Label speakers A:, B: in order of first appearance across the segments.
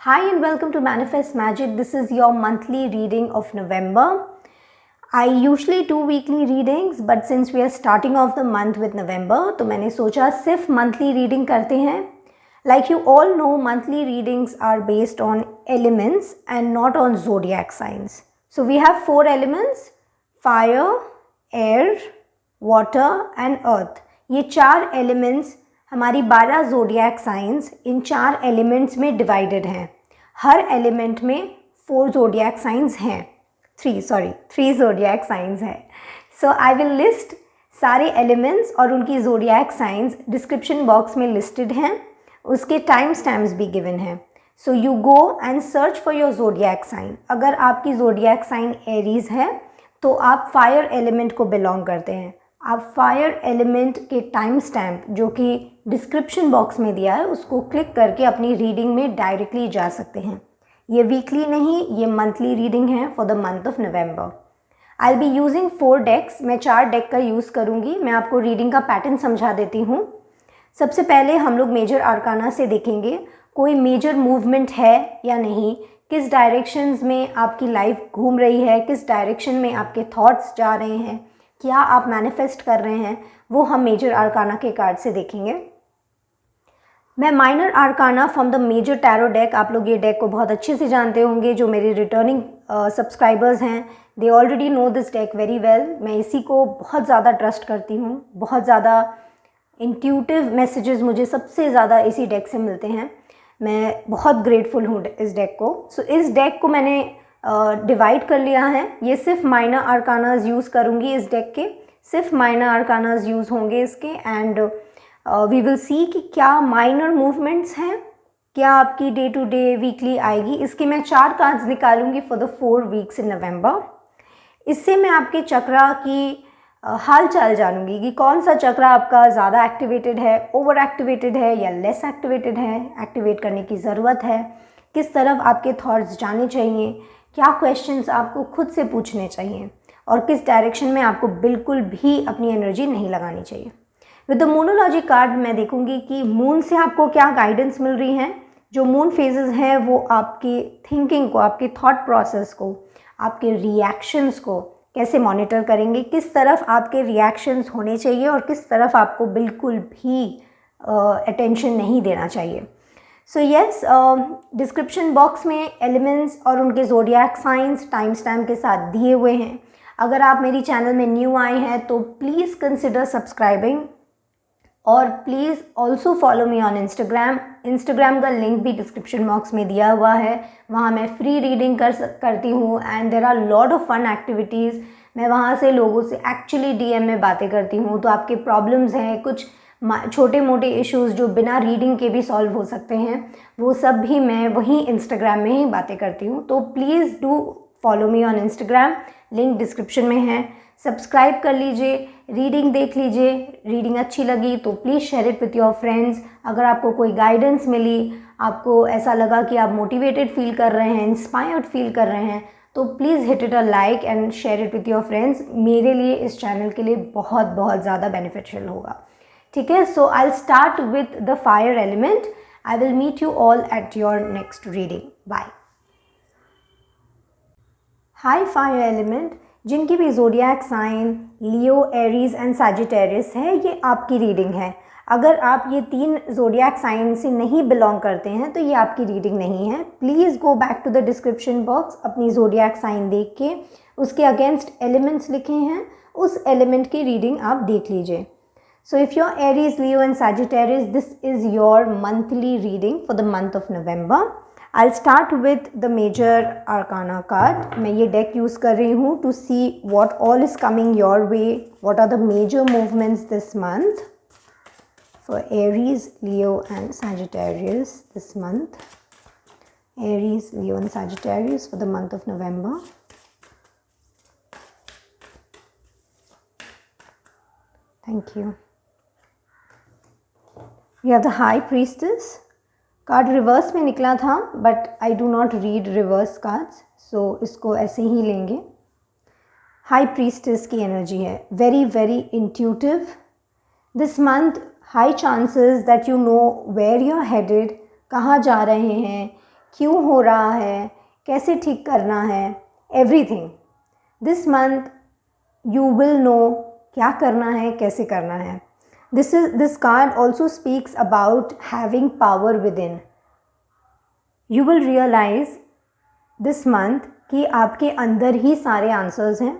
A: Hi and welcome to Manifest Magic. This is your monthly reading of November. I usually do weekly readings, but since we are starting off the month with November, तो मैंने सोचा सिर्फ monthly reading करते हैं. Like you all know, monthly readings are based on elements and not on zodiac signs. So we have 4 elements: fire, air, water and earth. ये 4 elements हमारी 12 zodiac science इन 4 elements में divided हैं. हर element में 4 zodiac signs हैं. 3 zodiac signs हैं. So I will list सारे elements और उनकी जोडियक साइंस डिस्क्रिप्शन बॉक्स में लिस्टेड हैं. उसके टाइम स्टैम्प्स भी गिवन हैं. So you go and search for your zodiac sign. अगर आपकी जोडियक साइन एरीज है तो आप फायर एलिमेंट को बिलोंग करते हैं. आप फायर एलिमेंट के टाइम स्टैम्प जो कि डिस्क्रिप्शन बॉक्स में दिया है उसको क्लिक करके अपनी रीडिंग में डायरेक्टली जा सकते हैं. ये वीकली नहीं, ये मंथली रीडिंग है for the month of November. I will be using 4 डेक्स. मैं 4 डेक का यूज़ करूँगी. मैं आपको रीडिंग का पैटर्न समझा देती हूँ. सबसे पहले हम लोग मेजर आर्काना से देखेंगे कोई मेजर मूवमेंट है या नहीं, किस डायरेक्शंस में आपकी लाइफ घूम रही है, किस डायरेक्शन में आपके थॉट्स जा रहे हैं, क्या आप मैनिफेस्ट कर रहे हैं, वो हम मेजर आर्काना के कार्ड से देखेंगे. मैं minor arcana from the major tarot deck, आप लोग ये डेक को बहुत अच्छे से जानते होंगे. जो मेरे रिटर्निंग सब्सक्राइबर्स हैं they already know this deck very well. मैं इसी को बहुत ज़्यादा ट्रस्ट करती हूँ. बहुत ज़्यादा इंट्यूटिव मैसेजेस मुझे सबसे ज़्यादा इसी डेक से मिलते हैं. मैं बहुत ग्रेटफुल हूँ इस डेक को. सो इस डेक को मैंने डिवाइड कर लिया है. ये सिर्फ माइनर आर्कानाज यूज़ करूँगी. इस डेक के सिर्फ माइनर आर्कानाज यूज़ होंगे इसके. एंड वी विल सी कि क्या माइनर मूवमेंट्स हैं, क्या आपकी डे टू डे वीकली आएगी. इसके मैं 4 कार्ड्स निकालूंगी for the 4 weeks in November. इससे मैं आपके चक्रा की हाल चाल जानूंगी कि कौन सा चक्रा आपका ज़्यादा एक्टिवेटेड है, ओवर एक्टिवेटेड है या लेस एक्टिवेटेड है, एक्टिवेट करने की ज़रूरत है, किस तरफ आपके थॉट्स जाने चाहिए, क्या क्वेश्चंस आपको खुद से पूछने चाहिए और किस डायरेक्शन में आपको बिल्कुल भी अपनी एनर्जी नहीं लगानी चाहिए. विद द मूनोलॉजी कार्ड मैं देखूंगी कि मून से आपको क्या गाइडेंस मिल रही हैं. जो मून फेजेस हैं वो आपकी थिंकिंग को, आपके थॉट प्रोसेस को, आपके रिएक्शंस को कैसे मॉनिटर करेंगे, किस तरफ आपके रिएक्शंस होने चाहिए और किस तरफ आपको बिल्कुल भी अटेंशन नहीं देना चाहिए. सो येस, डिस्क्रिप्शन बॉक्स में एलिमेंट्स और उनके ज़ोडिएक साइंस टाइम स्टैम्प के साथ दिए हुए हैं. अगर आप मेरी चैनल में न्यू आए हैं तो प्लीज़ कंसिडर सब्सक्राइबिंग और please also follow me on Instagram. Instagram का लिंक भी डिस्क्रिप्शन बॉक्स में दिया हुआ है. वहाँ मैं फ्री रीडिंग करती हूँ and there are lot of fun activities. मैं वहाँ से लोगों से एक्चुअली डीएम में बातें करती हूँ. तो आपके प्रॉब्लम्स हैं, कुछ छोटे मोटे इश्यूज़ जो बिना रीडिंग के भी सॉल्व हो सकते हैं, वो सब भी मैं वहीं इंस्टाग्राम में ही बातें करती हूँ. तो please do follow me on Instagram. Link description में है. सब्सक्राइब कर लीजिए, रीडिंग देख लीजिए. रीडिंग अच्छी लगी तो please share it with your friends. अगर आपको कोई गाइडेंस मिली, आपको ऐसा लगा कि आप मोटिवेटेड फील कर रहे हैं, इंस्पायर्ड फील कर रहे हैं, तो please hit it a like and share it with your friends. मेरे लिए, इस चैनल के लिए बहुत बहुत ज़्यादा बेनिफिशियल होगा. ठीक है. So I will start with the fire element. I will meet you all at your next reading. Bye. Hi fire element, जिनकी भी zodiac sign Leo, Aries and Sagittarius है, ये आपकी रीडिंग है. अगर आप ये 3 ज़ोडिएक साइन से नहीं बिलोंग करते हैं तो ये आपकी रीडिंग नहीं है. Please go back to the description box. अपनी ज़ोडिएक साइन देख के उसके अगेंस्ट एलिमेंट्स लिखे हैं, उस एलिमेंट की रीडिंग आप देख लीजिए. So if you're Aries, Leo and Sagittarius, this is your monthly reading for the month of November. I'll start with the major arcana card. मैं ये deck use कर रही हूँ to see what all is coming your way. What are the major movements this month for Aries, Leo and Sagittarius this month. Aries, Leo and Sagittarius for the month of November. Thank you. We have the High Priestess. Card reverse में निकला था but I do not read reverse cards, so इसको ऐसे ही लेंगे. High priestess की energy है, very very intuitive. This month high chances that you know where you are headed, कहाँ जा रहे हैं, क्यों हो रहा है, कैसे ठीक करना है, everything. This month you will know क्या करना है, कैसे करना है। This card also speaks about having power within. You will realise this month कि आपके अंदर ही सारे आंसर्स हैं।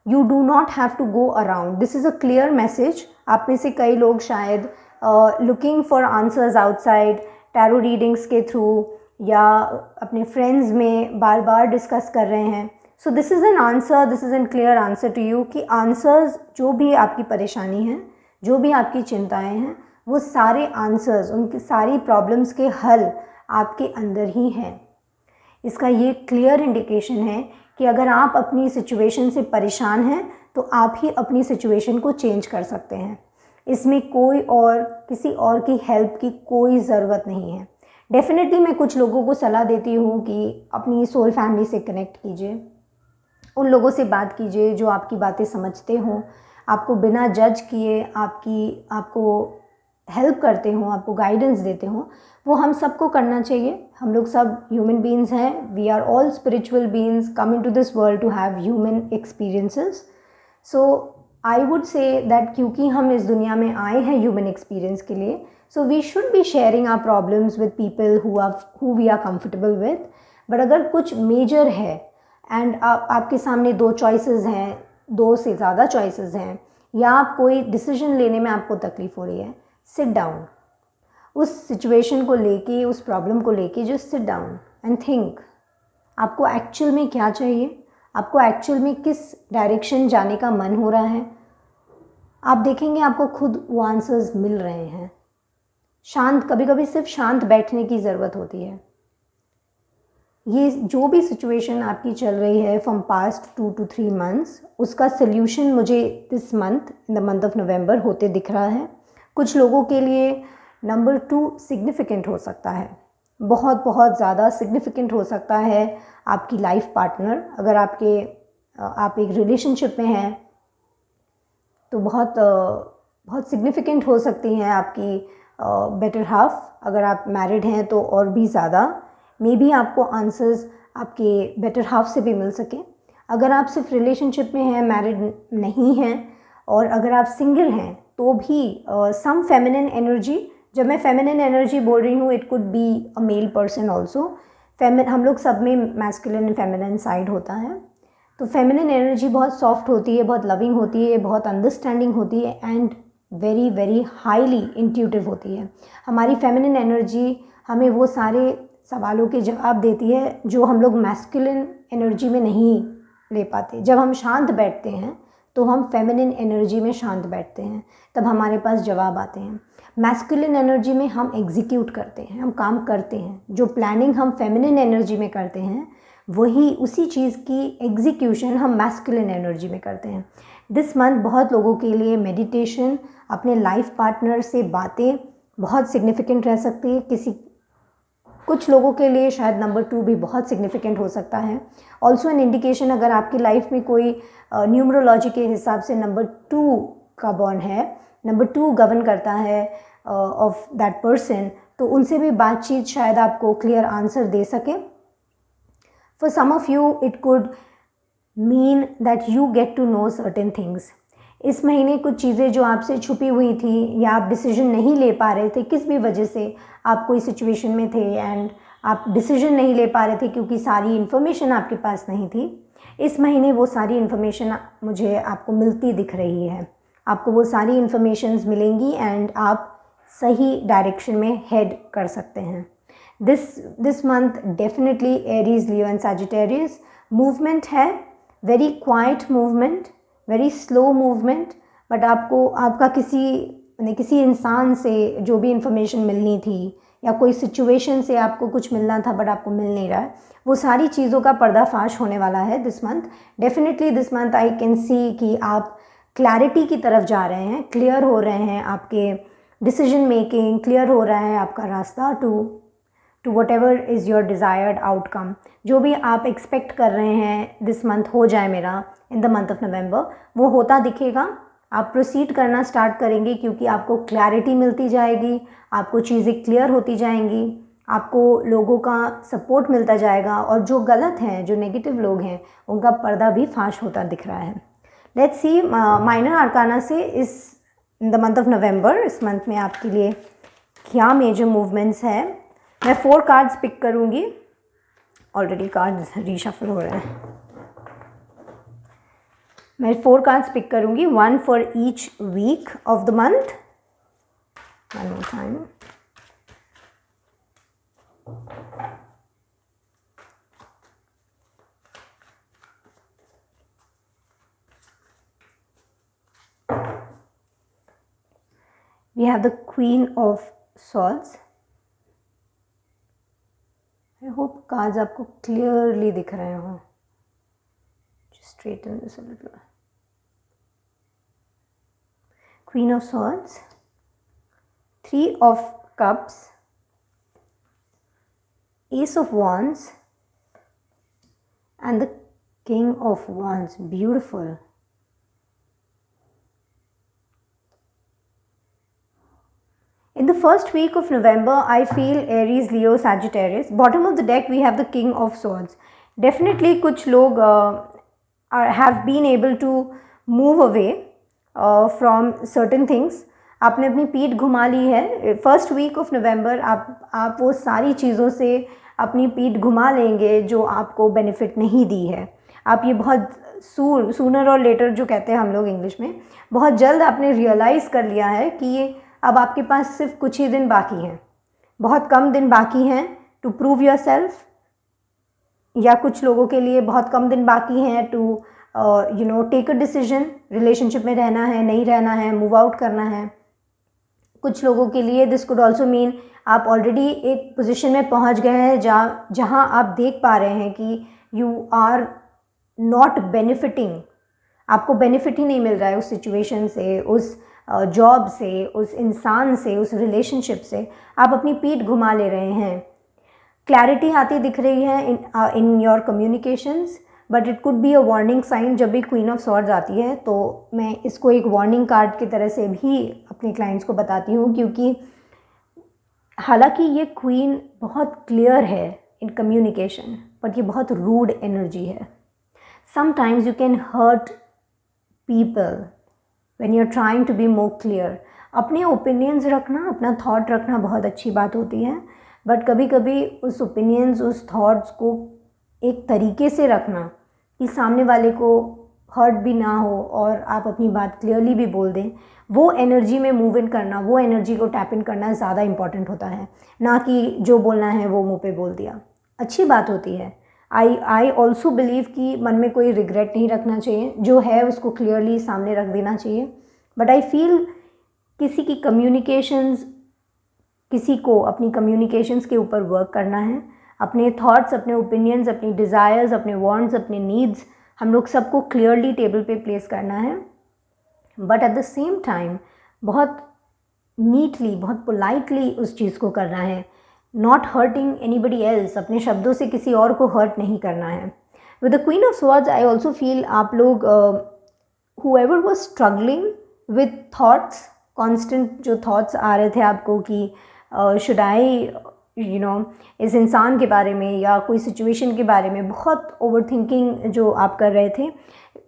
A: You do not have to go around. This is a clear message. आप में से कई लोग शायद looking for answers outside, tarot readings के थ्रू या अपने फ्रेंड्स में बार बार डिस्कस कर रहे हैं। So this is an answer, this is an clear answer to you कि आंसर्स, जो भी आपकी परेशानी है, जो भी आपकी चिंताएं हैं, वो सारे आंसर्स, उनकी सारी प्रॉब्लम्स के हल आपके अंदर ही हैं। इसका ये क्लियर इंडिकेशन है कि अगर आप अपनी सिचुएशन से परेशान हैं तो आप ही अपनी सिचुएशन को चेंज कर सकते हैं। इसमें कोई और, किसी और की हेल्प की कोई ज़रूरत नहीं है। डेफिनेटली मैं कुछ लोगों को सलाह देती हूँ कि अपनी सोल फैमिली से कनेक्ट कीजिए, उन लोगों से बात कीजिए जो आपकी बातें समझते हों, आपको बिना जज किए आपको हेल्प करते हों, आपको गाइडेंस देते हों। वो हम सबको करना चाहिए। हम लोग सब ह्यूमन बीइंग्स हैं। We are all spiritual beings come into this world to have human experiences. So I would say that क्योंकि हम इस दुनिया में आए हैं ह्यूमन एक्सपीरियंस के लिए, so we should be sharing our problems with people who we are comfortable with. But अगर कुछ मेजर है एंड आपके सामने दो चॉइसेस हैं, दो से ज़्यादा चॉइसेस हैं, या आप कोई डिसीजन लेने में आपको तकलीफ़ हो रही है, सिट डाउन। उस सिचुएशन को लेके, उस प्रॉब्लम को लेके just sit down and think आपको एक्चुअल में क्या चाहिए, आपको एक्चुअल में किस डायरेक्शन जाने का मन हो रहा है। आप देखेंगे आपको खुद वो आंसर्स मिल रहे हैं। शांत, कभी कभी सिर्फ शांत बैठने की ज़रूरत होती है। ये जो भी सिचुएशन आपकी चल रही है फ्रॉम पास्ट 2 to 3 months, उसका सल्यूशन मुझे this month, in the month of नवंबर होते दिख रहा है। कुछ लोगों के लिए नंबर 2 सिग्निफिकेंट हो सकता है, बहुत बहुत ज़्यादा सिग्निफिकेंट हो सकता है। आपकी लाइफ पार्टनर, अगर आप एक रिलेशनशिप में हैं तो बहुत सिग्निफिकेंट हो सकती हैं आपकी बेटर हाफ। अगर आप मैरिड हैं तो और भी ज़्यादा, मे बी आपको आंसर्स आपके बेटर हाफ से भी मिल सके। अगर आप सिर्फ रिलेशनशिप में हैं, मैरिड नहीं हैं, और अगर आप सिंगल हैं तो भी सम फेमिनिन एनर्जी, जब मैं फेमिनिन एनर्जी बोल रही हूँ, it could be a male person also. हम लोग सब में मैस्कुलिन एंड फेमिनिन साइड होता है। तो फेमिनिन एनर्जी बहुत सॉफ्ट होती है, बहुत लविंग होती है, बहुत अंडरस्टैंडिंग होती है and very very highly intuitive होती है। हमारी फेमिनिन एनर्जी हमें वो सारे सवालों के जवाब देती है जो हम लोग मैस्कुलिन एनर्जी में नहीं ले पाते। जब हम शांत बैठते हैं तो हम फेमिनिन एनर्जी में शांत बैठते हैं, तब हमारे पास जवाब आते हैं। मैस्कुलिन एनर्जी में हम एग्जीक्यूट करते हैं, हम काम करते हैं। जो प्लानिंग हम फेमिनिन एनर्जी में करते हैं, वही उसी चीज़ की एग्जीक्यूशन हम मैस्कुलिन एनर्जी में करते हैं। दिस मंथ बहुत लोगों के लिए मेडिटेशन, अपने लाइफ पार्टनर से बातें बहुत सिग्निफिकेंट रह सकती है। कुछ लोगों के लिए शायद नंबर 2 भी बहुत सिग्निफिकेंट हो सकता है। ऑल्सो एन इंडिकेशन, अगर आपकी लाइफ में कोई न्यूमरोलॉजी के हिसाब से नंबर 2 का बॉर्न है, नंबर 2 गवर्न करता है ऑफ दैट पर्सन, तो उनसे भी बातचीत शायद आपको क्लियर आंसर दे सके। For some of you it could mean that you get to know certain things. इस महीने कुछ चीज़ें जो आपसे छुपी हुई थी या आप डिसीजन नहीं ले पा रहे थे, किस भी वजह से आप कोई सिचुएशन में थे एंड आप डिसीजन नहीं ले पा रहे थे क्योंकि सारी इन्फॉर्मेशन आपके पास नहीं थी, इस महीने वो सारी इन्फॉर्मेशन मुझे आपको मिलती दिख रही है। आपको वो सारी इन्फॉर्मेशंस मिलेंगी एंड आप सही डायरेक्शन में हेड कर सकते हैं। This month definitely Aries, Leo and Sagittarius movement है, very quiet movement, very slow movement, but आपका किसी इंसान से जो भी इंफॉर्मेशन मिलनी थी या कोई सिचुएशन से आपको कुछ मिलना था बट आपको मिल नहीं रहा है, वो सारी चीज़ों का पर्दाफाश होने वाला है this month. Definitely this month I can सी कि आप क्लैरिटी की तरफ जा रहे हैं, क्लियर हो रहे हैं, आपके डिसीजन मेकिंग क्लियर हो रहा है, आपका रास्ता to whatever is your desired outcome. जो भी आप एक्सपेक्ट कर रहे हैं दिस मंथ हो जाए मेरा इन द मंथ ऑफ नवंबर, वो होता दिखेगा। आप प्रोसीड करना स्टार्ट करेंगे क्योंकि आपको क्लैरिटी मिलती जाएगी, आपको चीज़ें क्लियर होती जाएंगी, आपको लोगों का सपोर्ट मिलता जाएगा और जो गलत हैं, जो नेगेटिव लोग हैं, उनका पर्दा भी फाश होता दिख रहा है। लेट्स सी माइनर आर्काना से इस द मंथ ऑफ नवंबर, इस मंथ में आपके लिए क्या मेजर मूवमेंट्स हैं। मैं 4 कार्ड्स पिक करूँगी। ऑलरेडी कार्ड्स रीशफल हो रहे हैं। मैं 4 कार्ड्स पिक करूँगी, 1 for each week of the month. One more time. We have the Queen of Swords. I hope cards आपको clearly दिख रहे हों. Just straighten this a little. Queen of Swords, 3 of Cups, Ace of Wands, and the King of Wands. Beautiful. In the first week of November, I feel Aries, Leo, Sagittarius. Bottom of the deck, we have the King of Swords. Definitely कुछ लोग have been able to move away from certain things. आपने अपनी पीठ घुमा ली है. First week of November आप वो सारी चीज़ों से अपनी पीठ घुमा लेंगे जो आपको बेनिफिट नहीं दी है. आप ये बहुत सूनर और लेटर जो कहते हैं हम लोग इंग्लिश में, बहुत जल्द आपने रियलाइज़ कर लिया है कि ये अब आपके पास सिर्फ कुछ ही दिन बाकी हैं, बहुत कम दिन बाकी हैं टू प्रूव योर सेल्फ, या कुछ लोगों के लिए बहुत कम दिन बाकी हैं to take a decision. Relationship में रहना है, नहीं रहना है, मूव आउट करना है. कुछ लोगों के लिए दिस कुड ऑल्सो मीन आप ऑलरेडी एक पोजीशन में पहुंच गए हैं जहां आप देख पा रहे हैं कि यू आर नॉट बेनिफिटिंग. आपको बेनिफिट ही नहीं मिल रहा है उस सिचुएशन से, उस जॉब से, उस इंसान से, उस रिलेशनशिप से. आप अपनी पीठ घुमा ले रहे हैं. क्लैरिटी आती दिख रही है in your communications, but it could be a warning sign. जब भी क्वीन ऑफ स्वॉर्ड्स आती है तो मैं इसको एक वार्निंग कार्ड की तरह से भी अपने क्लाइंट्स को बताती हूँ, क्योंकि हालांकि ये क्वीन बहुत क्लियर है इन कम्युनिकेशन, बट ये बहुत रूड एनर्जी है. Sometimes you can hurt people when you're trying to be more clear. अपने ओपिनियंस रखना, अपना थॉट रखना बहुत अच्छी बात होती है, बट कभी कभी उस ओपिनियंस, उस थॉट्स को एक तरीके से रखना कि सामने वाले को हर्ट भी ना हो और आप अपनी बात क्लियरली भी बोल दें. वो एनर्जी में मूव इन करना, वो एनर्जी को टैप इन करना ज़्यादा इंपॉर्टेंट होता है, ना कि जो बोलना है वो मुँह पे बोल दिया. अच्छी बात होती है. आई ऑल्सो बिलीव कि मन में कोई रिग्रेट नहीं रखना चाहिए, जो है उसको क्लियरली सामने रख देना चाहिए. बट आई फील किसी की कम्युनिकेशंस, किसी को अपनी कम्युनिकेशंस के ऊपर वर्क करना है. अपने थॉट्स, अपने ओपिनियंस, अपनी डिज़ायर्स, अपने वांट्स, अपने नीड्स, हम लोग सबको क्लियरली टेबल पे प्लेस करना है. But at the same time बहुत नीटली, बहुत पोलाइटली उस चीज़ को करना है. नॉट हर्टिंग एनीबडी एल्स, अपने शब्दों से किसी और को हर्ट नहीं करना है. With the queen of swords I also feel आप लोग whoever was struggling with thoughts, constant जो thoughts आ रहे थे आपको कि should I इस इंसान के बारे में या कोई सिचुएशन के बारे में बहुत ओवर थिंकिंग जो आप कर रहे थे,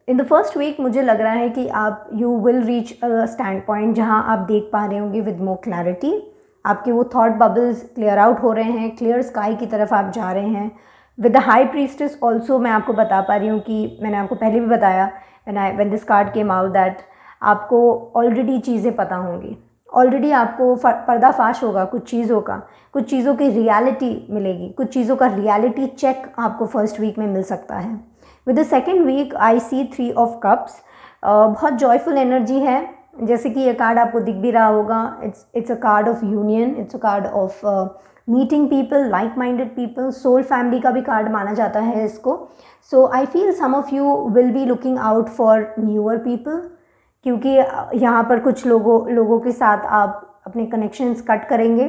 A: इन द फर्स्ट वीक मुझे लग रहा है कि आप you will reach a stand point जहाँ आप देख पा रहे होंगे विद मोर क्लैरिटी. आपके वो थॉट बबल्स क्लियर आउट हो रहे हैं, क्लियर स्काई की तरफ आप जा रहे हैं. With the high priestess also मैं आपको बता पा रही हूँ कि मैंने आपको पहले भी बताया when this card came out that आपको ऑलरेडी चीज़ें पता होंगी, ऑलरेडी आपको पर्दाफाश होगा कुछ चीज़ों का, कुछ चीज़ों की रियलिटी मिलेगी, कुछ चीज़ों का रियलिटी चेक आपको फर्स्ट वीक में मिल सकता है. With the second week I see 3 of cups. बहुत जॉयफुल एनर्जी है, जैसे कि ये कार्ड आपको दिख भी रहा होगा. It's a card of union, it's a card of meeting people, like minded people. Soul family का भी कार्ड माना जाता है इसको. So I feel some of you will be looking out for newer people, क्योंकि यहाँ पर कुछ लोगों के साथ आप अपने कनेक्शंस कट करेंगे.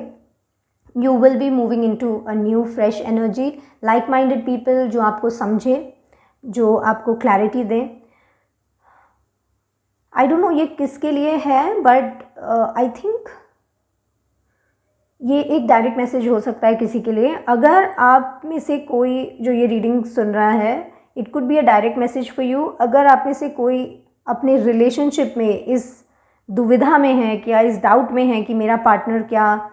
A: You will be moving into a new fresh energy, like minded people जो आपको समझे, जो आपको क्लैरिटी दें. आई डोंट नो ये किसके लिए है, बट आई थिंक ये एक डायरेक्ट मैसेज हो सकता है किसी के लिए। अगर आप में से कोई जो ये रीडिंग सुन रहा है, it could be a direct message for you. अगर आप में से कोई अपने रिलेशनशिप में इस दुविधा में है, क्या इस डाउट में है कि मेरा पार्टनर क्या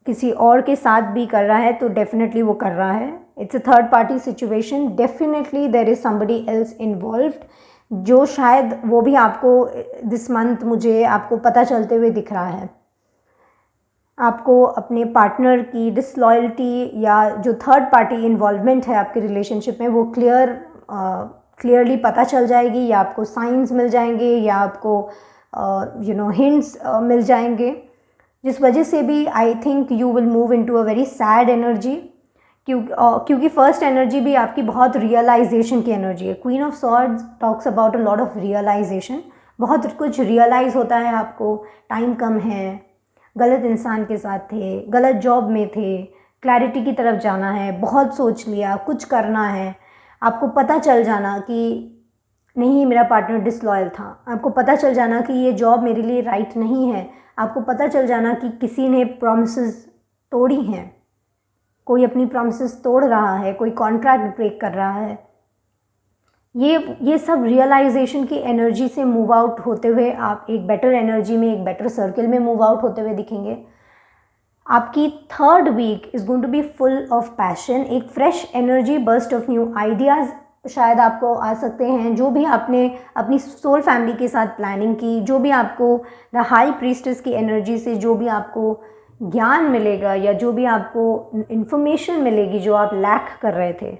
A: किसी और के साथ भी कर रहा है, तो डेफिनेटली वो कर रहा है। It's a third party situation, definitely there is somebody else involved, जो शायद वो भी आपको दिस मंथ मुझे आपको पता चलते हुए दिख रहा है। आपको अपने पार्टनर की डिसलॉयल्टी या जो थर्ड पार्टी इन्वॉल्वमेंट है आपके रिलेशनशिप में, वो क्लियरली पता चल जाएगी, या आपको साइंस मिल जाएंगे, या आपको हिंट्स मिल जाएंगे, जिस वजह से भी I think you will move into a very sad energy. क्योंकि फर्स्ट एनर्जी भी आपकी बहुत रियलाइजेशन की एनर्जी है। Queen of swords talks about a lot of realisation. बहुत कुछ रियलाइज़ होता है आपको, टाइम कम है, गलत इंसान के साथ थे, गलत जॉब में थे, क्लैरिटी की तरफ जाना है, बहुत सोच लिया, कुछ करना है, आपको पता चल जाना कि नहीं मेरा पार्टनर डिसलॉयल था, आपको पता चल जाना कि ये जॉब मेरे लिए राइट नहीं है, आपको पता चल जाना कि किसी ने प्रॉमिसेस तोड़ी हैं, कोई अपनी प्रॉमिसेस तोड़ रहा है, कोई कॉन्ट्रैक्ट ब्रेक कर रहा है। ये सब रियलाइजेशन की एनर्जी से मूव आउट होते हुए आप एक बेटर एनर्जी में, एक बेटर सर्किल में मूव आउट होते हुए दिखेंगे। आपकी third week is going to be full of passion, एक fresh energy, burst of new ideas शायद आपको आ सकते हैं। जो भी आपने अपनी सोल फैमिली के साथ प्लानिंग की, जो भी आपको द हाई प्रीस्टेस की एनर्जी से जो भी आपको ज्ञान मिलेगा, या जो भी आपको इन्फॉर्मेशन मिलेगी जो आप लैक कर रहे थे,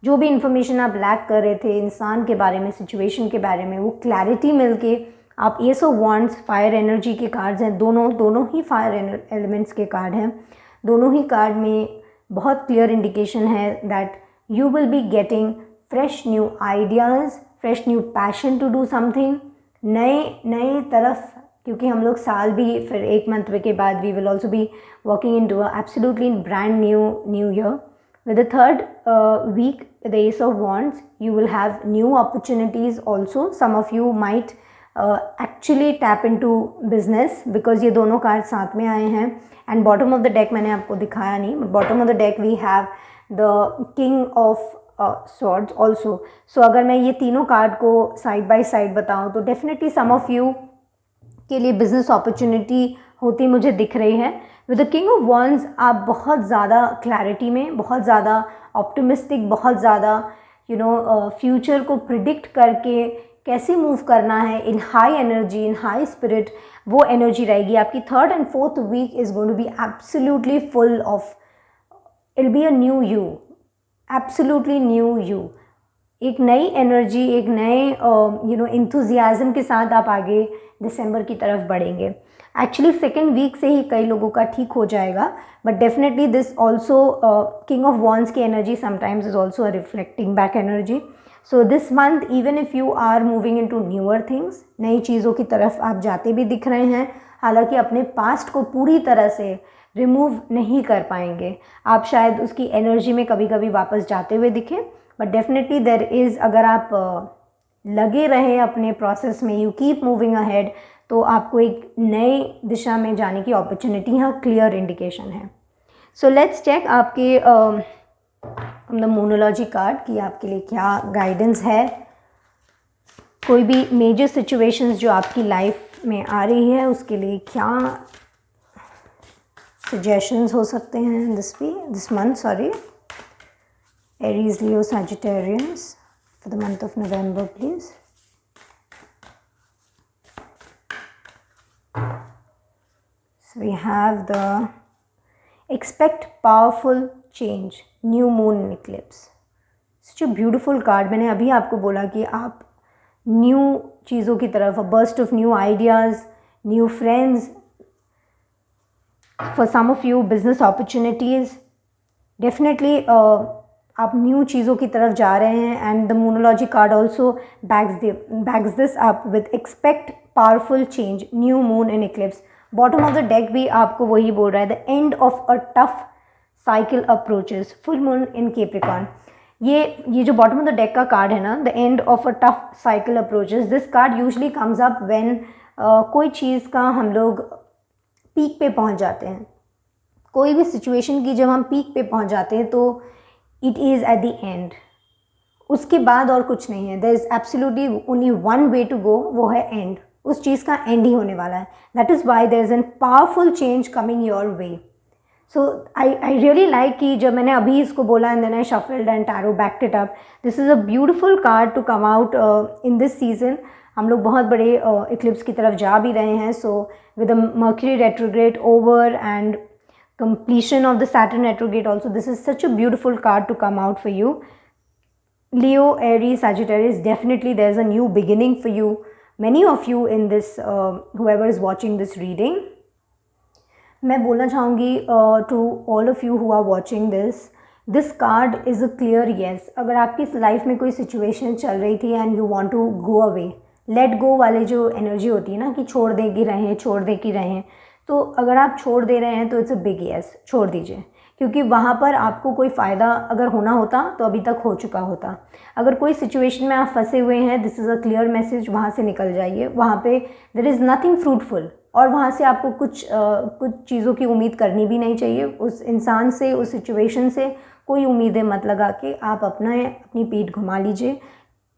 A: जो भी इन्फॉर्मेशन आप लैक कर रहे थे इंसान के बारे में, सिचुएशन के बारे में, वो क्लैरिटी मिलके आप ace of wands, fire energy के कार्ड्स हैं, दोनों ही फायर एलिमेंट्स के कार्ड हैं। दोनों ही कार्ड में बहुत क्लियर इंडिकेशन है that you will be getting fresh new ideas, fresh new passion to do something, नए तरफ। क्योंकि हम लोग साल भी फिर एक मंथ के बाद we will also be walking in to absolutely brand new year. With the third week, the Ace of Wands, you will have new opportunities also. Some of you might actually tap into business because ये दोनों card साथ में आए हैं। And bottom of the deck मैंने आपको दिखाया नहीं, but bottom of the deck we have the King of Swords also. So अगर मैं ये तीनों कार्ड को साइड बाय साइड बताऊँ तो डेफिनेटली सम ऑफ यू के लिए बिजनेस अपॉर्चुनिटी होती मुझे दिख रही है। With the king of wands आप बहुत ज़्यादा क्लैरिटी में, बहुत ज़्यादा ऑप्टिमिस्टिक, बहुत ज़्यादा फ्यूचर को प्रिडिक्ट करके कैसे मूव करना है in high energy, in high spirit, वो एनर्जी रहेगी आपकी। Third and fourth week is going to be absolutely full of, it be a new you, absolutely new you, एक नई एनर्जी, एक नए इंथुजियाज़म के साथ आप आगे दिसंबर की तरफ बढ़ेंगे। एक्चुअली सेकेंड वीक से ही कई लोगों का ठीक हो जाएगा, but definitely this also king of wands की energy sometimes is also a reflecting back energy. So this month even if you are moving in to newer things, नई चीज़ों की तरफ आप जाते भी दिख रहे हैं, हालांकि अपने पास्ट को पूरी तरह से रिमूव नहीं कर पाएंगे आप, शायद उसकी एनर्जी में कभी कभी वापस जाते हुए दिखें, बट डेफिनेटली देर इज़, अगर आप लगे रहें अपने प्रोसेस में, यू कीप मूविंग अहेड, तो आपको एक नए दिशा में जाने की अपॉर्चुनिटी यहाँ क्लियर इंडिकेशन है। सो लेट्स चेक आपके द मोनोलॉजी कार्ड कि आपके लिए क्या गाइडेंस है। कोई भी मेजर सिचुएशंस जो आपकी लाइफ में आ रही है उसके लिए क्या सजेशंस हो सकते हैं this month, sorry, Aries, Leo, Sagittarians for the month of November, please. So we have the expect powerful change, new moon eclipse. Such a beautiful card. मैंने अभी आपको बोला कि आप न्यू चीज़ों की तरफ, a burst of new ideas, new friends, for some of you business opportunities, definitely आप न्यू चीज़ों की तरफ जा रहे हैं। And the Moonology card also backs this up with expect powerful change, new moon in eclipse. Bottom of the deck भी आपको वही बोल रहा है, the end of a tough cycle approaches, full moon in Capricorn. ये जो bottom of the deck का card है ना, the end of a tough cycle approaches, this card usually comes up when कोई चीज़ का हम लोग पीक पे पहुंच जाते हैं। कोई भी सिचुएशन की जब हम पीक पे पहुंच जाते हैं तो it is at the end, उसके बाद और कुछ नहीं है। There is absolutely only one way to go, वो है एंड। उस चीज़ का एंड ही होने वाला है। That is why there is an powerful change coming your way. So I really like कि जब मैंने अभी इसको बोला and then I shuffled and tarot backed it up, this is a beautiful card to come out in this season. हम लोग बहुत बड़े इक्लिप्स की तरफ जा भी रहे हैं। सो with the mercury retrograde over and completion of the Saturn retrograde also, this is such a beautiful card to come out for you. Leo, Aries, Sagittarius, definitely there's a new beginning for you. Many of you in this, whoever is watching this reading, मैं बोलना चाहूँगी to all of you who are watching this card is a clear yes. अगर आपकी life में कोई situation चल रही थी and you want to go away, let go वाले जो एनर्जी होती है ना कि छोड़ दे की रहें, छोड़ दे की रहें, तो अगर आप छोड़ दे रहे हैं तो इट्स अ बिग येस, छोड़ दीजिए। क्योंकि वहाँ पर आपको कोई फ़ायदा अगर होना होता तो अभी तक हो चुका होता। अगर कोई सिचुएशन में आप फंसे हुए हैं, this is a clear message, वहाँ से निकल जाइए। वहाँ पे देयर इज़ नथिंग फ्रूटफुल, और वहाँ से आपको कुछ चीज़ों की उम्मीद करनी भी नहीं चाहिए। उस इंसान से, उस सिचुएशन से कोई उम्मीदें मत लगा के आप अपनी पीठ घुमा लीजिए।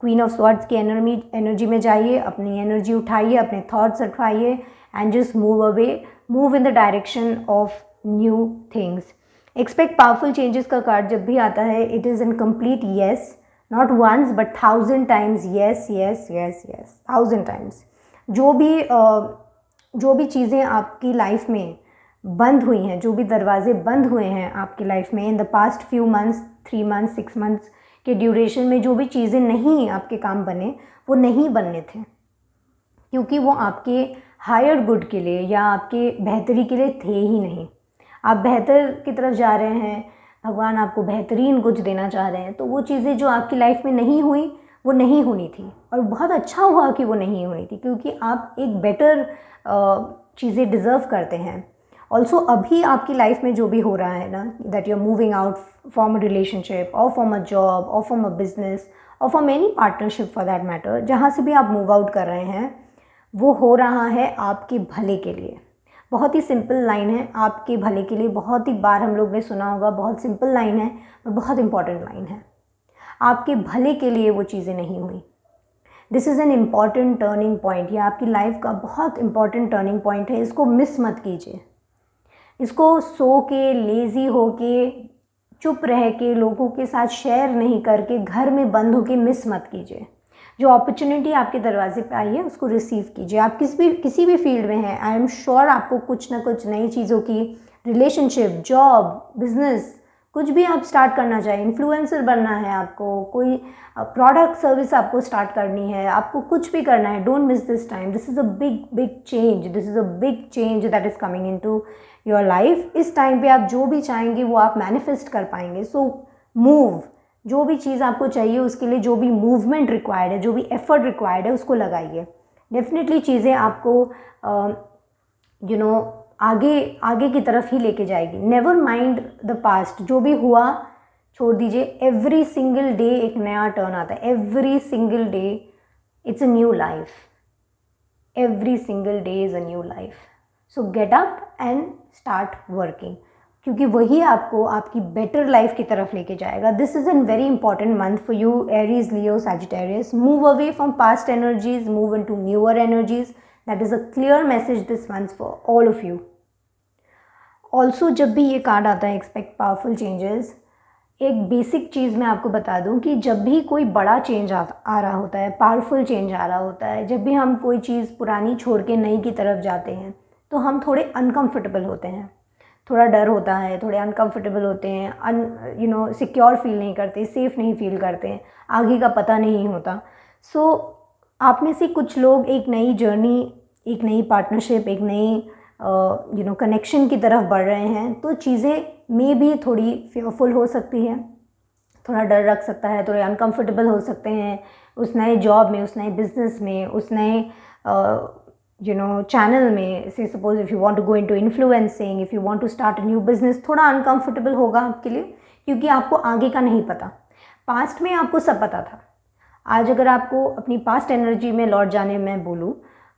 A: क्वीन ऑफ स्वॉर्ड्स की एनर्जी में जाइए, अपनी एनर्जी उठाइए, अपने थॉट्स उठाइए and just move away, move in the direction of new things. Expect powerful changes का कार्ड जब भी आता है, it is in complete yes, not once but 1000 times yes yes yes yes, 1000 times. जो भी चीज़ें आपकी लाइफ में बंद हुई हैं, जो भी दरवाजे बंद हुए हैं आपकी लाइफ में in the past few months, 3 months, 6 months के ड्यूरेशन में, जो भी चीज़ें नहीं आपके काम बने, वो नहीं बनने थे, क्योंकि वो आपके हायर गुड के लिए या आपके बेहतरी के लिए थे ही नहीं। आप बेहतर की तरफ जा रहे हैं, भगवान आपको बेहतरीन कुछ देना चाह रहे हैं, तो वो चीज़ें जो आपकी लाइफ में नहीं हुई, वो नहीं होनी थी। और बहुत अच्छा हुआ कि वो नहीं होनी थी, क्योंकि आप एक बेटर चीज़ें डिज़र्व करते हैं। ऑल्सो अभी आपकी लाइफ में जो भी हो रहा है ना, that you are moving out from a relationship और फ्रॉम अ जॉब और फ्रॉम अ बिजनेस और from any partnership for that matter, जहाँ से भी आप मूव आउट कर रहे हैं, वो हो रहा है आपके भले के लिए। बहुत ही सिंपल लाइन है, आपके भले के लिए। बहुत ही बार हम लोग ने सुना होगा, बहुत सिंपल लाइन है और बहुत इंपॉर्टेंट लाइन है। आपके भले के लिए वो चीज़ें नहीं हुई। This is an important turning point. ये आपकी लाइफ का बहुत इंपॉर्टेंट टर्निंग पॉइंट है। इसको मिस मत कीजिए। इसको सो के, लेज़ी हो के, चुप रह के, लोगों के साथ शेयर नहीं करके, घर में बंद होके मिस मत कीजिए। जो अपॉर्चुनिटी आपके दरवाजे पे आई है, उसको रिसीव कीजिए। आप किसी भी फील्ड में हैं, आई एम श्योर आपको कुछ ना कुछ नई चीज़ों की, रिलेशनशिप, जॉब, बिजनेस, कुछ भी आप स्टार्ट करना चाहें, इन्फ्लुएंसर बनना है आपको, कोई प्रोडक्ट सर्विस आपको स्टार्ट करनी है, आपको कुछ भी करना है, don't miss this time. This is a big change, this is a big change that is coming into your life. इस टाइम पे आप जो भी चाहेंगे वो आप मैनिफेस्ट कर पाएंगे। सो मूव, जो भी चीज़ आपको चाहिए उसके लिए जो भी मूवमेंट रिक्वायर्ड है, जो भी एफर्ट रिक्वायर्ड है, उसको लगाइए। डेफिनेटली चीज़ें आपको आगे की तरफ ही लेके जाएगी। नेवर माइंड द पास्ट, जो भी हुआ छोड़ दीजिए। एवरी सिंगल डे एक नया टर्न आता है। Every single day it's a new life. Every single day is a new life. So get up and start working, क्योंकि वही आपको आपकी बेटर लाइफ की तरफ लेके जाएगा। This is N very important month for you, Aries, Leo, Sagittarius. Move away from past energies, move into newer energies. That is a clear message this month for all of you. Also जब भी ये card आता है, expect powerful changes, एक basic चीज़ मैं आपको बता दूं कि जब भी कोई बड़ा चेंज आ रहा होता है, पावरफुल चेंज आ रहा होता है, जब भी हम कोई चीज़ पुरानी छोड़ के नई की तरफ जाते हैं, तो हम थोड़े अनकंफर्टेबल होते हैं, थोड़ा डर होता है, थोड़े अनकंफर्टेबल होते हैं, सिक्योर फील नहीं करते, सेफ़ नहीं फील करते हैं, आगे का पता नहीं होता। सो आप में से कुछ लोग एक नई जर्नी, एक नई पार्टनरशिप, एक नई कनेक्शन की तरफ बढ़ रहे हैं, तो चीज़ें में भी थोड़ी फेयरफुल हो सकती है, थोड़ा डर रख सकता है, थोड़े अनकंफर्टेबल हो सकते हैं उस नए जॉब में, उस नए बिजनेस में, उस नए चैनल में। Say suppose if you want to go into influencing, if you want to start a new business, थोड़ा अनकंफर्टेबल होगा आपके लिए, क्योंकि आपको आगे का नहीं पता। पास्ट में आपको सब पता था। आज अगर आपको अपनी पास्ट एनर्जी में लौट जाने में बोलूँ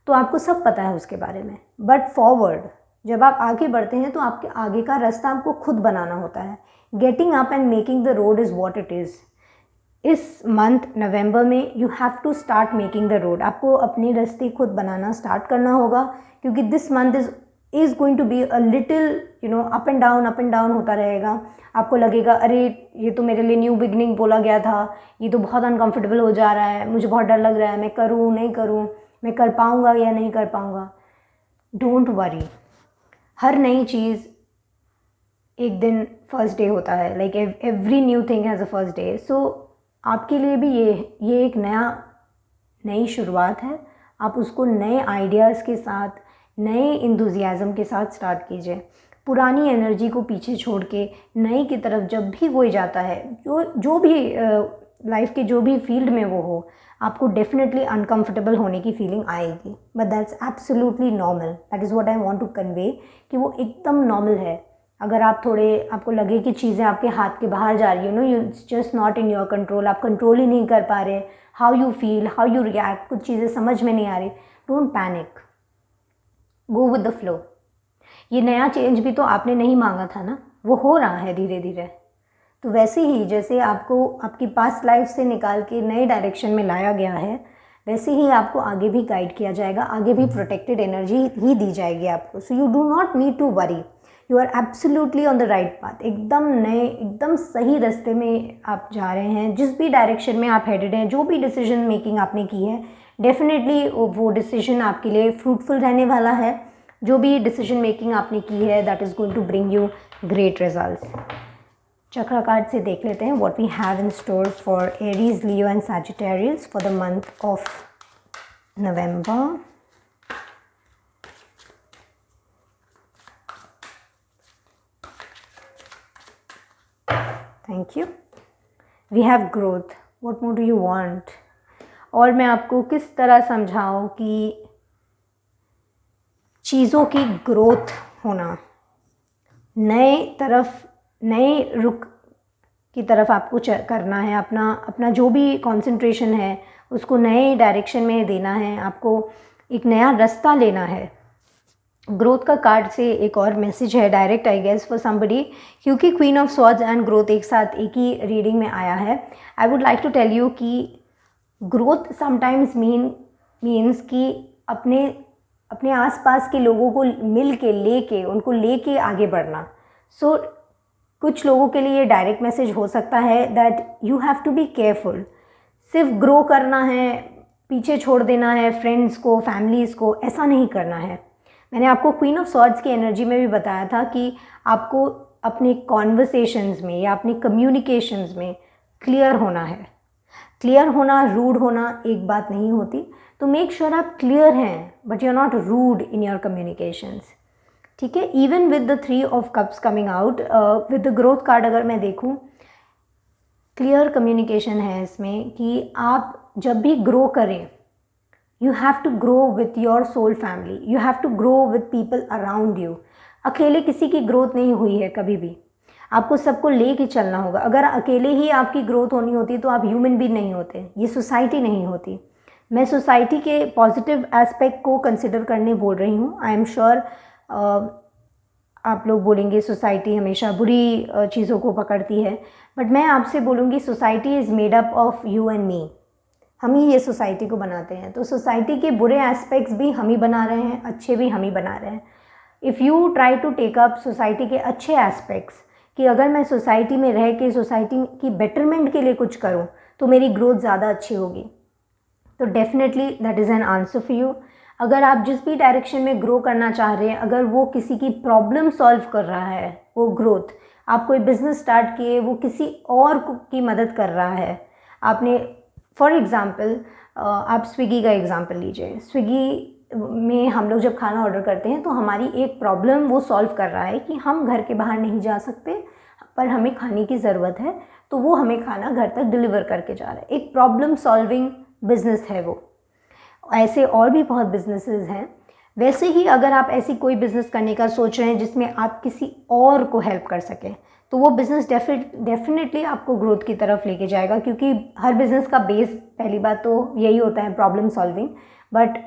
A: तो आपको सब पता है उसके बारे में। बट फॉरवर्ड, जब आप आगे बढ़ते हैं तो आपके आगे का रास्ता आपको खुद बनाना होता है. Getting up and making the road is what it is. इस मंथ नवंबर में you have to start making the road. आपको अपने रास्ते खुद बनाना स्टार्ट करना होगा, क्योंकि this month is going to be a little up and down होता रहेगा. आपको लगेगा अरे ये तो मेरे लिए न्यू बिगनिंग बोला गया था, ये तो बहुत अनकंफर्टेबल हो जा रहा है, मुझे बहुत डर लग रहा है, मैं करूँ नहीं करूँ, मैं कर पाऊँगा या नहीं कर पाऊँगा. Don't worry. हर नई चीज़ एक दिन फर्स्ट डे होता है. Like every new thing has a first day. So आपके लिए भी ये एक नई शुरुआत है. आप उसको नए आइडियाज़ के साथ, नए इंथुजियाज़म के साथ स्टार्ट कीजिए. पुरानी एनर्जी को पीछे छोड़ के नई की तरफ जब भी कोई जाता है, जो भी लाइफ के जो भी फील्ड में वो हो, आपको डेफिनेटली अनकंफर्टेबल होने की फीलिंग आएगी. But that's absolutely normal. That is what I want to convey, कि वो एकदम नॉर्मल है. अगर आपको लगे कि चीज़ें आपके हाथ के बाहर जा रही हो, you just not in your control, आप कंट्रोल ही नहीं कर पा रहे, how you feel, how you react, कुछ चीज़ें समझ में नहीं आ रही, don't panic, go with the flow. ये नया चेंज भी तो आपने नहीं मांगा था ना, वो हो रहा है धीरे धीरे. तो वैसे ही जैसे आपको आपकी पास्ट लाइफ से निकाल के नए डायरेक्शन में लाया गया है, वैसे ही आपको आगे भी गाइड किया जाएगा, आगे भी प्रोटेक्टेड एनर्जी ही दी जाएगी आपको. So you do not need to worry, you are absolutely on the right path. एकदम नए, एकदम सही रास्ते में आप जा रहे हैं. जिस भी डायरेक्शन में आप हेडेड हैं, जो भी डिसीजन मेकिंग आपने की है, डेफिनेटली वो डिसीजन आपके लिए फ्रूटफुल रहने वाला है. जो भी डिसीजन मेकिंग आपने की है, that is going to bring you great results. Chakra card से देख लेते हैं what we have in store for Aries, Leo and Sagittarius for the month of November. Thank you. We have growth. What more do you want? और मैं आपको किस तरह समझाऊं कि चीज़ों की ग्रोथ होना, नए रुख की तरफ आपको करना है. अपना जो भी कंसंट्रेशन है उसको नए डायरेक्शन में देना है. आपको एक नया रास्ता लेना है. ग्रोथ का कार्ड से एक और मैसेज है direct, I guess for somebody, क्योंकि queen of swords and growth एक साथ एक ही रीडिंग में आया है. I would like to tell you कि ग्रोथ समटाइम्स मीन्स कि अपने आसपास के लोगों को उनको लेके आगे बढ़ना. सो कुछ लोगों के लिए ये डायरेक्ट मैसेज हो सकता है that you have to be careful. सिर्फ ग्रो करना है, पीछे छोड़ देना है फ्रेंड्स को, फैमिलीज़ को, ऐसा नहीं करना है. मैंने आपको क्वीन ऑफ स्वॉर्ड्स की एनर्जी में भी बताया था कि आपको अपने कॉन्वर्सेशंस में या अपने कम्युनिकेशंस में क्लियर होना है. क्लियर होना, रूड होना एक बात नहीं होती. तो मेक श्योर आप क्लियर हैं, but you are not rude in your communications. ठीक है. Even with the 3 of cups coming out, with the growth card अगर मैं देखूं, क्लियर कम्युनिकेशन है इसमें कि आप जब भी ग्रो करें, you have to grow with your soul family, you have to grow with people around you. अकेले किसी की ग्रोथ नहीं हुई है कभी भी. आपको सबको ले के चलना होगा. अगर अकेले ही आपकी ग्रोथ होनी होती तो आप ह्यूमन बीइंग नहीं होते, ये सोसाइटी नहीं होती. मैं सोसाइटी के पॉजिटिव एस्पेक्ट को कंसिडर करने बोल रही हूँ. आई एम श्योर आप लोग बोलेंगे सोसाइटी हमेशा बुरी चीज़ों को पकड़ती है, बट मैं आपसे बोलूँगी society is made up of you and me. हम ही ये सोसाइटी को बनाते हैं. तो सोसाइटी के बुरे एस्पेक्ट्स भी हम ही बना रहे हैं, अच्छे भी हम ही बना रहे हैं. If you try to take up society के अच्छे एस्पेक्ट्स, कि अगर मैं सोसाइटी में रह के सोसाइटी की बेटरमेंट के लिए कुछ करूं तो मेरी ग्रोथ ज़्यादा अच्छी होगी, तो definitely that is an answer for you. अगर आप जिस भी डायरेक्शन में ग्रो करना चाह रहे हैं, अगर वो किसी की प्रॉब्लम सॉल्व कर रहा है, वो ग्रोथ, आप कोई बिजनेस स्टार्ट किए, वो किसी और की मदद कर रहा है. आपने फॉर एग्ज़ाम्पल आप स्विगी का एग्ज़ाम्पल लीजिए. स्विगी में हम लोग जब खाना ऑर्डर करते हैं तो हमारी एक प्रॉब्लम वो सॉल्व कर रहा है कि हम घर के बाहर नहीं जा सकते, पर हमें खाने की ज़रूरत है, तो वो हमें खाना घर तक डिलीवर करके जा रहा है. एक प्रॉब्लम सॉल्विंग बिजनेस है वो. ऐसे और भी बहुत बिजनेसेस हैं. वैसे ही अगर आप ऐसी कोई बिज़नेस करने का सोच रहे हैं जिसमें आप किसी और को हेल्प कर सकें, तो वो बिज़नेस डेफिनेटली आपको ग्रोथ की तरफ लेके जाएगा, क्योंकि हर बिज़नेस का बेस पहली बात तो यही होता है, problem solving. But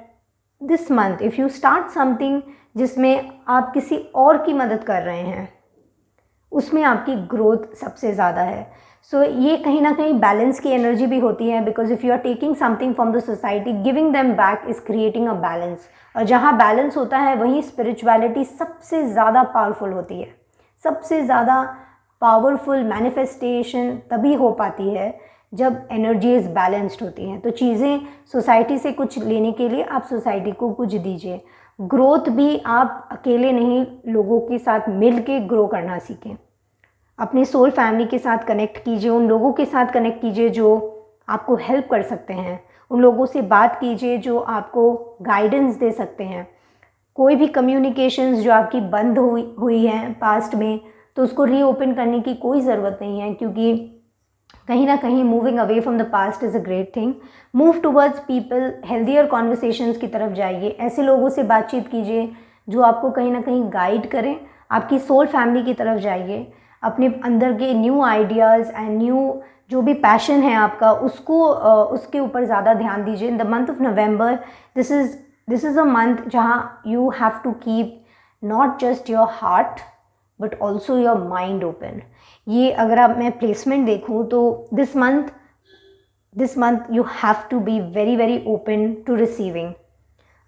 A: this month if you start something जिसमें आप किसी और की मदद कर रहे हैं, उसमें आपकी ग्रोथ सबसे ज़्यादा है। सो ये कहीं ना कहीं बैलेंस की एनर्जी भी होती है, because if you are taking something from the society, giving them back is creating a balance. और जहाँ बैलेंस होता है वहीं स्पिरिचुअलिटी सबसे ज़्यादा पावरफुल होती है। सबसे ज़्यादा पावरफुल मैनिफेस्टेशन तभी हो पाती है जब एनर्जीज बैलेंस्ड होती हैं। तो चीज़ें, सोसाइटी से कुछ लेने के लिए आप सोसाइटी को कुछ दीजिए। ग्रोथ भी आप अकेले नहीं, लोगों के साथ मिल के ग्रो करना सीखें। अपनी सोल फैमिली के साथ कनेक्ट कीजिए, उन लोगों के साथ कनेक्ट कीजिए जो आपको हेल्प कर सकते हैं, उन लोगों से बात कीजिए जो आपको गाइडेंस दे सकते हैं। कोई भी कम्युनिकेशंस जो आपकी बंद हुई हैं पास्ट में, तो उसको रीओपन करने की कोई ज़रूरत नहीं है, क्योंकि कहीं ना कहीं moving away from the past is a great thing. Move towards people, healthier conversations की तरफ जाइए। ऐसे लोगों से बातचीत कीजिए जो आपको कहीं ना कहीं गाइड करें। आपकी सोल फैमिली की तरफ जाइए। अपने अंदर के न्यू आइडियाज़ एंड न्यू जो भी पैशन है आपका, उसको उसके ऊपर ज़्यादा ध्यान दीजिए। In the month of November, this is a month जहाँ you have to keep not just your heart but also your mind open. ये अगर आप मैं प्लेसमेंट देखूँ तो this month you have to be very very open to receiving.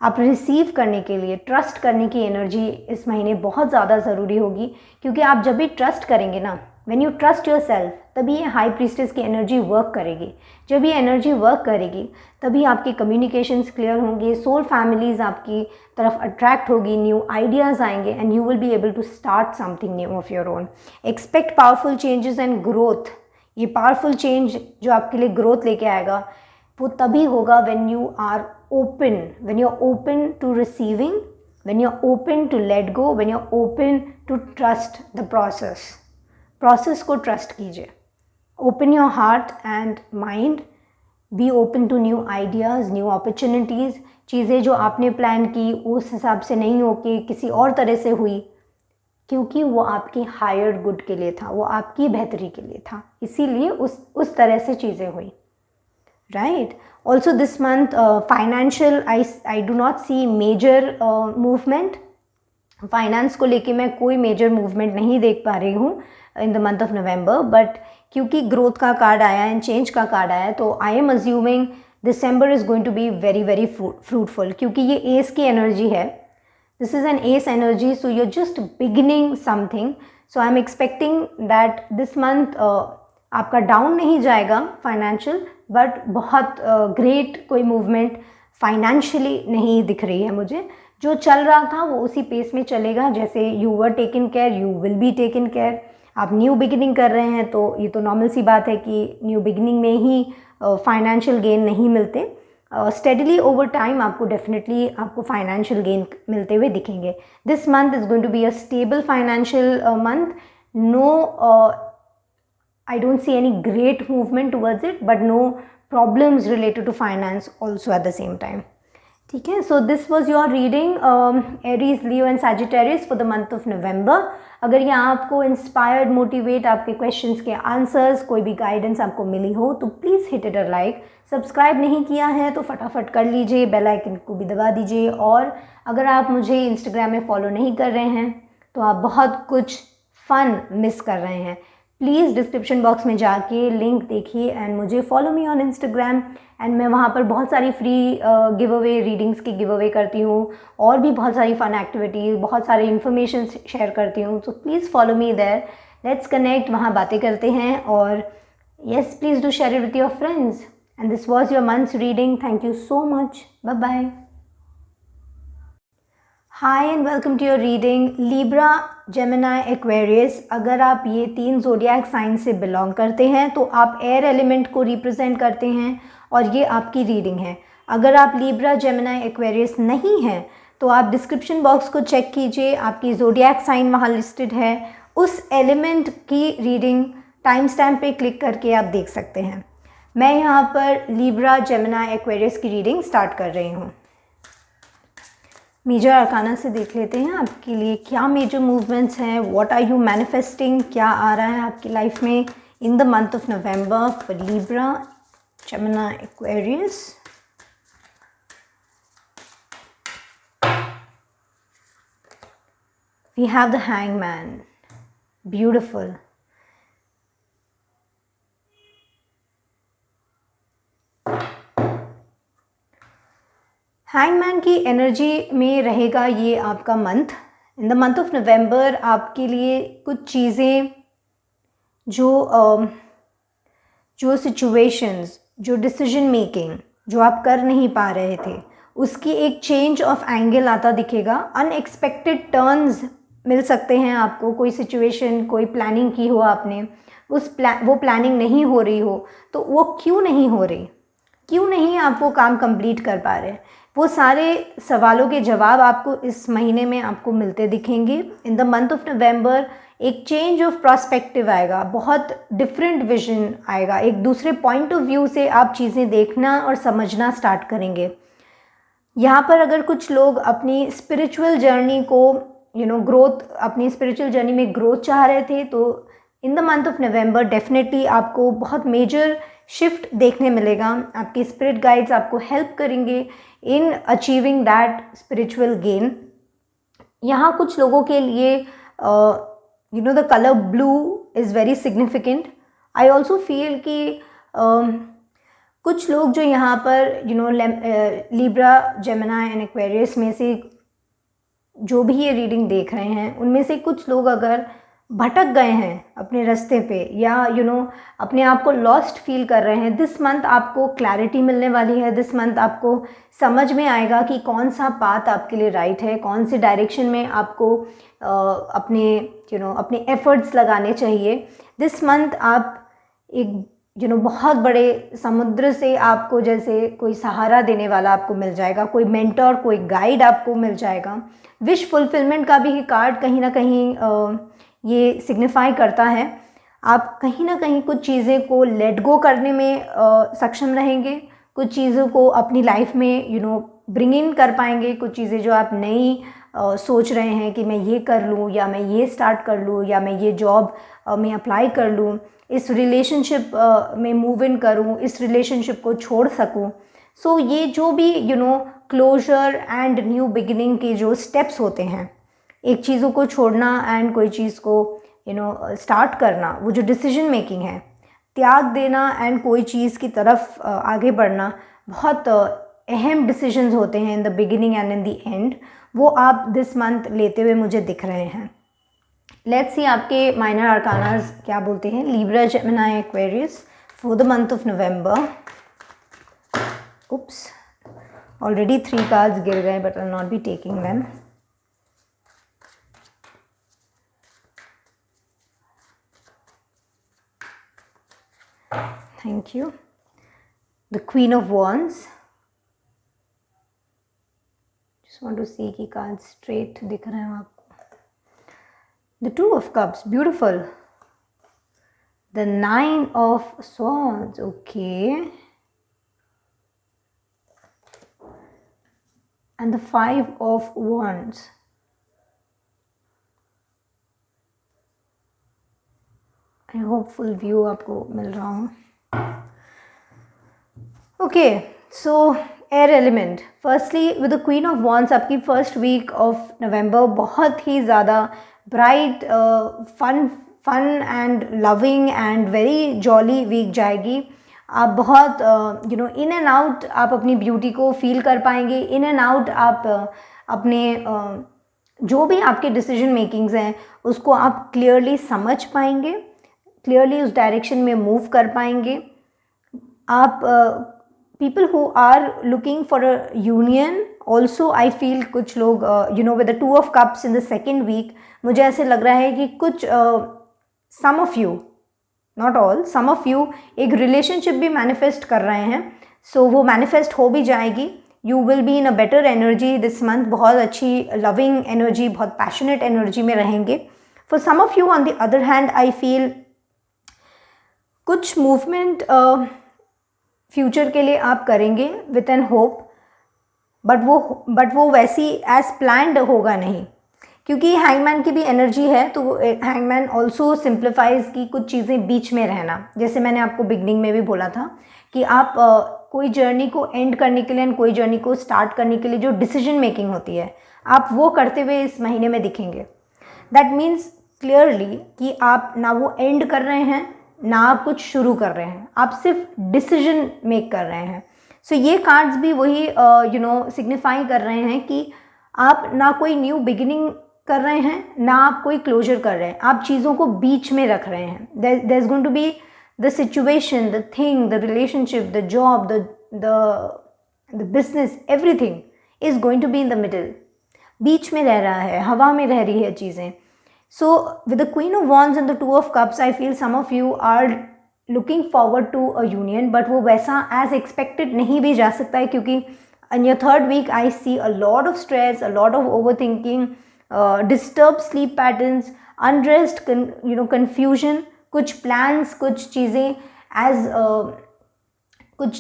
A: आप receive करने के लिए, ट्रस्ट करने की एनर्जी इस महीने बहुत ज़्यादा ज़रूरी होगी, क्योंकि आप जब भी ट्रस्ट करेंगे ना, when you trust yourself, तभी ये हाई प्रीस्टेस की एनर्जी वर्क करेगी। जब ये एनर्जी वर्क करेगी तभी आपके कम्युनिकेशंस क्लियर होंगे, सोल फैमिलीज़ आपकी तरफ अट्रैक्ट होगी, न्यू आइडियाज़ आएंगे and you will be able to start something new of your own. Expect powerful changes and growth. ये पावरफुल चेंज जो आपके लिए ग्रोथ लेके आएगा वो तभी होगा when you are open, when you're open to receiving, when you're open to let go, when you're open to trust the process को trust कीजिए। open your heart and mind, be open to new ideas, new opportunities। चीज़ें जो आपने plan की उस हिसाब से नहीं होके किसी और तरह से हुई, क्योंकि वो आपकी हायर गुड के लिए था, वो आपकी बेहतरी के लिए था, इसीलिए उस तरह से चीज़ें हुई। Right. Also this month, financial, I do not see major movement. Finance को लेके मैं कोई मेजर मूवमेंट नहीं देख पा रही हूँ in the month of November, but क्योंकि ग्रोथ का कार्ड आया एंड चेंज का कार्ड आया, तो I am assuming December is going to be very very fruitful, क्योंकि ये एस की एनर्जी है। This is an ace energy, so you are just beginning something. So I am expecting that this month आपका down नहीं जाएगा financial, but बहुत great कोई movement financially नहीं दिख रही है मुझे। जो चल रहा था वो उसी पेस में चलेगा, जैसे you were taken care you will be taken care. आप न्यू बिगिनिंग कर रहे हैं तो ये तो नॉर्मल सी बात है कि न्यू बिगिनिंग में ही फाइनेंशियल गेन नहीं मिलते। स्टेडली ओवर टाइम आपको डेफिनेटली आपको फाइनेंशियल गेन मिलते हुए दिखेंगे। This month is going to be a stable financial month. No, I don't see any great movement towards it, but no problems related to finance also at the same time. ठीक है, so this was your reading Aries, Leo and Sagittarius for the month of November. अगर ये आपको inspired, motivate, आपके questions के answers, कोई भी guidance आपको मिली हो तो please hit it a like. Subscribe नहीं किया है तो फटाफट कर लीजिए, बेल आइकन को भी दबा दीजिए। और अगर आप मुझे इंस्टाग्राम में फॉलो नहीं कर रहे हैं तो आप बहुत कुछ फ़न मिस कर रहे हैं। प्लीज़ डिस्क्रिप्शन बॉक्स में जाके लिंक देखिए एंड मुझे follow me on Instagram, and मैं वहाँ पर बहुत सारी फ्री गिव अवे रीडिंग्स की गिव अवे करती हूँ, और भी बहुत सारी फ़न एक्टिविटीज़, बहुत सारी इन्फॉर्मेशन शेयर करती हूँ। So please follow me there, let's connect, वहाँ बातें करते हैं। और yes, please do share it with your friends. And this was your month's reading. Thank you so much, bye bye. Hi and welcome to your reading Libra, Gemini, Aquarius. अगर आप ये 3 zodiac sign से belong करते हैं तो आप air element को represent करते हैं और ये आपकी रीडिंग है। अगर आप लिब्रा, जेमिनी, एक्वेरियस नहीं हैं तो आप डिस्क्रिप्शन बॉक्स को चेक कीजिए, आपकी ज़ोडिएक साइन वहाँ लिस्टेड है, उस एलिमेंट की रीडिंग टाइम स्टैम्प पे क्लिक करके आप देख सकते हैं। मैं यहाँ पर लिब्रा, जेमिनी, एक्वेरियस की रीडिंग स्टार्ट कर रही हूँ। मेजर अरकाना से देख लेते हैं आपके लिए क्या मेजर मूवमेंट्स हैं, व्हाट आर यू मैनिफेस्टिंग, क्या आ रहा है आपकी लाइफ में इन the month of November for Libra, Gemini, Aquarius. We have the Hangman. Beautiful. Hangman की एनर्जी में रहेगा ये आपका month. In the month of November आपके लिए कुछ चीज़ें जो सिचुएशंस, जो डिसीजन मेकिंग जो आप कर नहीं पा रहे थे, उसकी एक चेंज ऑफ एंगल आता दिखेगा। अनएक्सपेक्टेड टर्न्स मिल सकते हैं आपको। कोई सिचुएशन, कोई प्लानिंग की हो आपने, वो प्लानिंग नहीं हो रही हो, तो वो क्यों नहीं हो रही, क्यों नहीं आप वो काम कंप्लीट कर पा रहे, वो सारे सवालों के जवाब आपको इस महीने में आपको मिलते दिखेंगे। इन द मंथ ऑफ नवंबर एक चेंज ऑफ पर्सपेक्टिव आएगा, बहुत डिफरेंट विजन आएगा, एक दूसरे पॉइंट ऑफ व्यू से आप चीज़ें देखना और समझना स्टार्ट करेंगे। यहाँ पर अगर कुछ लोग अपनी स्पिरिचुअल जर्नी को ग्रोथ, अपनी स्पिरिचुअल जर्नी में ग्रोथ चाह रहे थे, तो इन the month of November definitely आपको बहुत मेजर शिफ्ट देखने मिलेगा। आपके स्पिरिट गाइड्स आपको हेल्प करेंगे in achieving that spiritual gain. यहाँ कुछ लोगों के लिए the colour blue is very significant. I also feel कि कुछ लोग जो यहाँ पर लिब्रा, जेमिनी एंड एक्वेरियस में से जो भी ये रीडिंग देख रहे हैं, उनमें से कुछ लोग अगर भटक गए हैं अपने रास्ते पे, या अपने आप को लॉस्ट फील कर रहे हैं, दिस मंथ आपको क्लैरिटी मिलने वाली है। दिस मंथ आपको समझ में आएगा कि कौन सा पाथ आपके लिए राइट है, कौन सी डायरेक्शन में आपको अपने एफर्ट्स लगाने चाहिए। दिस मंथ आप एक बहुत बड़े समुद्र से आपको जैसे कोई सहारा देने वाला आपको मिल जाएगा, कोई मेंटर, कोई गाइड आपको मिल जाएगा। विश फुलफिलमेंट का भी कार्ड कहीं ना कहीं ये सिग्निफाई करता है। आप कहीं ना कहीं कुछ चीज़ें को लेट गो करने में सक्षम रहेंगे, कुछ चीज़ों को अपनी लाइफ में ब्रिंग इन कर पाएंगे। कुछ चीज़ें जो आप नई सोच रहे हैं कि मैं ये कर लूँ, या मैं ये स्टार्ट कर लूँ, या मैं ये जॉब में अप्लाई कर लूँ, इस रिलेशनशिप में मूव इन करूँ, इस रिलेशनशिप को छोड़ सकूँ। सो ये जो भी क्लोजर एंड न्यू बिगिनिंग के जो स्टेप्स होते हैं, एक चीज़ों को छोड़ना एंड कोई चीज़ को स्टार्ट करना, वो जो डिसीजन मेकिंग है, त्याग देना एंड कोई चीज़ की तरफ आगे बढ़ना, बहुत अहम डिसीजंस होते हैं in the beginning and in the end. वो आप दिस मंथ लेते हुए मुझे दिख रहे हैं। लेट्स सी आपके माइनर आर्कानास क्या बोलते हैं। Libra, Gemini, Aquarius for the month of November. Oops, already 3 cards गिर गए, but I will not be taking them. Thank you. The Queen of Wands. Just want to see कि कार्ड straight दिख रहे हैं आपको। The Two of Cups, beautiful. The Nine of Swords, okay. And the Five of Wands. I hope full view आपको मिल रहा हूँ। Okay, so air element, firstly with the queen of wands, आपकी first week of November बहुत ही ज़्यादा bright, fun and loving and very jolly week जाएगी। आप बहुत इन एंड आउट आप अपनी ब्यूटी को फील कर पाएंगे। इन एंड आउट आप अपने जो भी आपके डिसीजन मेकिंग्स हैं उसको आप क्लियरली समझ पाएंगे, क्लियरली उस डायरेक्शन में मूव कर पाएंगे। आप people who are looking for a union also, I feel कुछ लोग with the 2 of cups in the second week, मुझे ऐसे लग रहा है कि कुछ some of you, not all, some of you एक रिलेशनशिप भी मैनिफेस्ट कर रहे हैं। सो वो मैनिफेस्ट हो भी जाएगी। You will be in a better energy this month, बहुत अच्छी लविंग एनर्जी, बहुत पैशनेट एनर्जी में रहेंगे। For some of you on the other hand, I feel कुछ मूवमेंट फ्यूचर के लिए आप करेंगे विथ एन होप, बट वो वैसी एज प्लान्ड होगा नहीं, क्योंकि हैंगमैन की भी एनर्जी है। तो हैंगमैन ऑल्सो सिंप्लीफाइज की कुछ चीज़ें बीच में रहना, जैसे मैंने आपको बिगनिंग में भी बोला था कि आप कोई जर्नी को एंड करने के लिए, कोई जर्नी को स्टार्ट करने के लिए जो डिसीजन मेकिंग होती है, आप वो करते हुए इस महीने में दिखेंगे। दैट मीन्स क्लियरली कि आप ना वो एंड कर रहे हैं ना आप कुछ शुरू कर रहे हैं, आप सिर्फ डिसीजन मेक कर रहे हैं। सो ये कार्ड्स भी वही सिग्निफाई कर रहे हैं कि आप ना कोई न्यू बिगिनिंग कर रहे हैं ना आप कोई क्लोजर कर रहे हैं, आप चीज़ों को बीच में रख रहे हैं। There is going to be the situation, the thing, the relationship, the job, the business, everything is going to be in the middle, बीच में रह रहा है, हवा में रह रही है चीज़ें। So with the queen of wands and the two of cups I feel some of you are looking forward to a union, but वो वैसा एज एक्सपेक्टेड नहीं भी जा सकता है, क्योंकि in your third week I see a lot of stress, a lot of over thinking, disturb sleep patterns, unrest, confusion, कुछ plans, कुछ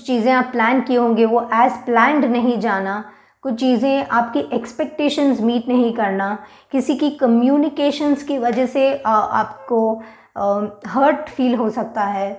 A: चीज़ें आप प्लान किए होंगे वो एज प्लान्ड नहीं जाना, कुछ चीज़ें आपकी एक्सपेक्टेशंस मीट नहीं करना, किसी की कम्युनिकेशंस की वजह से आपको हर्ट फील हो सकता है,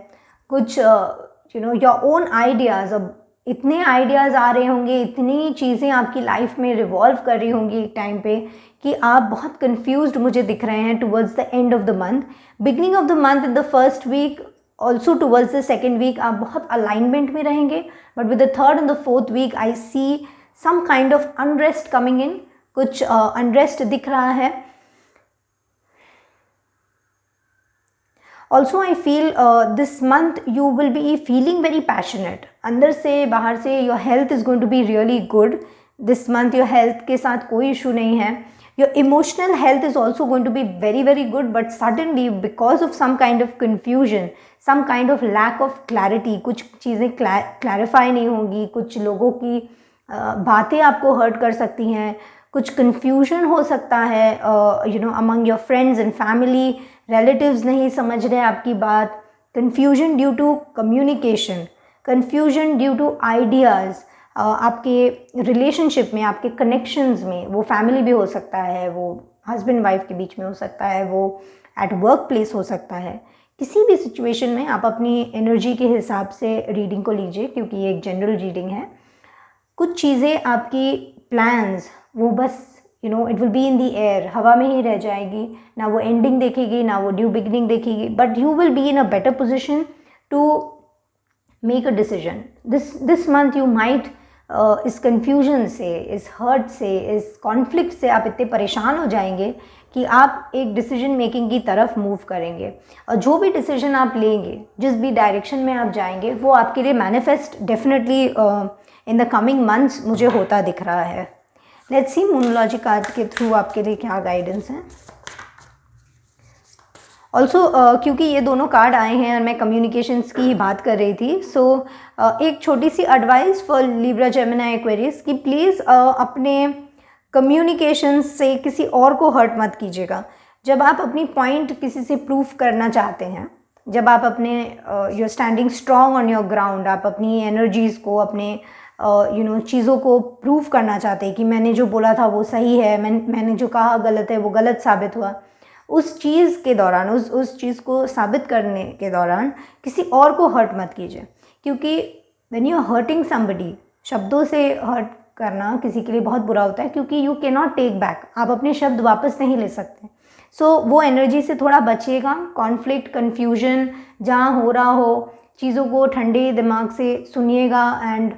A: कुछ योर ओन आइडियाज़, अब इतने आइडियाज़ आ रहे होंगे, इतनी चीज़ें आपकी लाइफ में रिवॉल्व कर रही होंगी एक टाइम पे कि आप बहुत कंफ्यूज्ड मुझे दिख रहे हैं towards the end of the month, beginning of the month, in the first week, also towards the second week आप बहुत अलाइनमेंट में रहेंगे, but with the third and the fourth week I see some kind of unrest coming in, कुछ unrest दिख रहा है। Also I feel this month you will be feeling very passionate, अंदर से बाहर से your health is going to be really good this month, your health के साथ कोई issue नहीं है, your emotional health is also going to be very very good, but suddenly because of some kind of confusion, some kind of lack of clarity, कुछ चीज़ें clarify नहीं होंगी, कुछ लोगों की बातें आपको हर्ट कर सकती हैं, कुछ कन्फ्यूजन हो सकता है among your friends and family, relatives नहीं समझ रहे आपकी बात, confusion due to communication, confusion due to ideas, आपके रिलेशनशिप में, आपके कनेक्शंस में, वो फैमिली भी हो सकता है, वो हस्बैंड वाइफ के बीच में हो सकता है, वो एट वर्क प्लेस हो सकता है, किसी भी सिचुएशन में आप अपनी एनर्जी के हिसाब से रीडिंग को लीजिए, क्योंकि ये एक जनरल रीडिंग है। कुछ चीज़ें आपकी प्लान्स वो बस it will be in the air, हवा में ही रह जाएगी, ना वो एंडिंग देखेगी ना वो न्यू बिगिनिंग देखेगी, but you will be in a better position to make a decision. This month you might इस कन्फ्यूजन से, इस हर्ट से, इस कॉन्फ्लिक्ट से आप इतने परेशान हो जाएंगे कि आप एक डिसीजन मेकिंग की तरफ मूव करेंगे, और जो भी डिसीजन आप लेंगे, जिस भी डायरेक्शन में आप जाएंगे, वो आपके लिए manifest definitely in the coming months मुझे होता दिख रहा है। लेट्स सी मूनोलॉजी कार्ड के थ्रू आपके लिए क्या गाइडेंस है। ऑल्सो क्योंकि ये दोनों कार्ड आए हैं और मैं कम्युनिकेशंस की ही बात कर रही थी, सो एक छोटी सी advice for Libra, Gemini, Aquarius कि प्लीज़ अपने कम्युनिकेशंस से किसी और को हर्ट मत कीजिएगा। जब आप अपनी पॉइंट किसी से प्रूफ करना चाहते हैं, जब आप अपने you standing strong on your ground, आप अपनी एनर्जीज़ को, अपने चीज़ों को प्रूव करना चाहते हैं कि मैंने जो बोला था वो सही है, मैंने जो कहा गलत है वो गलत साबित हुआ, उस चीज़ के दौरान, उस चीज़ को साबित करने के दौरान किसी और को हर्ट मत कीजिए, क्योंकि when you are hurting somebody, शब्दों से हर्ट करना किसी के लिए बहुत बुरा होता है, क्योंकि you can not take back, आप अपने शब्द वापस नहीं ले सकते। सो वो एनर्जी से थोड़ा बचिएगा। कॉन्फ्लिक्ट, कन्फ्यूजन जहाँ हो रहा हो, चीज़ों को ठंडे दिमाग से सुनिएगा एंड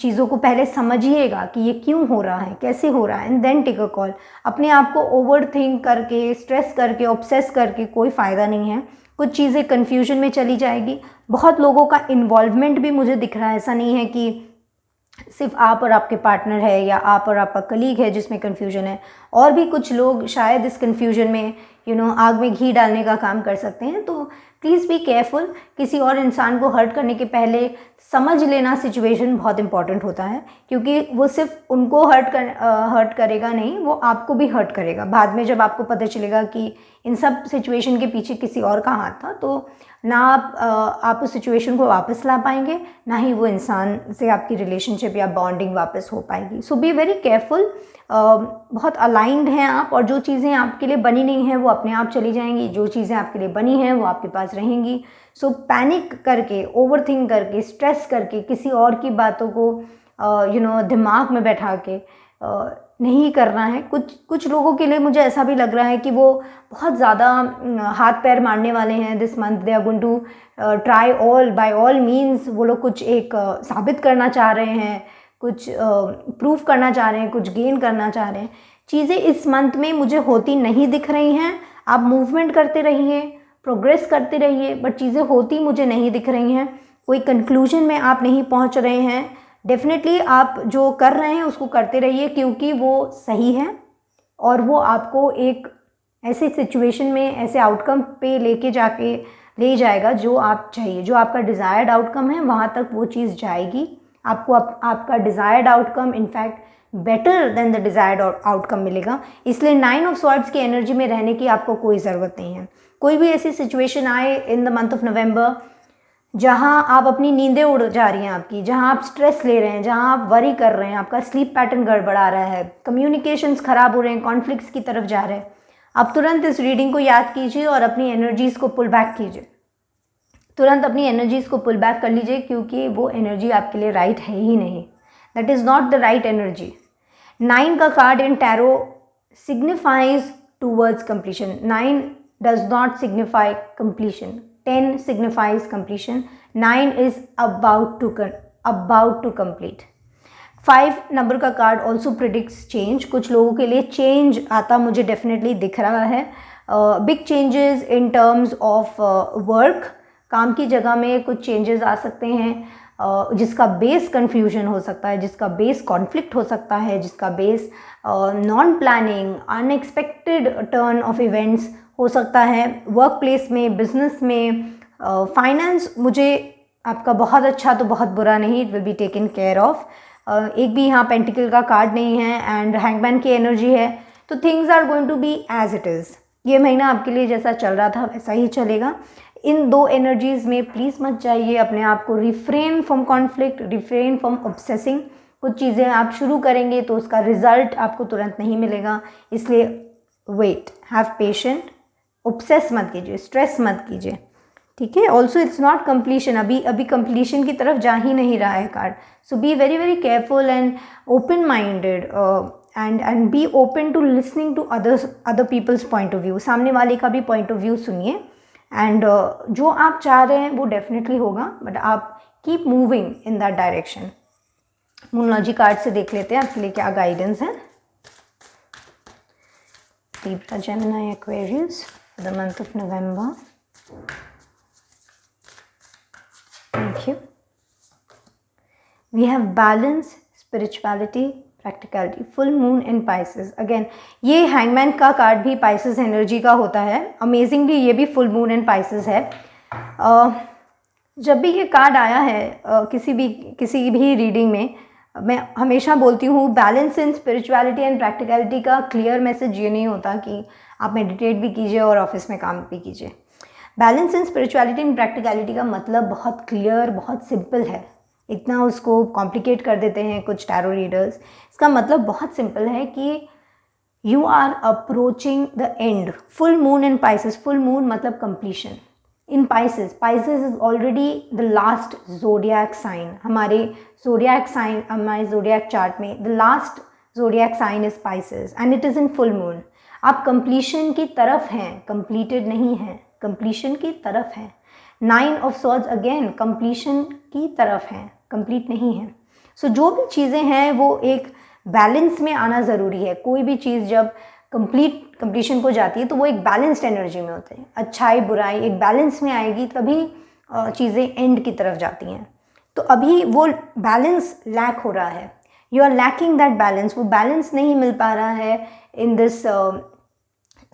A: चीज़ों को पहले समझिएगा कि ये क्यों हो रहा है, कैसे हो रहा है, and then take a call. अपने आप को ओवर थिंक करके, स्ट्रेस करके, ऑब्सेस करके कोई फ़ायदा नहीं है। कुछ चीज़ें कन्फ्यूजन में चली जाएगी। बहुत लोगों का इन्वॉल्वमेंट भी मुझे दिख रहा है, ऐसा नहीं है कि सिर्फ आप और आपके पार्टनर है या आप और आपका कलीग है जिसमें कन्फ्यूजन है, और भी कुछ लोग शायद इस कन्फ्यूजन में आग में घी डालने का काम कर सकते हैं। तो प्लीज़ बी केयरफुल। किसी और इंसान को हर्ट करने के पहले समझ लेना सिचुएशन बहुत इंपॉर्टेंट होता है, क्योंकि वो सिर्फ उनको हर्ट करेगा नहीं, वो आपको भी हर्ट करेगा। बाद में जब आपको पता चलेगा कि इन सब सिचुएशन के पीछे किसी और का हाथ था, तो ना आप उस सिचुएशन को वापस ला पाएंगे, ना ही वो इंसान से आपकी रिलेशनशिप या बॉन्डिंग वापस हो पाएगी। सो बी वेरी केयरफुल। बहुत अलाइंड हैं आप, और जो चीज़ें आपके लिए बनी नहीं हैं वो अपने आप चली जाएंगी, जो चीज़ें आपके लिए बनी हैं वो आपके पास रहेंगी। सो पैनिक करके, ओवरथिंक करके, स्ट्रेस करके, किसी और की बातों को दिमाग में बैठा के नहीं करना है। कुछ लोगों के लिए मुझे ऐसा भी लग रहा है कि वो बहुत ज़्यादा हाथ पैर मारने वाले हैं this month. They are going to try all by all means, वो लोग कुछ एक साबित करना चाह रहे हैं, कुछ प्रूफ करना चाह रहे हैं, कुछ गेन करना चाह रहे हैं। चीज़ें इस मंथ में मुझे होती नहीं दिख रही हैं। आप मूवमेंट करते रहिए, प्रोग्रेस करते रहिए, बट चीज़ें होती मुझे नहीं दिख रही हैं। कोई कंक्लूजन में आप नहीं पहुंच रहे हैं। डेफिनेटली आप जो कर रहे हैं उसको करते रहिए, क्योंकि वो सही है और वो आपको एक ऐसे सिचुएशन में, ऐसे आउटकम पे ले जाएगा जो आप चाहिए, जो आपका डिज़ायर्ड आउटकम है वहाँ तक वो चीज़ जाएगी। आपको आपका desired outcome in fact better than the desired outcome मिलेगा। इसलिए 9 ऑफ स्वॉर्ड्स की एनर्जी में रहने की आपको कोई ज़रूरत नहीं है। कोई भी ऐसी सिचुएशन आए इन द मंथ ऑफ नवंबर जहां आप अपनी नींदें उड़ जा रही हैं आपकी, जहां आप स्ट्रेस ले रहे हैं, जहां आप वरी कर रहे हैं, आपका स्लीप पैटर्न गड़बड़ा रहा है, कम्युनिकेशंस खराब हो रहे हैं, कॉन्फ्लिक्ट्स की तरफ जा रहे हैं, आप तुरंत इस रीडिंग को याद कीजिए और अपनी एनर्जीज़ को पुल बैक कीजिए। तुरंत अपनी एनर्जीज़ को पुल बैक कर लीजिए, क्योंकि वो एनर्जी आपके लिए राइट है ही नहीं। That is not the right energy. 9 का card in tarot signifies towards completion. 9 does not signify completion. 10 signifies completion. 9 is about to complete. 5 number का कार्ड ऑल्सो प्रिडिक्ट्स चेंज। कुछ लोगों के लिए चेंज आता मुझे डेफिनेटली दिख रहा है। Big changes in terms of work, काम की जगह में कुछ चेंजेस आ सकते हैं, जिसका बेस कन्फ्यूजन हो सकता है, जिसका बेस कॉन्फ्लिक्ट हो सकता है, जिसका base non planning unexpected turn off events हो सकता है। वर्क प्लेस में, बिजनेस में, फाइनेंस मुझे आपका बहुत अच्छा तो बहुत बुरा नहीं, it will be taken care of. एक भी यहाँ पेंटिकल का कार्ड नहीं है एंड हैंगमैन की एनर्जी है, तो things are going to be as it is. ये महीना आपके लिए जैसा चल रहा था वैसा ही चलेगा। इन दो एनर्जीज़ में प्लीज़ मत जाइए। अपने आप को refrain from conflict, refrain from obsessing. कुछ चीज़ें आप शुरू करेंगे तो उसका रिजल्ट आपको तुरंत नहीं मिलेगा, इसलिए वेट, हैव पेशेंट, ऑब्सेस मत कीजिए, स्ट्रेस मत कीजिए, ठीक है। ऑल्सो इट्स नॉट कंप्लीशन, अभी कंप्लीशन की तरफ जा ही नहीं रहा है card. So be very very careful and open minded and be open to listening to other people's point of view. सामने वाले का भी पॉइंट ऑफ व्यू सुनिए एंड जो आप चाह रहे हैं वो डेफिनेटली होगा, बट आप keep moving in that direction. Moonology card से देख लेते हैं आपके लिए क्या गाइडेंस है। Libra, Gemini, Aquarius for the month of November. Thank you. We have balance, spirituality, practicality, full moon and Pisces. Again, ये हैंगमैन का कार्ड भी Pisces एनर्जी का होता है। अमेजिंगली ये भी फुल मून एंड Pisces है। जब भी ये कार्ड आया है किसी भी रीडिंग में, मैं हमेशा बोलती हूँ balance in spirituality and practicality का क्लियर मैसेज ये नहीं होता कि आप मेडिटेट भी कीजिए और ऑफिस में काम भी कीजिए। Balance in spirituality and practicality का मतलब बहुत क्लियर, बहुत सिंपल है। इतना उसको कॉम्प्लिकेट कर देते हैं कुछ टैरो रीडर्स। इसका मतलब बहुत सिंपल है कि you are approaching the end. Full moon in Pisces, full moon मतलब completion. In Pisces is already the last zodiac sign. हमारे जोडियक साइन, हमारे जोडियक चार्ट में the last zodiac sign is Pisces and it is in full moon. आप completion की तरफ हैं, completed नहीं हैं, कंप्लीशन की तरफ हैं। 9 ऑफ स्वॉर्ड्स अगेन कंप्लीशन की तरफ हैं, कंप्लीट नहीं है। सो जो भी चीज़ें हैं वो एक बैलेंस में आना ज़रूरी है। कोई भी चीज़ जब कंप्लीशन को जाती है तो वो एक बैलेंस्ड एनर्जी में होते हैं। अच्छाई बुराई एक बैलेंस में आएगी तभी चीज़ें एंड की तरफ जाती हैं। तो अभी वो बैलेंस लैक हो रहा है, you are lacking that balance. वो बैलेंस नहीं मिल पा रहा है इन दिस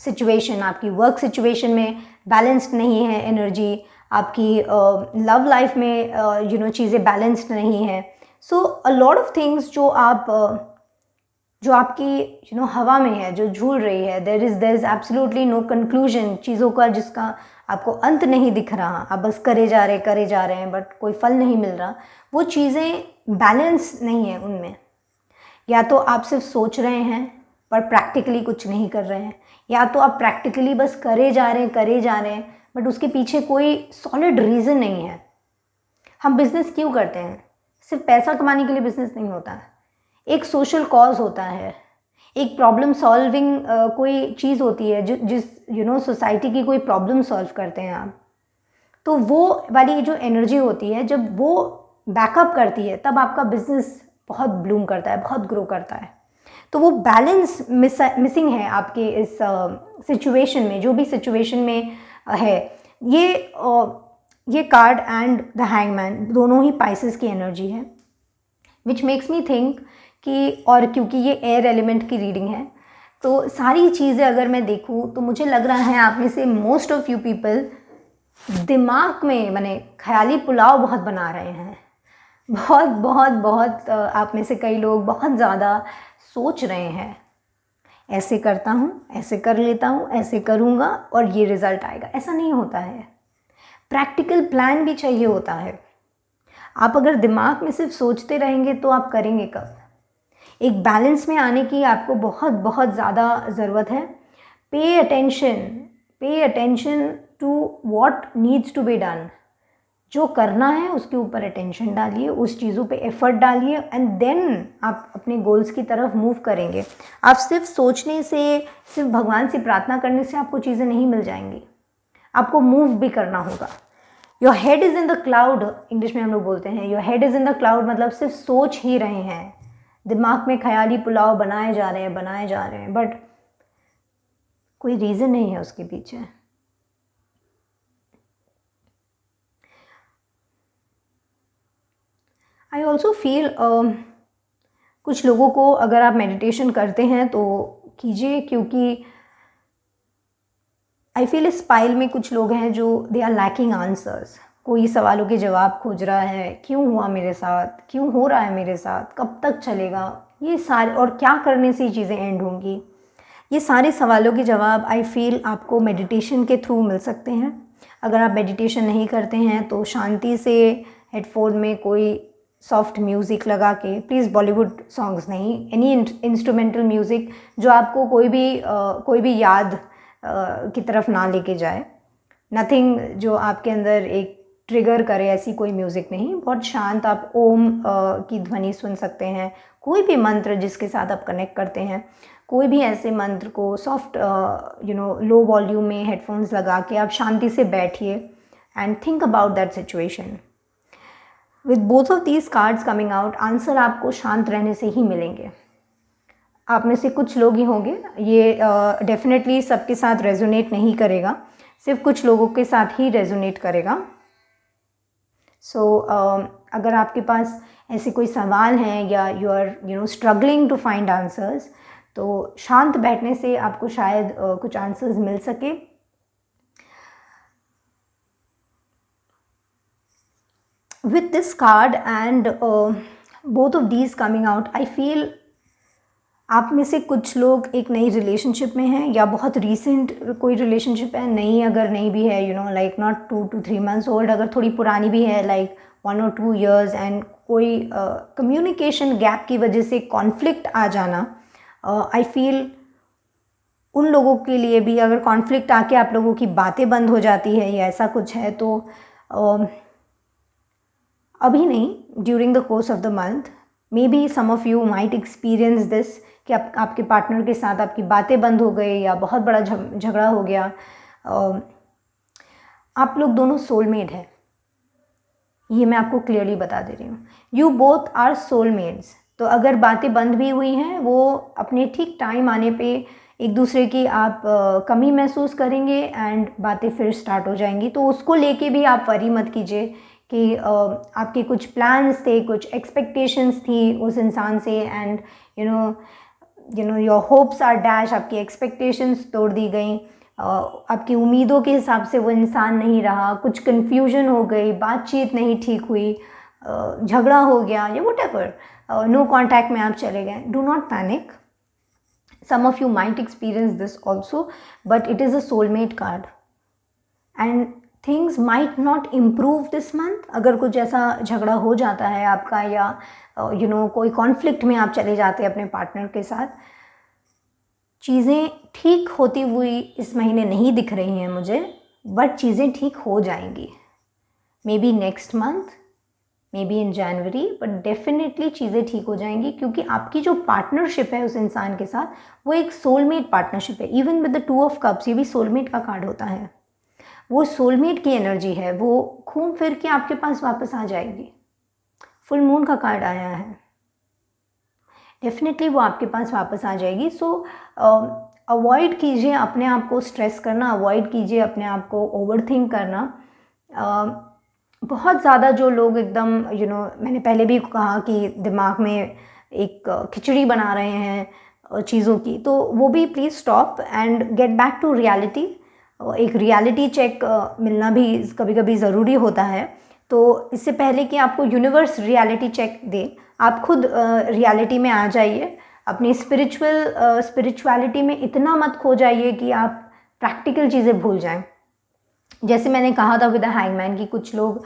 A: सिचुएशन। आपकी वर्क सिचुएशन में बैलेंस्ड नहीं है एनर्जी, आपकी लव लाइफ में चीज़ें बैलेंस्ड नहीं है। So a lot of things जो आपकी हवा में है, जो झूल रही है, there is absolutely no conclusion. चीज़ों का जिसका आपको अंत नहीं दिख रहा, आप बस करे जा रहे हैं बट कोई फल नहीं मिल रहा। वो चीज़ें बैलेंस नहीं है उनमें। या तो आप सिर्फ सोच रहे हैं पर प्रैक्टिकली कुछ नहीं कर रहे हैं, या तो आप प्रैक्टिकली बस करे जा रहे हैं बट उसके पीछे कोई सॉलिड रीज़न नहीं है। हम बिज़नेस क्यों करते हैं? सिर्फ पैसा कमाने के लिए बिज़नेस नहीं होता है, एक सोशल कॉज होता है, एक प्रॉब्लम सॉल्विंग कोई चीज़ होती है जिस सोसाइटी की कोई प्रॉब्लम सॉल्व करते हैं आप, तो वो वाली जो एनर्जी होती है जब वो बैकअप करती है तब आपका बिजनेस बहुत ब्लूम करता है, बहुत ग्रो करता है। तो वो बैलेंस मिसिंग है आपके इस सिचुएशन में, जो भी सिचुएशन में है। ये कार्ड एंड द हैंगमैन दोनों ही पाइसेस की एनर्जी है, विच मेक्स मी थिंक कि, और क्योंकि ये एयर एलिमेंट की रीडिंग है तो सारी चीज़ें अगर मैं देखूँ तो मुझे लग रहा है आप में से मोस्ट ऑफ यू पीपल दिमाग में माने ख्याली पुलाव बहुत बना रहे हैं। बहुत बहुत बहुत आप में से कई लोग बहुत ज़्यादा सोच रहे हैं, ऐसे करता हूँ, ऐसे कर लेता हूँ, ऐसे करूँगा और ये रिज़ल्ट आएगा। ऐसा नहीं होता है, प्रैक्टिकल प्लान भी चाहिए होता है। आप अगर दिमाग में सिर्फ सोचते रहेंगे तो आप करेंगे कब? एक बैलेंस में आने की आपको बहुत बहुत ज़्यादा ज़रूरत है। Pay attention to what needs to be done. जो करना है उसके ऊपर अटेंशन डालिए, उस चीज़ों पे एफर्ट डालिए एंड देन आप अपने गोल्स की तरफ मूव करेंगे। आप सिर्फ सोचने से, सिर्फ भगवान से प्रार्थना करने से आपको चीज़ें नहीं मिल जाएंगी, आपको मूव भी करना होगा। Your head is in the cloud, English में हम लोग बोलते हैं your head is in the cloud, मतलब सिर्फ सोच ही रहे हैं, दिमाग में ख्याली पुलाव बनाए जा रहे हैं, बट कोई रीज़न नहीं है उसके पीछे। आई ऑल्सो फील कुछ लोगों को अगर आप मेडिटेशन करते हैं तो कीजिए, क्योंकि आई फील इस पाइल में कुछ लोग हैं जो दे आर लैकिंग आंसर्स। कोई सवालों के जवाब खोज रहा है, क्यों हुआ मेरे साथ, क्यों हो रहा है मेरे साथ, कब तक चलेगा ये सारे, और क्या करने से ये चीज़ें एंड होंगी। ये सारे सवालों के जवाब आई फील आपको मेडिटेशन के थ्रू मिल सकते हैं। अगर आप मेडिटेशन नहीं करते हैं तो शांति से हेडफोन में कोई सॉफ्ट म्यूज़िक लगा के, प्लीज़ बॉलीवुड सॉन्ग्स नहीं, एनी इंस्ट्रूमेंटल म्यूज़िक जो आपको कोई भी याद की तरफ ना लेके जाए, नथिंग जो आपके अंदर एक ट्रिगर करे, ऐसी कोई म्यूज़िक नहीं। बहुत शांत आप ओम की ध्वनि सुन सकते हैं, कोई भी मंत्र जिसके साथ आप कनेक्ट करते हैं, कोई भी ऐसे मंत्र को सॉफ्ट लो वॉल्यूम में हेडफोन्स लगा के आप शांति से बैठिए and think about that situation. With both of these cards coming out, answer आपको शांत रहने से ही मिलेंगे। आप में से कुछ लोग ही होंगे, ये डेफिनेटली सबके साथ रेजोनेट नहीं करेगा, सिर्फ कुछ लोगों के साथ ही रेजोनेट करेगा। सो अगर आपके पास ऐसे कोई सवाल हैं या you are struggling to find answers, तो शांत बैठने से आपको शायद कुछ आंसर्स मिल सके। With this card and both of these coming out, I feel आप में से कुछ लोग एक नई रिलेशनशिप में हैं या बहुत रीसेंट कोई रिलेशनशिप है, नई अगर नई भी है like not 2 to 3 months old, अगर थोड़ी पुरानी भी है लाइक 1 or 2 years, एंड कोई कम्युनिकेशन गैप की वजह से कॉन्फ्लिक्ट आ जाना, आई फील उन लोगों के लिए भी अगर कॉन्फ्लिक्ट आके आप लोगों की बातें बंद हो जाती है या ऐसा कुछ है तो अभी नहीं, during the course of the month maybe some of you might experience this कि आपके पार्टनर के साथ आपकी बातें बंद हो गई या बहुत बड़ा झगड़ा हो गया। आप लोग दोनों सोलमेट हैं, ये मैं आपको क्लियरली बता दे रही हूँ। You both are soulmates. तो अगर बातें बंद भी हुई हैं, वो अपने ठीक टाइम आने पे एक दूसरे की आप कमी महसूस करेंगे एंड बातें फिर स्टार्ट हो जाएंगी। तो उसको लेके भी आप वरी मत कीजिए कि आपके कुछ प्लान्स थे, कुछ एक्सपेक्टेशंस थी उस इंसान से, and your hopes are dash, आपकी एक्सपेक्टेशंस तोड़ दी गई, आपकी उम्मीदों के हिसाब से वो इंसान नहीं रहा, कुछ कन्फ्यूजन हो गई, बातचीत नहीं ठीक हुई, झगड़ा हो गया या व्हाटएवर, नो कांटेक्ट में आप चले गए। Do not panic, some of you might experience this also, but it is a soulmate card and things might not improve this month। अगर कुछ ऐसा झगड़ा हो जाता है आपका या कोई कॉन्फ्लिक्ट में आप चले जाते हैं अपने पार्टनर के साथ, चीज़ें ठीक होती हुई इस महीने नहीं दिख रही हैं मुझे, बट चीज़ें ठीक हो जाएंगी। May be next month maybe in January, but definitely चीज़ें ठीक हो जाएंगी, क्योंकि आपकी जो पार्टनरशिप है उस इंसान के साथ वो एक सोलमेट पार्टनरशिप है। Even with the 2 of cups, ये भी सोलमेट का कार्ड होता है, वो सोलमेट की एनर्जी है, वो घूम फिर के आपके पास वापस आ जाएगी। फुल मून का कार्ड आया है, डेफिनेटली वो आपके पास वापस आ जाएगी। सो अवॉइड कीजिए अपने आप को स्ट्रेस करना, अवॉइड कीजिए अपने आप को ओवरथिंक करना। बहुत ज़्यादा जो लोग एकदम मैंने पहले भी कहा कि दिमाग में एक खिचड़ी बना रहे हैं चीज़ों की, तो वो भी please stop and get back to reality. एक रियलिटी चेक मिलना भी कभी कभी ज़रूरी होता है। तो इससे पहले कि आपको यूनिवर्स रियलिटी चेक दे, आप खुद रियलिटी में आ जाइए। अपनी स्पिरिचुअलिटी में इतना मत खो जाइए कि आप प्रैक्टिकल चीज़ें भूल जाएं। जैसे मैंने कहा था विद द हैंगमैन कि कुछ लोग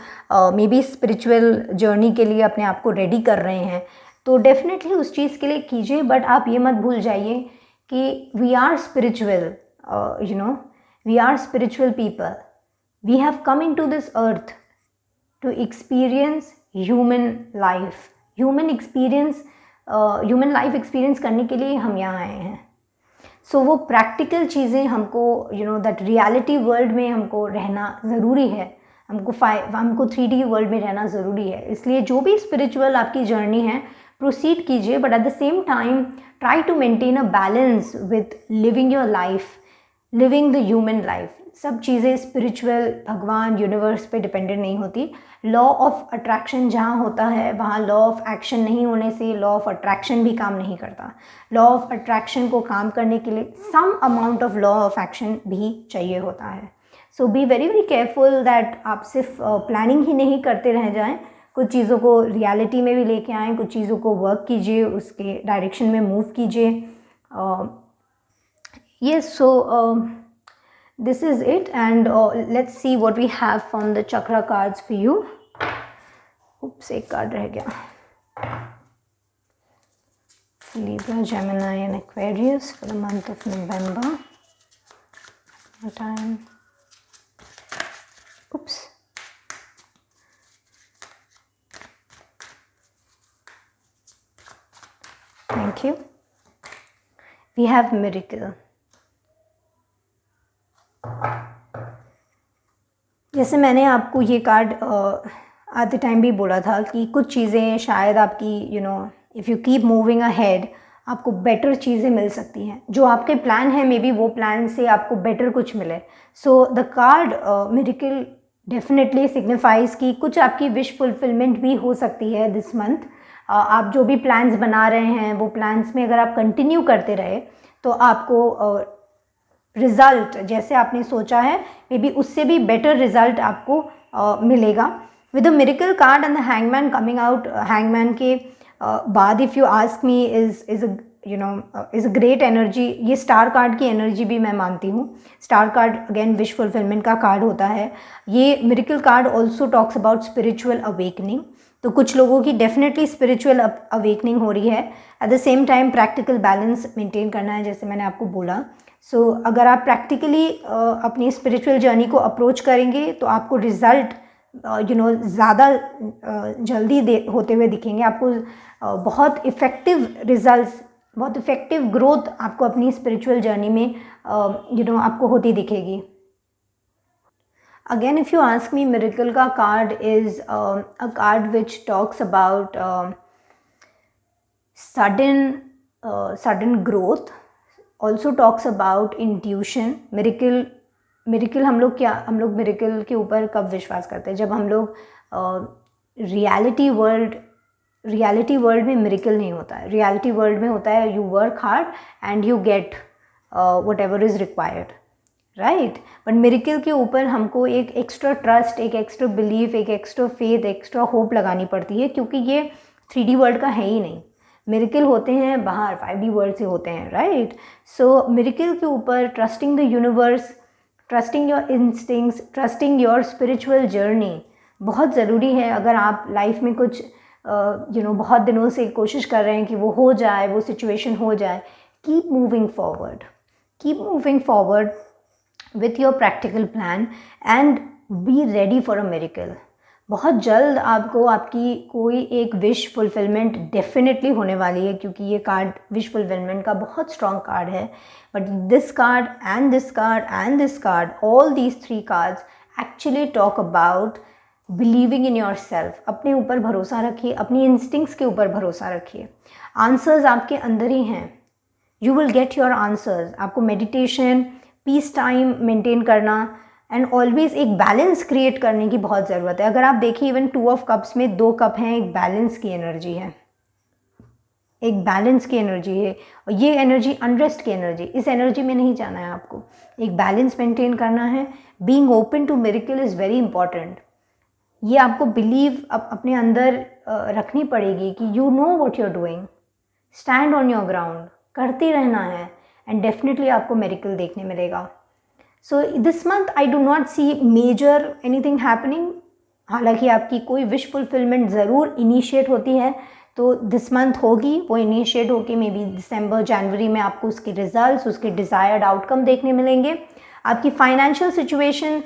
A: मे बी स्पिरिचुअल जर्नी के लिए अपने आप को रेडी कर रहे हैं, तो डेफिनेटली उस चीज़ के लिए कीजिए, बट आप ये मत भूल जाइए कि we are spiritual, we are spiritual people, we have come in to this earth to experience human life. Human life एक्सपीरियंस करने के लिए हम यहाँ आए हैं। सो वो प्रैक्टिकल चीज़ें हमको दैट रियलिटी वर्ल्ड में हमको रहना ज़रूरी है, हमको 3D वर्ल्ड में रहना ज़रूरी है। इसलिए जो भी स्पिरिचुअल आपकी जर्नी है प्रोसीड कीजिए, but at the same time try to maintain a balance with living your life, living the human life. सब चीज़ें स्पिरिचुअल, भगवान, यूनिवर्स पे डिपेंडेंट नहीं होती। लॉ ऑफ अट्रैक्शन जहाँ होता है वहाँ लॉ ऑफ एक्शन नहीं होने से लॉ ऑफ अट्रैक्शन भी काम नहीं करता। लॉ ऑफ अट्रैक्शन को काम करने के लिए some amount of law of action भी चाहिए होता है। So be very very careful that आप सिर्फ प्लानिंग ही नहीं करते रह जाएं, कुछ चीज़ों को रियलिटी में भी लेके आएँ, कुछ चीज़ों को वर्क कीजिए, उसके डायरेक्शन में मूव कीजिए। yes, so this is it, and let's see what we have from the chakra cards for you. Oops, एक कार्ड रह गया। Libra, Gemini and Aquarius for the month of November. Time. Oops. Thank you. We have miracle. जैसे मैंने आपको ये card आते time भी बोला था कि कुछ चीज़ें शायद आपकी if you keep moving ahead आपको बेटर चीज़ें मिल सकती हैं। जो आपके प्लान है मे बी वो प्लान से आपको बेटर कुछ मिले। So the card miracle definitely signifies कि कुछ आपकी विश फुलफिलमेंट भी हो सकती है दिस मंथ। आप जो भी प्लान्स बना रहे हैं वो प्लान्स में अगर आप कंटिन्यू करते रहे तो आपको रिज़ल्ट जैसे आपने सोचा है मे बी उससे भी बेटर रिज़ल्ट आपको मिलेगा। With the miracle card and the hangman coming out, hangman के बाद if you ask me is a great energy. ये स्टार कार्ड की एनर्जी भी मैं मानती हूँ। Star card again wish fulfilment का कार्ड होता है। ये miracle card also talks about spiritual awakening, तो कुछ लोगों की डेफिनेटली स्पिरिचुअल अवेकनिंग हो रही है। Eight the same time practical balance maintain करना है, जैसे मैंने आपको बोला। सो अगर आप प्रैक्टिकली अपनी स्पिरिचुअल जर्नी को अप्रोच करेंगे तो आपको रिज़ल्ट ज़्यादा जल्दी होते हुए दिखेंगे। आपको बहुत इफ़ेक्टिव रिज़ल्ट्स, बहुत इफ़ेक्टिव ग्रोथ आपको अपनी स्पिरिचुअल जर्नी में आपको होती दिखेगी। Again, if you ask me, miracle का card is a card which talks about sudden growth, also talks about intuition. miracle हम लोग miracle के ऊपर कब विश्वास करते हैं? जब हम लोग रियलिटी वर्ल्ड में miracle नहीं होता है। रियलिटी वर्ल्ड में होता है you work hard and you get whatever is required, right. But miracle के ऊपर हमको एक एक्स्ट्रा ट्रस्ट, एक एक्स्ट्रा बिलीफ, एक एक्स्ट्रा फेथ, एक्स्ट्रा होप लगानी पड़ती है, क्योंकि ये 3D वर्ल्ड का है ही नहीं। मिरेकल होते हैं बाहर 5D वर्ल्ड से होते हैं, राइट। सो मिरेकल के ऊपर trusting the universe, trusting your instincts, trusting your spiritual journey बहुत ज़रूरी है। अगर आप लाइफ में कुछ बहुत दिनों से कोशिश कर रहे हैं कि वो हो जाए, वो सिचुएशन हो जाए, keep moving forward with your practical plan and be ready for a miracle. बहुत जल्द आपको आपकी कोई एक विश फुलफिलमेंट डेफिनेटली होने वाली है, क्योंकि ये कार्ड विश फुलफिलमेंट का बहुत स्ट्रॉन्ग कार्ड है. But this card and this card and this card, all these 3 cards actually talk about believing in your self. अपने ऊपर भरोसा रखिए, अपनी इंस्टिंक्ट्स के ऊपर भरोसा रखिए. आंसर्स आपके अंदर ही हैं. You will get your answers. आपको मेडिटेशन, पीस टाइम मेंटेन करना एंड ऑलवेज एक बैलेंस क्रिएट करने की बहुत ज़रूरत है. अगर आप देखिए इवन 2 ऑफ कप्स में 2 कप हैं, एक बैलेंस की एनर्जी है, एक बैलेंस की एनर्जी है. और ये एनर्जी अनरेस्ट की एनर्जी, इस एनर्जी में नहीं जाना है आपको. एक बैलेंस मेंटेन करना है. Being open to miracle is very important. ये आपको बिलीव अपने अंदर रखनी पड़ेगी कि you know what you are doing. Stand on your ground, करते रहना है एंड डेफिनेटली आपको मिरेकल देखने मिलेगा. So this month I do not see major anything happening. हालांकि आपकी कोई विश फुलफिलमेंट ज़रूर इनिशिएट होती है, तो दिस मंथ होगी. वो इनिशिएट होके मे बी दिसंबर जनवरी में आपको उसके रिजल्ट्स, उसके डिज़ायर्ड आउटकम देखने मिलेंगे. आपकी फाइनेंशियल सिचुएशन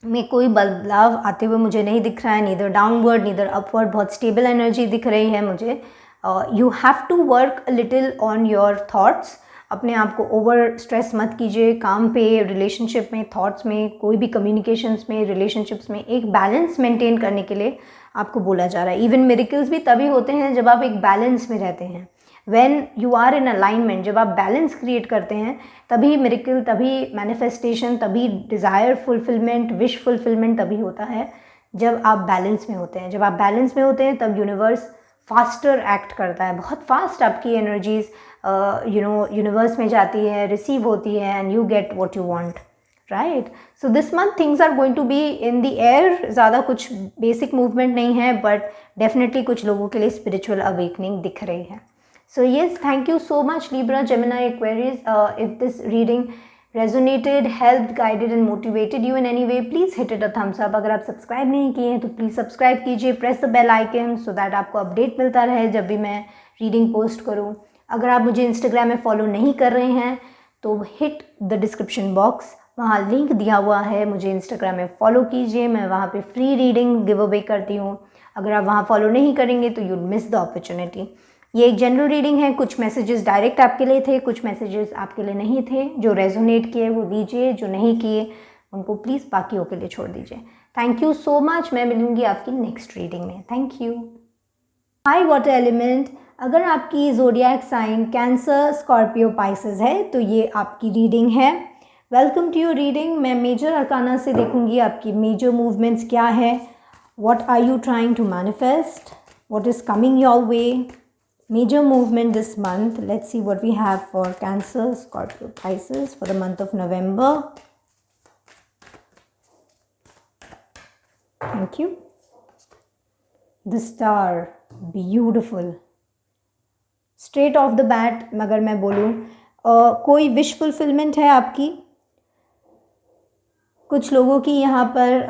A: में कोई बदलाव आते हुए मुझे नहीं दिख रहा है. नीदर डाउनवर्ड नीदर अपवर्ड, बहुत स्टेबल एनर्जी दिख रही है मुझे. You have to work a little on your thoughts. अपने आप को ओवर स्ट्रेस मत कीजिए. काम पे, रिलेशनशिप में, थॉट्स में, कोई भी कम्युनिकेशंस में, रिलेशनशिप्स में एक बैलेंस मेंटेन करने के लिए आपको बोला जा रहा है. इवन मिरेकल्स भी तभी होते हैं जब आप एक बैलेंस में रहते हैं. When you are in alignment, जब आप बैलेंस क्रिएट करते हैं, तभी मिरेकल, तभी मैनिफेस्टेशन, तभी डिज़ायर फुलफिलमेंट, विश फुलफिलमेंट तभी होता है जब आप बैलेंस में होते हैं. जब आप बैलेंस में होते हैं तब यूनिवर्स फास्टर एक्ट करता है. बहुत फास्ट आपकी एनर्जीज यूनिवर्स में जाती है, रिसीव होती है and you get what you want, right. So this month things are going to be in the air. ज़्यादा कुछ बेसिक मूवमेंट नहीं है, बट डेफिनेटली कुछ लोगों के लिए स्पिरिचुअल अवेकनिंग दिख रही है. So yes, thank you so much Libra, Gemini, Aquarius. If this reading resonated, helped, guided and motivated you in any way, please hit it a thumbs up. अगर आप subscribe नहीं किए हैं तो प्लीज़ सब्सक्राइब कीजिए. Press the bell icon so that आपको update मिलता रहे जब भी मैं रीडिंग पोस्ट करूँ. अगर आप मुझे इंस्टाग्राम में फॉलो नहीं कर रहे हैं तो हिट द डिस्क्रिप्शन बॉक्स, वहाँ लिंक दिया हुआ है. मुझे इंस्टाग्राम में फॉलो कीजिए. मैं वहाँ पे फ्री रीडिंग गिव अवे करती हूँ. अगर आप वहाँ फॉलो नहीं करेंगे तो यू मिस द अपॉर्चुनिटी. ये एक जनरल रीडिंग है. कुछ मैसेजेस डायरेक्ट आपके लिए थे, कुछ मैसेजेस आपके लिए नहीं थे. जो रेजोनेट किए वो दीजिए, जो नहीं किए उनको प्लीज़ बाकियों के लिए छोड़ दीजिए. Thank you so much. मैं मिलूंगी आपकी नेक्स्ट रीडिंग में. Thank you. Hi water element, अगर आपकी zodiac sign Cancer, Scorpio, Pisces है तो ये आपकी रीडिंग है. Welcome to your reading. मैं मेजर अरकाना से देखूंगी आपकी मेजर मूवमेंट्स क्या है. What are you trying to manifest, what is coming your way. Major movement this month. Let's see what we have for Cancer, Scorpio, Pisces for the month of November. Thank you. The Star, beautiful. Straight off the bat, अगर मैं बोलूँ कोई wish fulfilment है आपकी. कुछ लोगों की यहाँ पर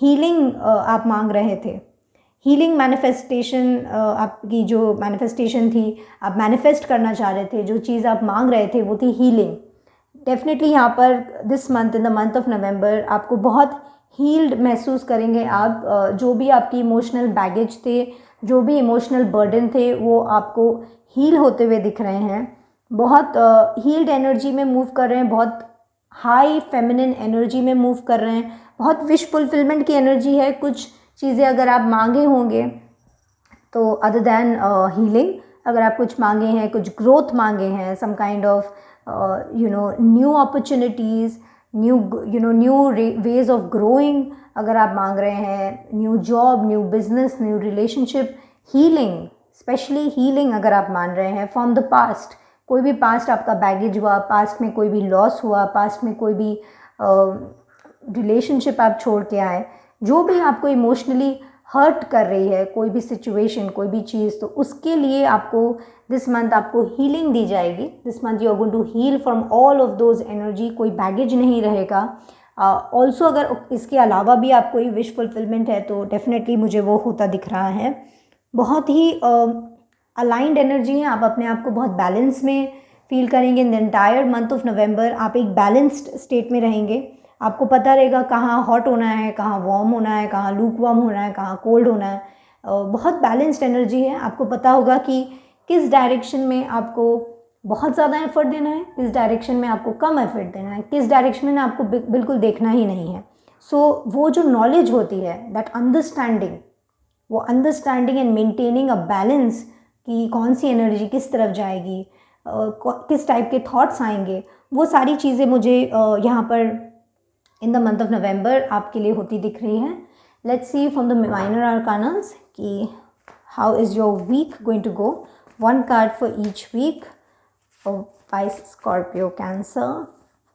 A: हीलिंग आप मांग रहे थे. हीलिंग मैनिफेस्टेशन, आपकी जो मैनिफेस्टेशन थी, आप मैनिफेस्ट करना चाह रहे थे, जो चीज़ आप मांग रहे थे वो थी हीलिंग. डेफिनेटली यहाँ पर this month, in the month of नवंबर, आपको बहुत हील्ड महसूस करेंगे आप. जो भी आपकी इमोशनल बैगेज थे, जो भी इमोशनल बर्डन थे, वो आपको हील होते हुए दिख रहे हैं. बहुत हील्ड एनर्जी में मूव कर रहे हैं, बहुत हाई फेमिनिन एनर्जी में मूव कर रहे हैं. बहुत विश फुलफिलमेंट की एनर्जी है. कुछ चीज़ें अगर आप मांगे होंगे तो अदर दैन हीलिंग, अगर आप कुछ मांगे हैं, कुछ ग्रोथ मांगे हैं, some kind of new opportunities, new ways of growing अगर आप मांग रहे हैं, new job, new business, new relationship, healing, specially healing अगर आप मान रहे हैं फ्रॉम द पास्ट. कोई भी पास्ट आपका बैगेज हुआ, पास्ट में कोई भी लॉस हुआ, पास्ट में कोई भी रिलेशनशिप आप छोड़ के आए, जो भी आपको इमोशनली हर्ट कर रही है, कोई भी सिचुएशन, कोई भी चीज़, तो उसके लिए आपको दिस मंथ आपको हीलिंग दी जाएगी. This month you are going to heal from all of those energy. कोई बैगेज नहीं रहेगा. ऑल्सो अगर इसके अलावा भी आप कोई विश फुलफिलमेंट है तो डेफिनेटली मुझे वो होता दिख रहा है. बहुत ही अलाइंड एनर्जी है. आप अपने आप को बहुत बैलेंस में फील करेंगे. In the entire month of November आप एक बैलेंस्ड स्टेट में रहेंगे. आपको पता रहेगा कहाँ हॉट होना है, कहाँ वार्म होना है, कहाँ लूक वार्म होना है, कहाँ कोल्ड होना है। बहुत बैलेंस्ड एनर्जी है। आपको पता होगा कि किस डायरेक्शन में आपको बहुत ज़्यादा एफर्ट देना है, किस डायरेक्शन में आपको कम एफर्ट देना है, किस डायरेक्शन में आपको बिल्कुल देखना ही नहीं है। सो वो जो नॉलेज होती है, दैट अंडरस्टैंडिंग, वो understanding and maintaining a balance कि कौन सी एनर्जी किस तरफ जाएगी, किस टाइप के थॉट्स आएंगे, वो सारी चीज़ें मुझे यहाँ पर in the month of November आपके लिए होती दिख रही हैं। Let's see from the minor arcanas कि how is your week going to go. One card for each week for Pisces, Scorpio, Cancer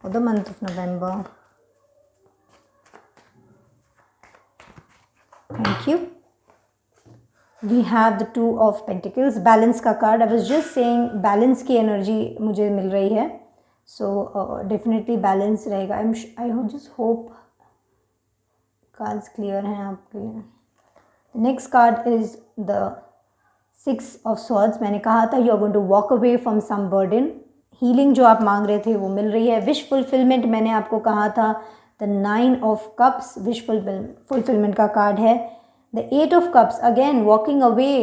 A: for the month of November. Thank you. We have the Two of Pentacles, balance का card. I was just saying balance की energy मुझे मिल रही है, so definitely balance रहेगा। I just hope cards clear हैं आपके लिए। Next card is the 6 of Swords। मैंने कहा था you are going to walk away from some burden. Healing जो आप मांग रहे थे वो मिल रही है। विश फुलफिलमेंट मैंने आपको कहा था। The 9 of cups wish fulfilment का कार्ड है। The 8 of cups again walking away.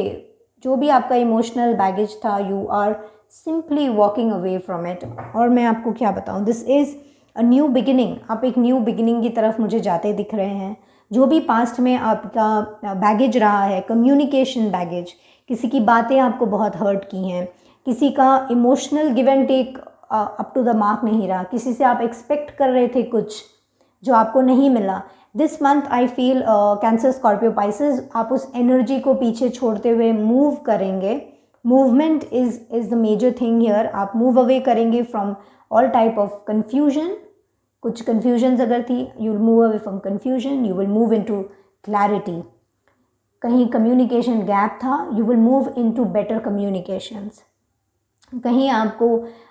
A: जो भी आपका इमोशनल बैगेज था, you are simply walking away from it. और मैं आपको क्या बताऊँ, this is a new beginning. आप एक न्यू बिगिनिंग की तरफ मुझे जाते दिख रहे हैं। जो भी पास्ट में आपका बैगेज रहा है, कम्युनिकेशन बैगेज, किसी की बातें आपको बहुत हर्ट की हैं, किसी का emotional give and take up to the mark नहीं रहा, किसी से आप एक्सपेक्ट कर रहे थे कुछ जो आपको नहीं मिला। This month I feel Cancer, Scorpio, Pisces, आप उस एनर्जी को पीछे छोड़ते हुए मूव करेंगे। Movement is the major thing here. आप मूव अवे करेंगे from all type of confusion. कुछ कन्फ्यूजन्स अगर थी, you will move away from confusion, you will move into clarity. कहीं कम्युनिकेशन गैप था, you will move into better communications. कहीं आपको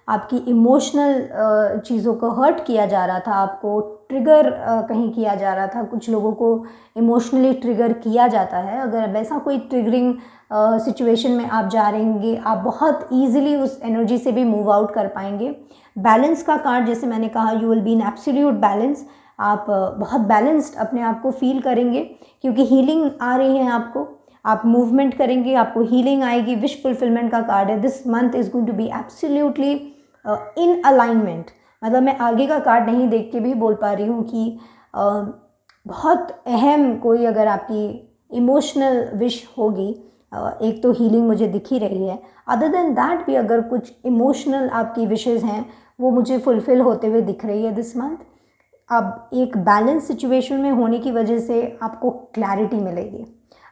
A: आपकी इमोशनल चीज़ों को हर्ट किया जा रहा था, आपको ट्रिगर कहीं किया जा रहा था, कुछ लोगों को इमोशनली ट्रिगर किया जाता है। अगर वैसा कोई ट्रिगरिंग सिचुएशन में आप जा रहेंगे, आप बहुत ईजिली उस एनर्जी से भी मूव आउट कर पाएंगे। बैलेंस का कार्ड, जैसे मैंने कहा, you will be in absolute balance. आप बहुत बैलेंस्ड अपने आप को फील करेंगे क्योंकि हीलिंग आ रही है आपको। आप मूवमेंट करेंगे, आपको हीलिंग आएगी। विश फुलफिलमेंट का कार्ड है। This month is going to be absolutely in alignment. मतलब मैं आगे का कार्ड नहीं देख के भी बोल पा रही हूँ कि बहुत अहम कोई अगर आपकी इमोशनल विश होगी, एक तो हीलिंग मुझे दिख ही रही है। अदर देन दैट भी अगर कुछ इमोशनल आपकी विशेज़ हैं वो मुझे फुलफ़िल होते हुए दिख रही है दिस मंथ। अब एक बैलेंस सिचुएशन में होने की वजह से आपको क्लैरिटी मिलेगी।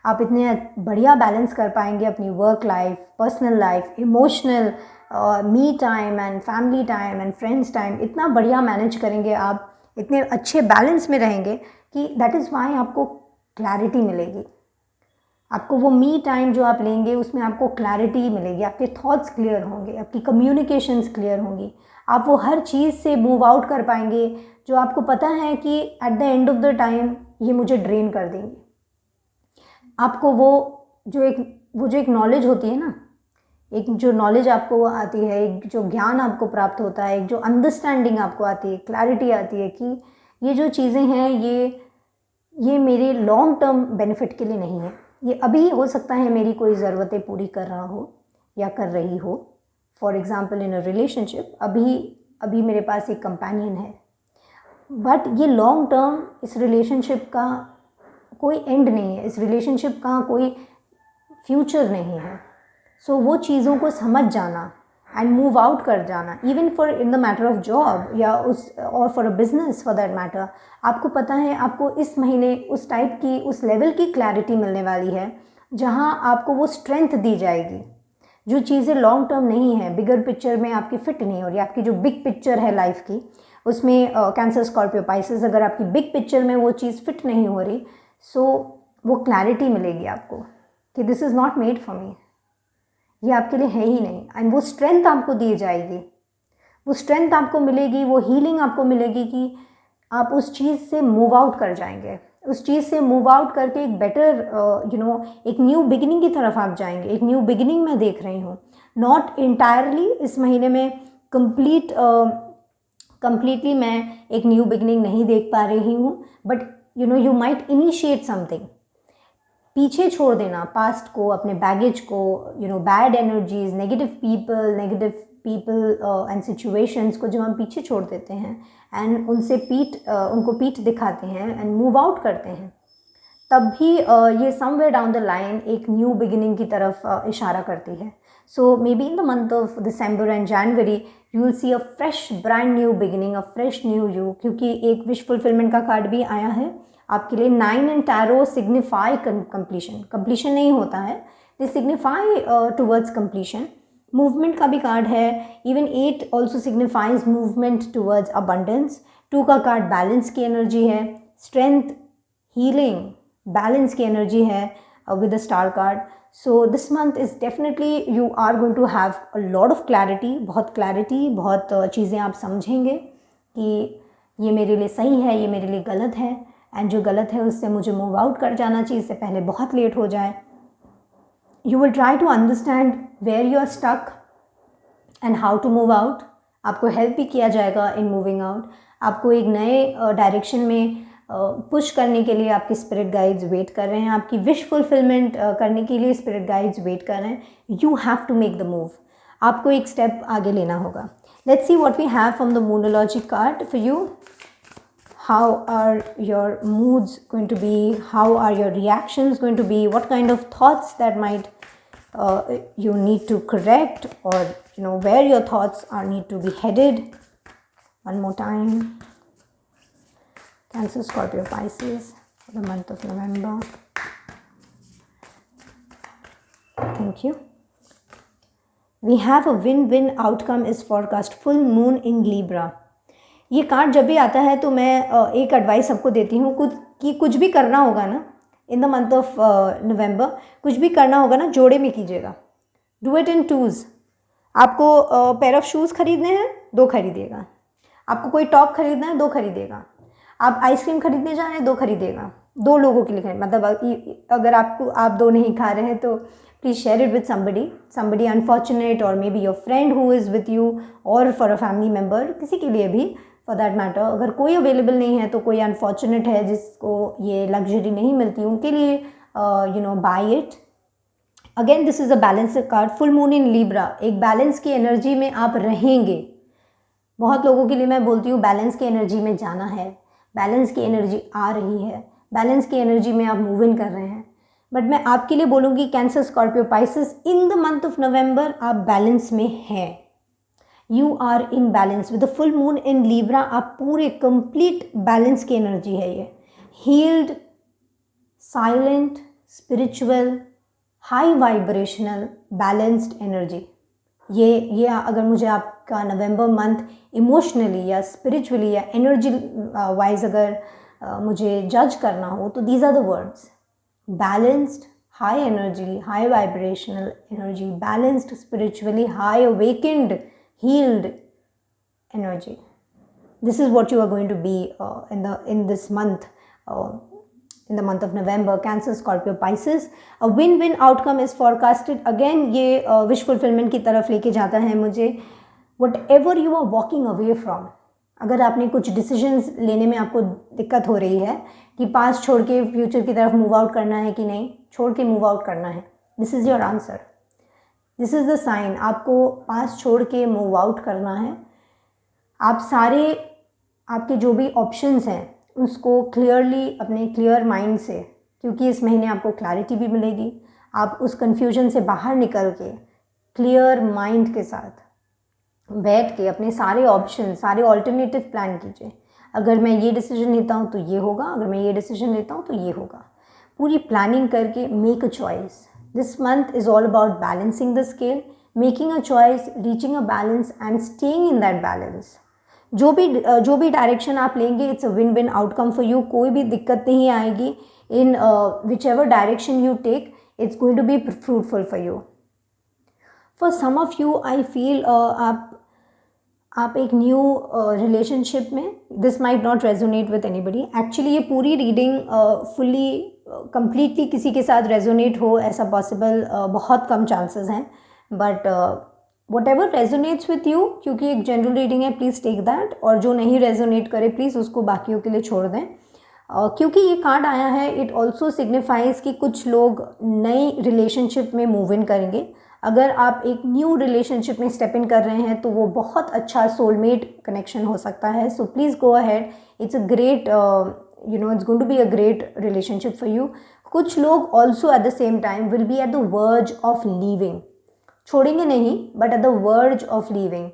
A: आप इतने बढ़िया बैलेंस कर पाएंगे अपनी work life, personal life, emotional, me time and family time and friends time. इतना बढ़िया मैनेज करेंगे आप, इतने अच्छे बैलेंस में रहेंगे कि दैट इज़ वाई आपको क्लैरिटी मिलेगी। आपको वो मी टाइम जो आप लेंगे उसमें आपको क्लैरिटी मिलेगी, आपके थॉट्स क्लियर होंगे, आपकी कम्युनिकेशंस क्लियर होंगी। आप वो हर चीज़ से मूव आउट कर पाएंगे जो आपको पता है कि eight the end of the time ये मुझे ड्रेन कर देंगे। आपको वो जो एक नॉलेज होती है ना, एक जो नॉलेज आपको आती है, एक जो ज्ञान आपको प्राप्त होता है, एक जो अंडरस्टैंडिंग आपको आती है, क्लैरिटी आती है कि ये जो चीज़ें हैं ये मेरे लॉन्ग टर्म बेनिफिट के लिए नहीं है। ये अभी हो सकता है मेरी कोई ज़रूरतें पूरी कर रहा हो या कर रही हो। For example in a relationship, अभी मेरे पास एक कंपेनियन है, बट ये लॉन्ग टर्म इस रिलेशनशिप का कोई एंड नहीं है, इस रिलेशनशिप का कोई फ्यूचर नहीं है। सो वो चीज़ों को समझ जाना एंड मूव आउट कर जाना, even for in the matter of job या और for a business for that matter. आपको पता है आपको इस महीने उस टाइप की, उस लेवल की क्लैरिटी मिलने वाली है जहां आपको वो स्ट्रेंथ दी जाएगी। जो चीज़ें लॉन्ग टर्म नहीं है, बिगर पिक्चर में आपकी फिट नहीं हो रही, आपकी जो बिग पिक्चर है लाइफ की, उसमें कैंसर, स्कॉर्पियो, पाइसेस, अगर आपकी बिग पिक्चर में वो चीज़ फिट नहीं हो रही, सो वो क्लैरिटी मिलेगी आपको कि this is not made for me, ये आपके लिए है ही नहीं। एंड वो स्ट्रेंथ आपको दी जाएगी, वो स्ट्रेंथ आपको मिलेगी, वो हीलिंग आपको मिलेगी कि आप उस चीज़ से मूव आउट कर जाएंगे। उस चीज़ से मूव आउट करके एक बेटर एक न्यू बिगिनिंग की तरफ आप जाएंगे। एक न्यू बिगिनिंग मैं देख रही हूँ, नॉट इंटायरली इस महीने में कम्प्लीटली मैं एक न्यू बिगनिंग नहीं देख पा रही हूँ, but you might initiate something. पीछे छोड़ देना पास्ट को, अपने बैगेज को, bad energies, negative people and situations को जब हम पीछे छोड़ देते हैं एंड उनको पीठ दिखाते हैं एंड मूव आउट करते हैं, तब भी ये समवेयर डाउन द लाइन एक न्यू बिगिनिंग की तरफ इशारा करती है। So maybe in the month of December and January you will see a fresh brand new beginning, a fresh new you, क्योंकि एक विश फुलफिलमेंट का कार्ड भी आया है आपके लिए। 9 एंड टैरो सिग्निफाई कंप्लीशन नहीं होता है, they signify towards completion. Movement का भी कार्ड है, even 8 also signifies movement towards abundance. 2 का कार्ड बैलेंस की एनर्जी है, स्ट्रेंथ, हीलिंग, बैलेंस की एनर्जी है with the star card. So this month is definitely you are going to have a lot of clarity, बहुत चीज़ें आप समझेंगे कि ये मेरे लिए सही है, ये मेरे लिए गलत है, एंड जो गलत है उससे मुझे मूव आउट कर जाना चाहिए, इससे पहले बहुत लेट हो जाए। You will try to understand where you are stuck and how to move out. आपको हेल्प भी किया जाएगा इन मूविंग आउट। आपको एक नए डायरेक्शन में पुश करने के लिए आपकी स्पिरिट गाइड्स वेट कर रहे हैं, आपकी विश फुलफिलमेंट करने के लिए स्पिरिट गाइड्स वेट कर रहे हैं। You have to make the move, आपको एक स्टेप आगे लेना होगा। Let's see what we have from the moonology card for you. How are your moods going to be? How are your reactions going to be? What kind of thoughts that might you need to correct, or where your thoughts are need to be headed? One more time. Cancer, Scorpio, Pisces for the month of November. Thank you. We have a win-win outcome is forecast. Full moon in Libra. ये card जब भी आता है तो मैं एक advice सबको देती हूँ कि कुछ भी करना होगा ना इन द मंथ ऑफ नवंबर, कुछ भी करना होगा ना जोड़े में कीजिएगा। Do it in twos. आपको पेयर ऑफ शूज़ खरीदने हैं, 2 खरीदिएगा। आपको कोई टॉप खरीदना है, 2 खरीदेगा। आप आइसक्रीम खरीदने जा रहे हैं, 2 खरीदेगा। 2 लोगों के लिए खरीद, मतलब अगर आप 2 नहीं खा रहे हैं तो please share it with somebody unfortunate, और maybe your friend who is with you, और फॉर अ फैमिली मेम्बर, किसी के लिए भी फॉर दैट मैटर। अगर कोई अवेलेबल नहीं है तो कोई अनफॉर्चुनेट है जिसको ये लग्जरी नहीं मिलती, उनके लिए by it. Again this is a balance card. Full moon in Libra, एक बैलेंस की एनर्जी में आप रहेंगे। बहुत लोगों के लिए मैं बोलती हूँ बैलेंस की एनर्जी में जाना है, बैलेंस की एनर्जी आ रही है, बैलेंस की एनर्जी में आप मूव इन कर रहे हैं। बट मैं आपके लिए बोलूँगी cancer, Scorpio, Pisces, in the month of November आप बैलेंस में हैं। You are in balance with the full moon in Libra. आप पूरे कंप्लीट बैलेंस की एनर्जी है ये। Healed, silent, spiritual, high vibrational, balanced energy. ये अगर मुझे आपका नवंबर मंथ इमोशनली या स्पिरिचुअली या एनर्जी वाइज अगर मुझे जज करना हो तो these are the words: balanced, high energy, high vibrational energy, balanced spiritually, high awakened, healed energy. This is what you are going to be in this month, in the month of November. Cancer, Scorpio, Pisces. A win-win outcome is forecasted. Again ये wish fulfillment की तरफ लेके जाता है मुझे। Whatever you are walking away from, अगर आपने कुछ डिसीजंस लेने में आपको दिक्कत हो रही है कि पास्ट छोड़ के फ्यूचर की तरफ मूव आउट करना है कि नहीं, छोड़ के मूव आउट करना है, this is your answer. This is the sign, आपको पास छोड़ के मूव आउट करना है। आप सारे आपके जो भी ऑप्शंस हैं उसको क्लियरली, अपने क्लियर माइंड से, क्योंकि इस महीने आपको क्लैरिटी भी मिलेगी, आप उस कन्फ्यूजन से बाहर निकल के क्लियर माइंड के साथ बैठ के अपने सारे ऑप्शन, सारे ऑल्टरनेटिव प्लान कीजिए। अगर मैं ये डिसीजन लेता हूँ तो ये होगा, अगर मैं ये डिसीजन लेता हूँ तो ये होगा। पूरी प्लानिंग करके make a choice. This month is all about balancing the scale, making a choice, reaching a balance and staying in that balance. जो भी डायरेक्शन आप लेंगे, it's a win win outcome for you. कोई भी दिक्कत नहीं आएगी। In whichever direction you take, it's going to be fruitful for you. For some of you I feel आप एक न्यू रिलेशनशिप में, this might not resonate with anybody. Actually ये पूरी रीडिंग फुल्ली कंप्लीटली किसी के साथ resonate हो ऐसा पॉसिबल बहुत कम चांसेस हैं, but what ever resonates with you, क्योंकि एक जनरल रीडिंग है, प्लीज़ टेक दैट, और जो नहीं रेजोनेट करे प्लीज़ उसको बाकियों के लिए छोड़ दें। क्योंकि ये कार्ड आया है, इट ऑल्सो सिग्निफाइज कि कुछ लोग नई रिलेशनशिप में मूव इन करेंगे। अगर आप एक न्यू रिलेशनशिप में स्टेप इन कर रहे हैं तो वो बहुत अच्छा सोलमेट कनेक्शन हो सकता है। So please go ahead, it's a great it's going to be a great relationship for you. कुछ लोग also at the same time will be at the verge of leaving, छोड़ेंगे नहीं but at the verge of leaving.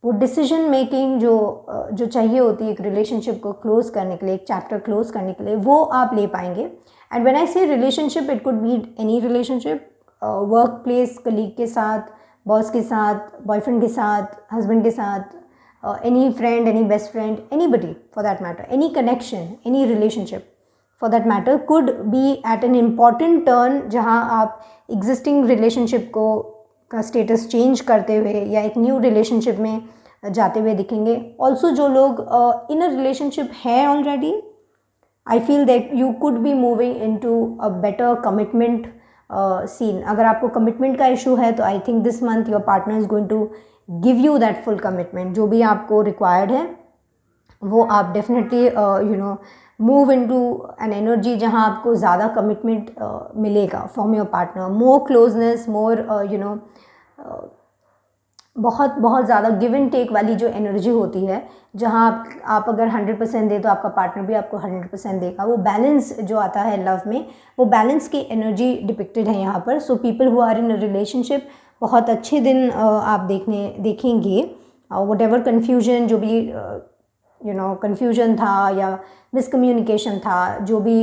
A: वो decision making जो चाहिए होती है एक रिलेशनशिप को क्लोज करने के लिए, एक चैप्टर क्लोज करने के लिए, वो आप ले पाएंगे। एंड व्हेन आई से relationship, it could be any relationship, work place, colleague के साथ, बॉस के साथ, बॉयफ्रेंड के साथ, हस्बैंड के साथ, any friend, any best friend, anybody for that matter, any connection, any relationship for that matter could be at an important turn, जहाँ आप एग्जिस्टिंग रिलेशनशिप को का स्टेटस चेंज करते हुए या एक न्यू रिलेशनशिप में जाते हुए दिखेंगे। ऑल्सो जो लोग इन अ रिलेशनशिप हैं already, I feel that you could be moving into a better commitment scene. अगर आपको कमिटमेंट का इशू है तो I think this month your partner is going to give you that full commitment. जो भी आपको required है वो आप definitely move into an energy जहाँ आपको ज़्यादा कमिटमेंट मिलेगा from your partner, more closeness, more बहुत बहुत ज़्यादा गिव एंड टेक वाली जो एनर्जी होती है, जहाँ आप अगर 100% दे तो आपका पार्टनर भी आपको 100% देगा। वो बैलेंस जो आता है लव में, वो बैलेंस की एनर्जी डिपिक्टेड है यहाँ पर। So people who are in a relationship, बहुत अच्छे दिन आप देखेंगे। वट एवर कन्फ्यूजन, जो भी कन्फ्यूजन था या मिसकम्युनिकेशन था, जो भी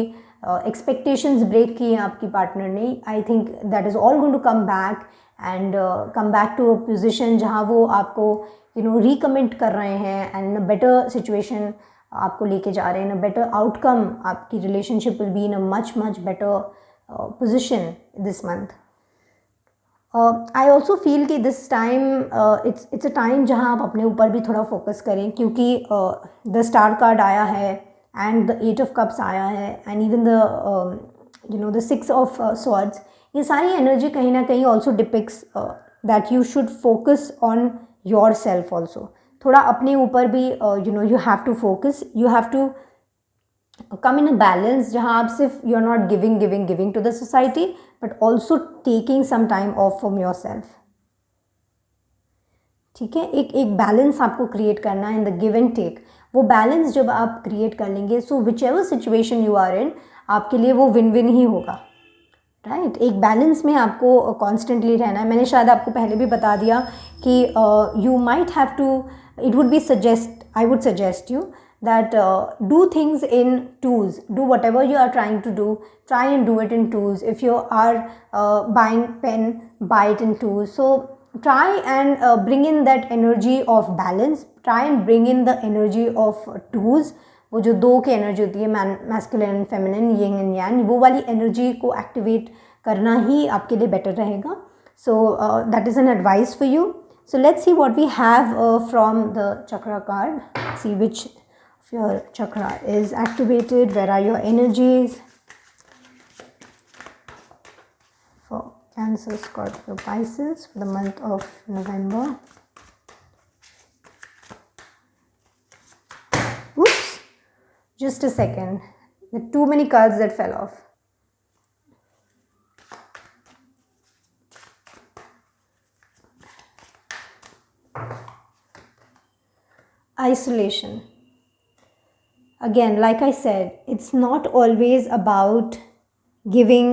A: एक्सपेक्टेशंस ब्रेक किए आपकी पार्टनर ने, I think that is all going to come back and come back to a position जहाँ वो आपको रिकमेंड कर रहे हैं एंड बेटर सिचुएशन आपको लेके जा रहे हैं, इन अ बेटर आउटकम। आपकी relationship will be in a much much better position this month. I also feel कि this time it's a time जहाँ आप अपने ऊपर भी थोड़ा फोकस करें, क्योंकि द स्टार कार्ड आया है एंड द 8 ऑफ कप्स आया है and even the 6 of swords. ये सारी एनर्जी कहीं ना कहीं also depicts that you should focus on yourself also. थोड़ा अपने ऊपर भी you have to focus, you have to come in a balance जहाँ आप सिर्फ you're not giving to the society but also taking some time off from yourself। ठीक है, एक बैलेंस आपको क्रिएट करना है in the give and take. वो बैलेंस जब आप क्रिएट कर लेंगे, so whichever situation you are in, आपके लिए वो विन विन ही होगा, राइट। एक बैलेंस में आपको कॉन्स्टेंटली रहना है। मैंने शायद आपको पहले भी बता दिया कि you might have to, it would be I would suggest you that do things in twos. Do whatever you are trying to do, try and do it in twos. If you are buying pen, buy it in twos. So try and bring in that energy of balance, try and bring in the energy of twos। वो जो दो की energy होती है, masculine feminine, yin and yang, वो वाली energy को activate करना ही आपके लिए बेटर रहेगा। So that is an advice for you. So let's see what we have from the chakra card. See which of your chakra is activated, where are your energies for Cancer, Scorpio, Pisces for the month of November. Oops, just a second, there are too many cards that fell off. Isolation. Again, like I said, it's not always about giving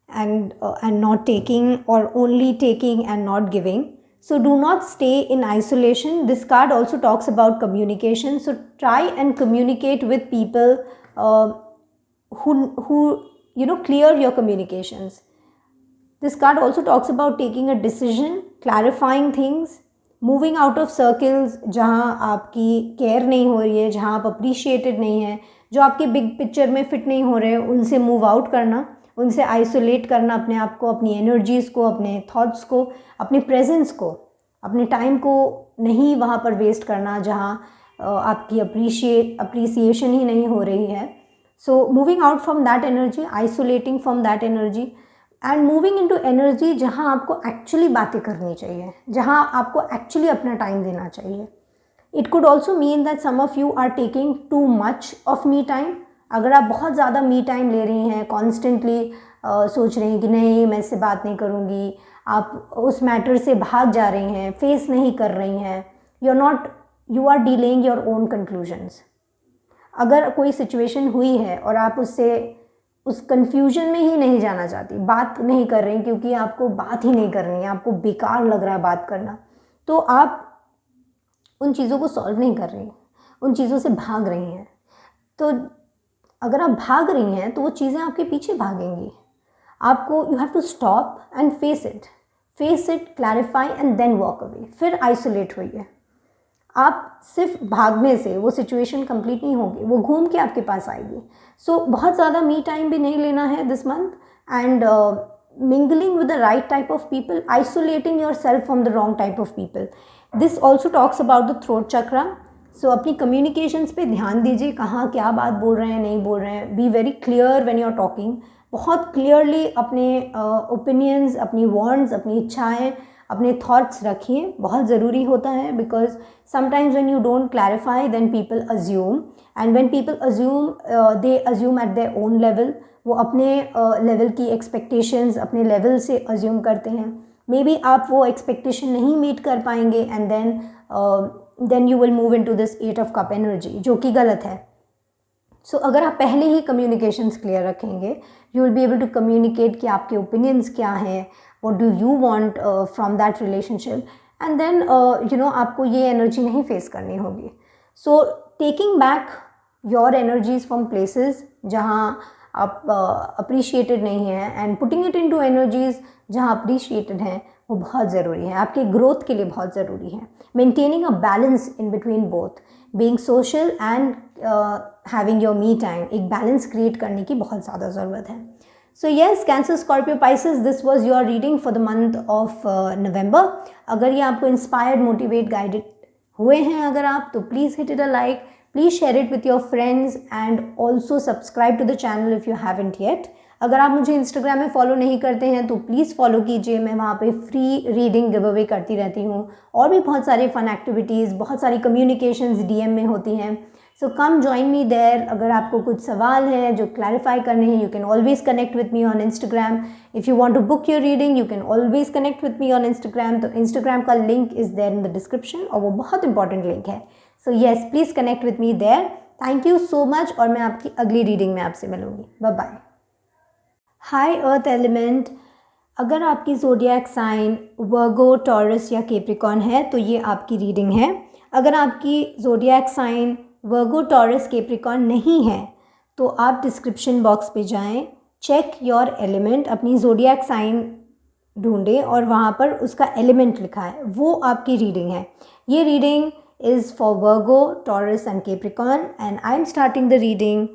A: and not taking, or only taking and not giving. So do not stay in isolation. This card also talks about communication. So try and communicate with people who clear your communications. This card also talks about taking a decision, clarifying things, moving out of circles जहाँ आपकी care नहीं हो रही है, जहाँ आप appreciated नहीं है, जो आपके बिग पिक्चर में फिट नहीं हो रहे हैं, उनसे मूव आउट करना, उनसे आइसोलेट करना अपने आप को, अपनी एनर्जीज़ को, अपने थॉट्स को, अपने प्रेजेंस को, अपने टाइम को नहीं वहाँ पर वेस्ट करना जहाँ आपकी अप्रिसिएशन ही नहीं हो रही है। So moving out from that energy, isolating from that energy, and moving into energy जहाँ आपको एक्चुअली बातें करनी चाहिए, जहाँ आपको एक्चुअली अपना टाइम देना चाहिए. It could also mean that some of you are taking too much of me time. अगर आप बहुत ज़्यादा मी टाइम ले रही हैं, कॉन्स्टेंटली सोच रही हैं कि नहीं मैं इससे बात नहीं करूँगी, आप उस मैटर से भाग जा रही हैं, फेस नहीं कर रही हैं, you are delaying your own conclusions. अगर कोई सिचुएशन हुई है और आप उस कन्फ्यूजन में ही नहीं जाना चाहती, बात नहीं कर रही क्योंकि आपको बात ही नहीं करनी है, आपको बेकार लग रहा है बात करना, तो आप उन चीज़ों को सॉल्व नहीं कर रही, उन चीज़ों से भाग रही हैं. तो अगर आप भाग रही हैं तो वो चीज़ें आपके पीछे भागेंगी. आपको you have to stop and face it, clarify and then walk away. फिर आइसोलेट होइए. आप सिर्फ भागने से वो सिचुएशन कंप्लीट नहीं होगी, वो घूम के आपके पास आएगी. सो बहुत ज़्यादा मी टाइम भी नहीं लेना है this month, and mingling with the right type of people, isolating yourself from the wrong type of people. This also talks about the throat chakra. सो अपनी कम्युनिकेशंस पे ध्यान दीजिए, कहाँ क्या बात बोल रहे हैं, नहीं बोल रहे हैं. Be very clear when you are talking. बहुत क्लियरली अपने ओपिनियंस, अपनी वांट्स, अपनी इच्छाएं, अपने थॉट्स रखिए. बहुत ज़रूरी होता है, because sometimes when you don't clarify then people assume, and when people assume they assume at their own level. वो अपने लेवल की एक्सपेक्टेशंस अपने लेवल से अज्यूम करते हैं. मे बी आप वो एक्सपेक्टेशन नहीं मीट कर पाएंगे, and then you will move into this 8 of cup energy, जो कि गलत है. सो अगर आप पहले ही कम्युनिकेशंस क्लियर रखेंगे, you will be able to communicate कि आपके ओपिनियंस क्या हैं, what do you want from that relationship, and then आपको ये एनर्जी नहीं फेस करनी होगी. So taking back your energies from places जहाँ आप अप्रिशिएटेड नहीं हैं, and putting it into energies जहाँ अप्रिशिएटेड हैं, वो बहुत ज़रूरी है, आपके ग्रोथ के लिए बहुत ज़रूरी है. Maintaining a balance in between both, being social and having your me time, एक बैलेंस क्रिएट करने की बहुत ज़्यादा ज़रूरत है. So yes, cancer, Scorpio, Pisces, this was your reading for the month of नवंबर. अगर ये आपको इंस्पायर्ड, मोटिवेट, गाइडेड हुए हैं अगर आप, तो please hit it a like, please share it with your friends, and also subscribe to the channel if you haven't yet. अगर आप मुझे इंस्टाग्राम में फॉलो नहीं करते हैं तो प्लीज़ फॉलो कीजिए. मैं वहाँ पे फ्री रीडिंग गिव अवे करती रहती हूँ, और भी बहुत सारे फन एक्टिविटीज़, बहुत सारी कम्युनिकेशंस डीएम में होती हैं. So come join me there. अगर आपको कुछ सवाल हैं जो क्लैरिफाई करने हैं, you can always connect with me on Instagram. If you want to book your reading, you can always connect with me on Instagram. तो इंस्टाग्राम का link is there in the description, और वो बहुत important link है. So yes, please connect with me there. Thank you so much, और मैं आपकी अगली रीडिंग में आपसे मिलूँगी. Bye bye. Hi earth element, अगर आपकी ज़ोडिएक साइन वर्गो, टॉरस या कैप्रिकॉर्न है तो ये आपकी रीडिंग है. अगर आपकी zodiac sign Virgo, Taurus, Capricorn नहीं है तो आप डिस्क्रिप्शन बॉक्स पे जाएं, चेक योर एलिमेंट, अपनी ज़ोडिएक साइन ढूंढें और वहाँ पर उसका एलिमेंट लिखा है, वो आपकी रीडिंग है. ये reading is for Virgo, Taurus and Capricorn, and I am starting the reading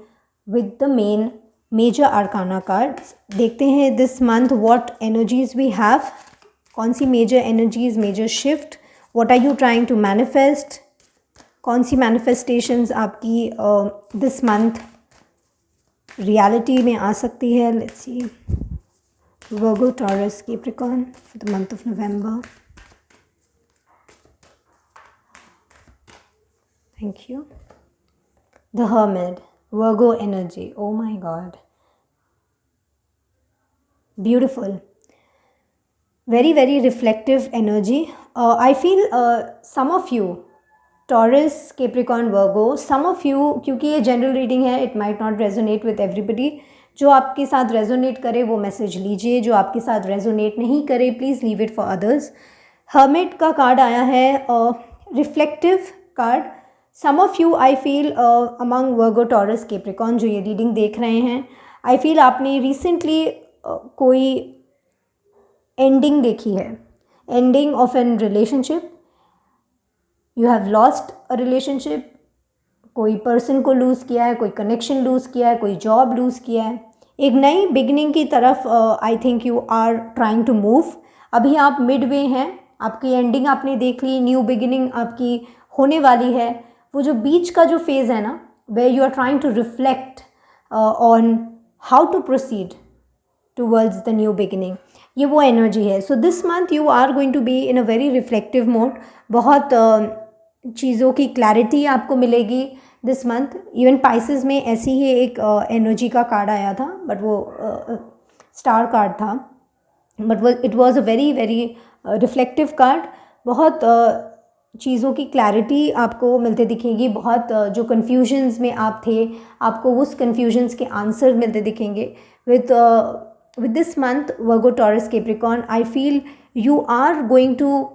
A: with the main major arcana cards. देखते हैं this month what energies we have, कौन सी major energies, major shift, what are you trying to manifest, कौन सी manifestations आपकी this month reality में आ सकती है. Let's see. Virgo, Taurus, Capricorn for the month of November. Thank you. The hermit, Virgo energy. Oh my God. Beautiful. Very, very reflective energy. I feel some of you, Taurus, Capricorn, Virgo, some of you, क्योंकि ये general reading है, it might not resonate with everybody. जो आपके साथ resonate करे वो message लीजिए, जो आपके साथ resonate नहीं करे please leave it for others. Hermit का कार्ड आया है, reflective card. Some of you I feel among Virgo, Taurus, Capricorn जो ये रीडिंग देख रहे हैं, आई फील आपने रिसेंटली कोई एंडिंग देखी है, ending of an relationship. You have lost a relationship, कोई पर्सन को लूज़ किया है, कोई कनेक्शन लूज़ किया है, कोई जॉब लूज़ किया है. एक नई बिगनिंग की तरफ I think you are trying to move. अभी आप मिडवे हैं, आपकी एंडिंग आपने देख ली, न्यू बिगिनिंग आपकी होने वाली है. वो जो बीच का जो फेज़ है ना, where you are trying to reflect on how to proceed, towards the new beginning, ये वो एनर्जी है. So this month you are going to be in a very reflective mode. बहुत चीज़ों की क्लैरिटी आपको मिलेगी दिस मंथ. इवन पाइसेस में ऐसी ही एक एनर्जी का कार्ड आया था, बट वो स्टार कार्ड था, बट वो it was a very very reflective card. बहुत चीज़ों की क्लैरिटी आपको मिलते दिखेंगी. बहुत जो कन्फ्यूजन्स में आप थे, आपको उस कन्फ्यूजन्स के आंसर मिलते दिखेंगे. with this month, Virgo, Taurus, Capricorn, I feel you are going to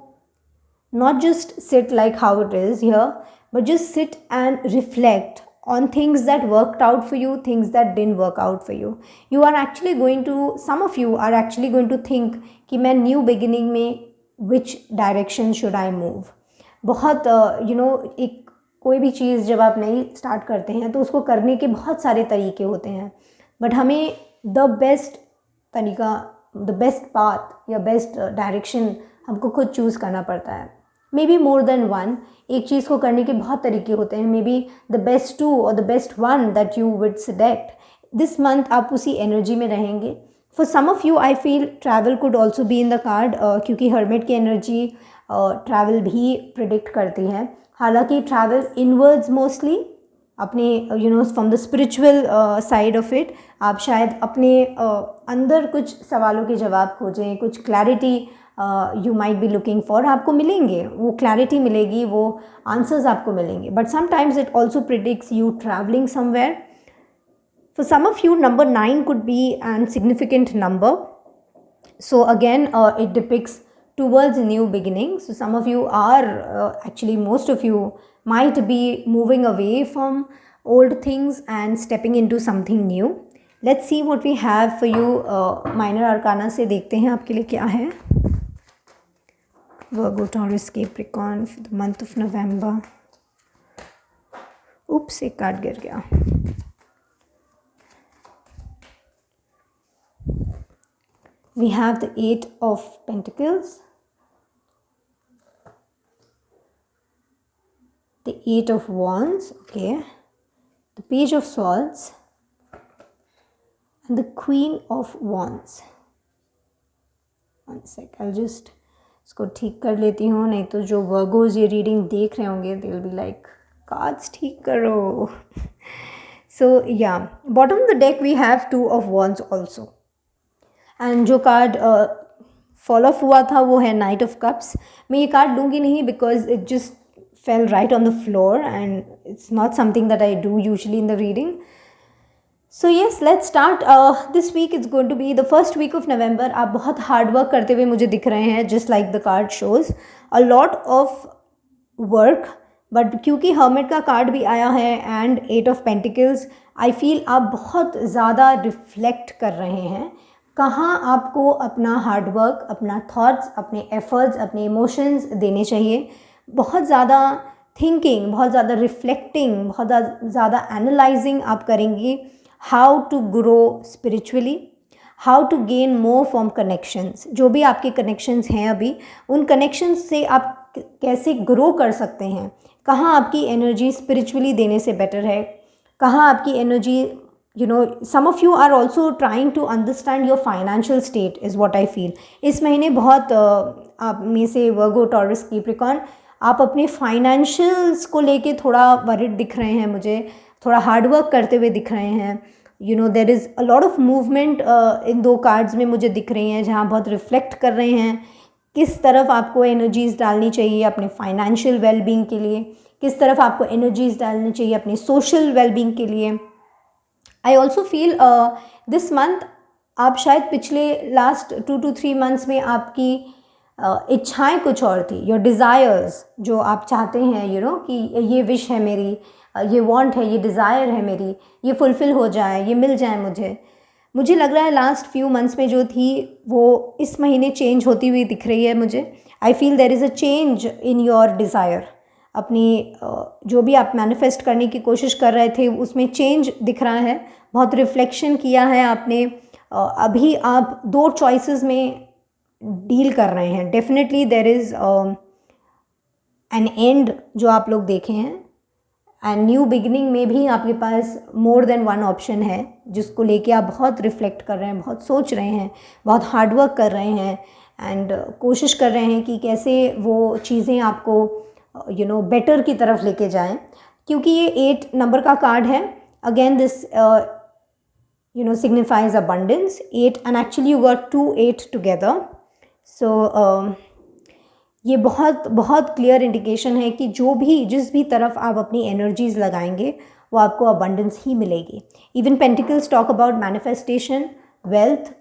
A: not just sit like how it is here, but just sit and reflect on things that worked out for you, things that didn't work out for you. You are actually going to, some of you are actually going to think कि मैं new beginning में which direction should I move. बहुत एक कोई भी चीज़ जब आप नई स्टार्ट करते हैं तो उसको करने के बहुत सारे तरीके होते हैं, बट हमें द बेस्ट तरीका, द बेस्ट पाथ या बेस्ट डायरेक्शन हमको खुद चूज़ करना पड़ता है. Maybe more than one. एक चीज़ को करने के बहुत तरीके होते हैं. Maybe the best two और the best one that you would select. This month आप उसी एनर्जी में रहेंगे. For some of you I feel travel could also be in the card, क्योंकि हर्मिट की एनर्जी ट्रैवल भी predict करती है. हालांकि ट्रैवल इनवर्ड्स मोस्टली, अपने from the spiritual side of it, आप शायद अपने अंदर कुछ सवालों के जवाब खोजें, कुछ clarity you might be looking for, आपको मिलेंगे. वो क्लैरिटी मिलेगी, वो आंसर्स आपको मिलेंगे. But sometimes it also predicts you travelling somewhere. For some of you number 9 could be an significant number. So again it depicts towards a new beginning. So some of you are actually most of you might be moving away from old things and stepping into something new. Let's see what we have for you. Minor arcana से देखते हैं आपके लिए क्या है. Virgo, Taurus, Capricorn for the month of November. Oops, एक card गिर गया. We have the 8 of Pentacles, the 8 of Wands, okay, the Page of Swords, and the Queen of Wands. One sec, I'll just इसको ठीक कर लेती हूँ, नहीं तो जो वर्गोज ये रीडिंग देख रहे होंगे they will be like, cards ठीक करो. So yeah, bottom of the deck we have 2 of Wands also. And जो कार्ड फॉलो अप हुआ था वो है नाइट ऑफ कप्स. मैं ये कार्ड लूँगी नहीं because it just fell right on the floor and it's not something that I do usually in the reading. So yes, let's start. This week is going to be the first week of November. आप बहुत hard work करते हुए मुझे दिख रहे हैं, just like the card shows a lot of work. But क्योंकि hermit का कार्ड भी आया है and 8 of pentacles, I feel आप बहुत ज़्यादा रिफ्लेक्ट कर रहे हैं. कहाँ आपको अपना हार्डवर्क, अपना थॉट्स, अपने एफर्ट्स, अपने इमोशंस देने चाहिए. बहुत ज़्यादा थिंकिंग, बहुत ज़्यादा रिफ्लेक्टिंग, बहुत ज़्यादा एनालाइजिंग आप करेंगी. How to grow spiritually, how to gain more from connections. जो भी आपके कनेक्शंस हैं अभी, उन कनेक्शंस से आप कैसे ग्रो कर सकते हैं. कहाँ आपकी एनर्जी स्पिरिचुअली देने से बेटर है, कहाँ आपकी energy, some of you are also trying to understand your financial state is what I feel. इस महीने बहुत आप में से वर्गो, टॉरस, कैप्रिकॉर्न, आप अपने फाइनेंशियल्स को लेके थोड़ा वरिड दिख रहे हैं मुझे, थोड़ा हार्डवर्क करते हुए दिख रहे हैं. There is a lot of movement in 2 cards में मुझे दिख रही हैं, जहाँ बहुत रिफ्लेक्ट कर रहे हैं किस तरफ आपको एनर्जीज़ डालनी चाहिए अपने फाइनेंशियल वेलबींग के लिए, किस तरफ आपको एनर्जीज़ डालनी चाहिए अपनी सोशल वेलबींग के लिए. आई ऑल्सो फील दिस मंथ आप शायद पिछले लास्ट 2 to 3 months में आपकी इच्छाएं कुछ और थी. योर डिज़ायर्स, जो आप चाहते हैं कि ये विश है मेरी, ये वांट है, ये डिज़ायर है मेरी, ये फुलफ़िल हो जाए, ये मिल जाए मुझे लग रहा है लास्ट फ्यू मंथ्स में जो थी वो इस महीने चेंज होती हुई दिख रही है मुझे. I feel there is a change in your desire. अपनी जो भी आप मैनिफेस्ट करने की कोशिश कर रहे थे उसमें चेंज दिख रहा है. बहुत रिफ्लेक्शन किया है आपने. अभी आप 2 चॉइसेस में डील कर रहे हैं. Definitely there is an end जो आप लोग देखे हैं, एंड न्यू बिगिनिंग में भी आपके पास मोर देन वन ऑप्शन है जिसको लेके आप बहुत रिफ्लेक्ट कर रहे हैं, बहुत सोच रहे हैं, बहुत हार्डवर्क कर रहे हैं एंड कोशिश कर रहे हैं कि कैसे वो चीज़ें आपको बेटर की तरफ लेके जाएं, क्योंकि ये 8 नंबर का कार्ड है. Again this signifies abundance, 8, and actually you got 2 8 together. So ये बहुत बहुत क्लियर इंडिकेशन है कि जिस भी तरफ आप अपनी एनर्जीज लगाएंगे वो आपको अबंडेंस ही मिलेगी. Even pentacles talk about manifestation, wealth,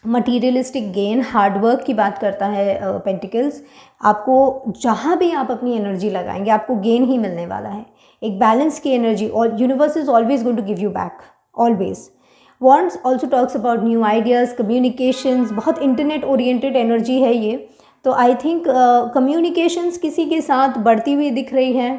A: materialistic gain, hard work की बात करता है पेंटिकल्स. आपको जहाँ भी आप अपनी एनर्जी लगाएंगे आपको गेन ही मिलने वाला है, एक बैलेंस की एनर्जी, और universe is always going to give you back, always. Wands also talks about new ideas, communications, बहुत इंटरनेट ओरिएंटेड एनर्जी है ये. तो आई थिंक कम्युनिकेशंस किसी के साथ बढ़ती हुई दिख रही है.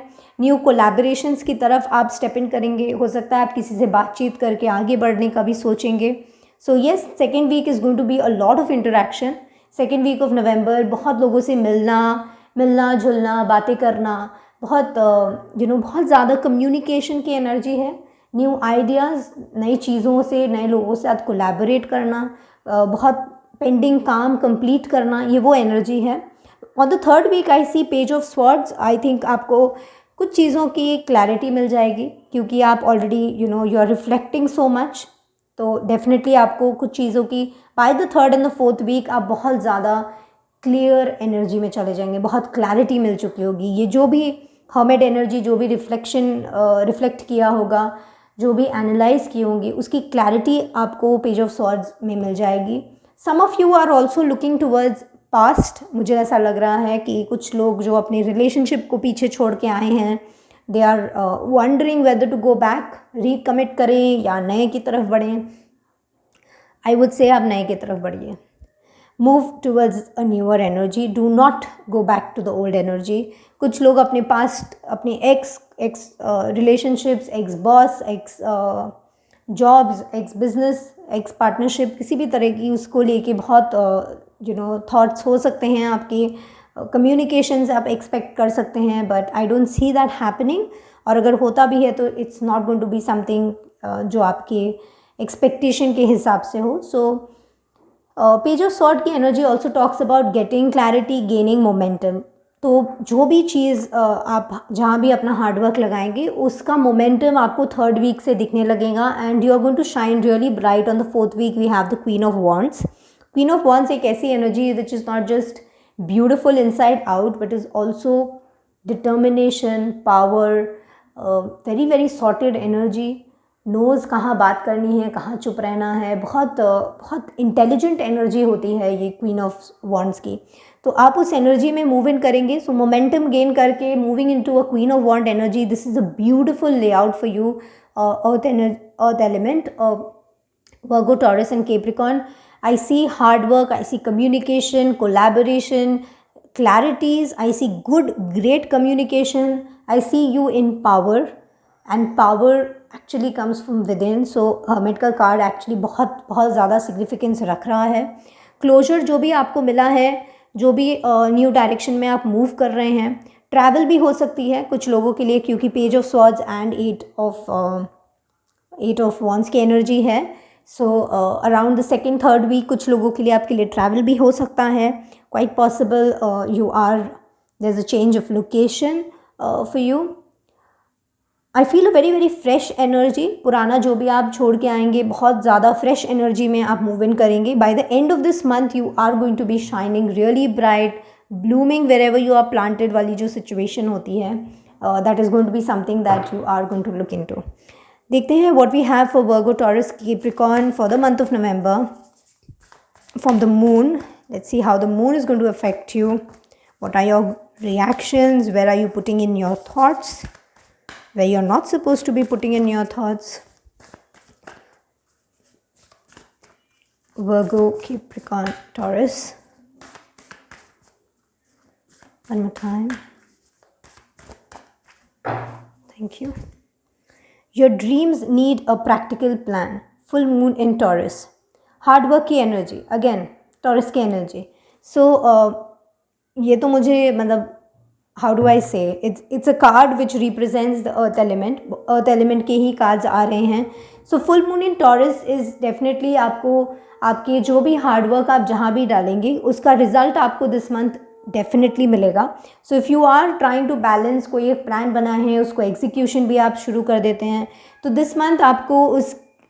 A: न्यू कोलैबोरेशंस की तरफ आप स्टेप इन करेंगे. हो सकता है आप किसी से बातचीत करके आगे बढ़ने का भी सोचेंगे. So yes, second week is going to be a lot of interaction. Second week of November बहुत लोगों से मिलना जुलना, बातें करना, बहुत ज़्यादा कम्युनिकेशन की एनर्जी है. न्यू आइडियाज़, नई चीज़ों से, नए लोगों से साथ कोलैबोरेट करना, बहुत पेंडिंग काम कंप्लीट करना, ये वो एनर्जी है. On the third week I see page of swords. I think आपको कुछ चीज़ों की क्लैरिटी मिल जाएगी क्योंकि आप already you are reflecting so much. तो डेफिनेटली आपको कुछ चीज़ों की by the third and the fourth week आप बहुत ज़्यादा क्लियर एनर्जी में चले जाएंगे, बहुत क्लैरिटी मिल चुकी होगी. ये जो भी हर्मिट एनर्जी, जो भी रिफ्लेक्ट किया होगा, जो भी एनालाइज की होंगी, उसकी क्लैरिटी आपको पेज ऑफ स्वॉर्ड्स में मिल जाएगी. Some of you are also looking towards past. मुझे ऐसा लग रहा है कि कुछ लोग जो अपनी रिलेशनशिप को पीछे छोड़ के आए हैं, they are wondering whether to go back, recommit करें या नए की तरफ बढ़ें. आई वुड से आप नए की तरफ बढ़िए. Move towards a newer energy, do not go back to the old energy. कुछ लोग अपने पास्ट, अपने ex relationships, ex boss, ex jobs, ex business, ex partnership, किसी भी तरह की उसको लेके बहुत थॉट्स हो सकते हैं आपकी. कम्युनिकेशंस आप एक्सपेक्ट कर सकते हैं, but I don't see that happening. और अगर होता भी है तो it's not going to be something जो आपके एक्सपेक्टेशन के हिसाब से हो. सो पेज ऑफ स्वॉर्ड की energy also talks about getting clarity, gaining momentum. तो जो भी चीज़ आप जहाँ भी अपना हार्डवर्क लगाएंगे उसका मोमेंटम आपको थर्ड वीक से दिखने लगेगा and you are going to shine really bright. On the fourth week we have the queen of wands. Queen of wands एक ऐसी energy which is not just beautiful inside out but is also determination, power, very very sorted energy. Knows कहाँ बात करनी है, कहाँ चुप रहना है. बहुत इंटेलिजेंट एनर्जी होती है ये क्वीन ऑफ वॉन्ड्स की. तो आप उस एनर्जी में मूव इन करेंगे. सो मोमेंटम गेन करके moving into a queen of wand energy. This is a beautiful layout for you, earth element, Virgo, Taurus and Capricorn. I see hard work, I see communication, collaboration, clarities. I see good, great communication. I see you in power, and power actually comes from within. So hermit का card actually बहुत बहुत ज़्यादा significance रख रहा है. Closure जो भी आपको मिला है, जो भी न्यू डायरेक्शन में आप मूव कर रहे हैं, ट्रैवल भी हो सकती है कुछ लोगों के लिए क्योंकि page of swords and eight of wands की एनर्जी है. So around the second third week कुछ लोगों के लिए आपके लिए ट्रैवल भी हो सकता है. Quite possible there's a change of location for you. I feel a very very fresh energy. पुराना जो भी आप छोड़ के आएंगे बहुत ज़्यादा फ्रेश एनर्जी में आप मूव इन करेंगे. By the end of this month you are going to be shining really bright, blooming wherever you are planted वाली जो situation होती है, that is going to be something that you are going to look into. देखते हैं what we have for Virgo, Taurus, Capricorn for the month of November from the moon. Let's see how the moon is going to affect you. What are your reactions? Where are you putting in your thoughts? Where you're not supposed to be putting in your thoughts? Virgo, Capricorn, Taurus. One more time. Thank you. Your dreams need a practical plan. Full moon in Taurus. Hard work की energy. Again, taurus की energy. सो ये तो मुझे मतलब how do I say, it's a card which represents the earth element. earth element के ही cards आ रहे हैं. So full moon in Taurus is definitely आपको आपके जो भी हार्ड वर्क आप जहाँ भी डालेंगे उसका रिजल्ट आपको दिस मंथ डेफिनेटली मिलेगा. So if you are trying to balance, कोई एक प्लान बना है उसको एग्जीक्यूशन भी आप शुरू कर देते हैं, तो दिस मंथ आपको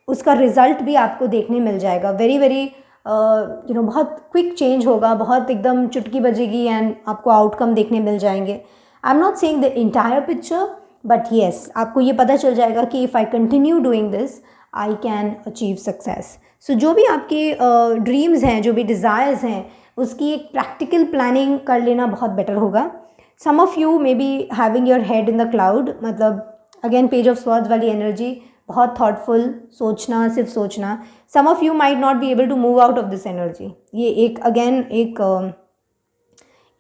A: उसका रिजल्ट भी आपको देखने मिल जाएगा. वेरी वेरी बहुत क्विक चेंज होगा, बहुत एकदम चुटकी बजेगी एंड आपको आउटकम देखने मिल जाएंगे. I am not saying the entire picture, but yes आपको ये पता चल जाएगा कि if I continue doing this I can achieve success. So जो भी आपके ड्रीम्स हैं, जो भी डिज़ायर्स हैं, उसकी एक प्रैक्टिकल प्लानिंग कर लेना बहुत बेटर होगा. Some of you may be having your head in the cloud, मतलब अगेन पेज ऑफ स्वॉर्ड्स वाली एनर्जी, बहुत थॉटफुल, सोचना, सिर्फ सोचना. Some of you might not be able to move out of this energy. ये एक again एक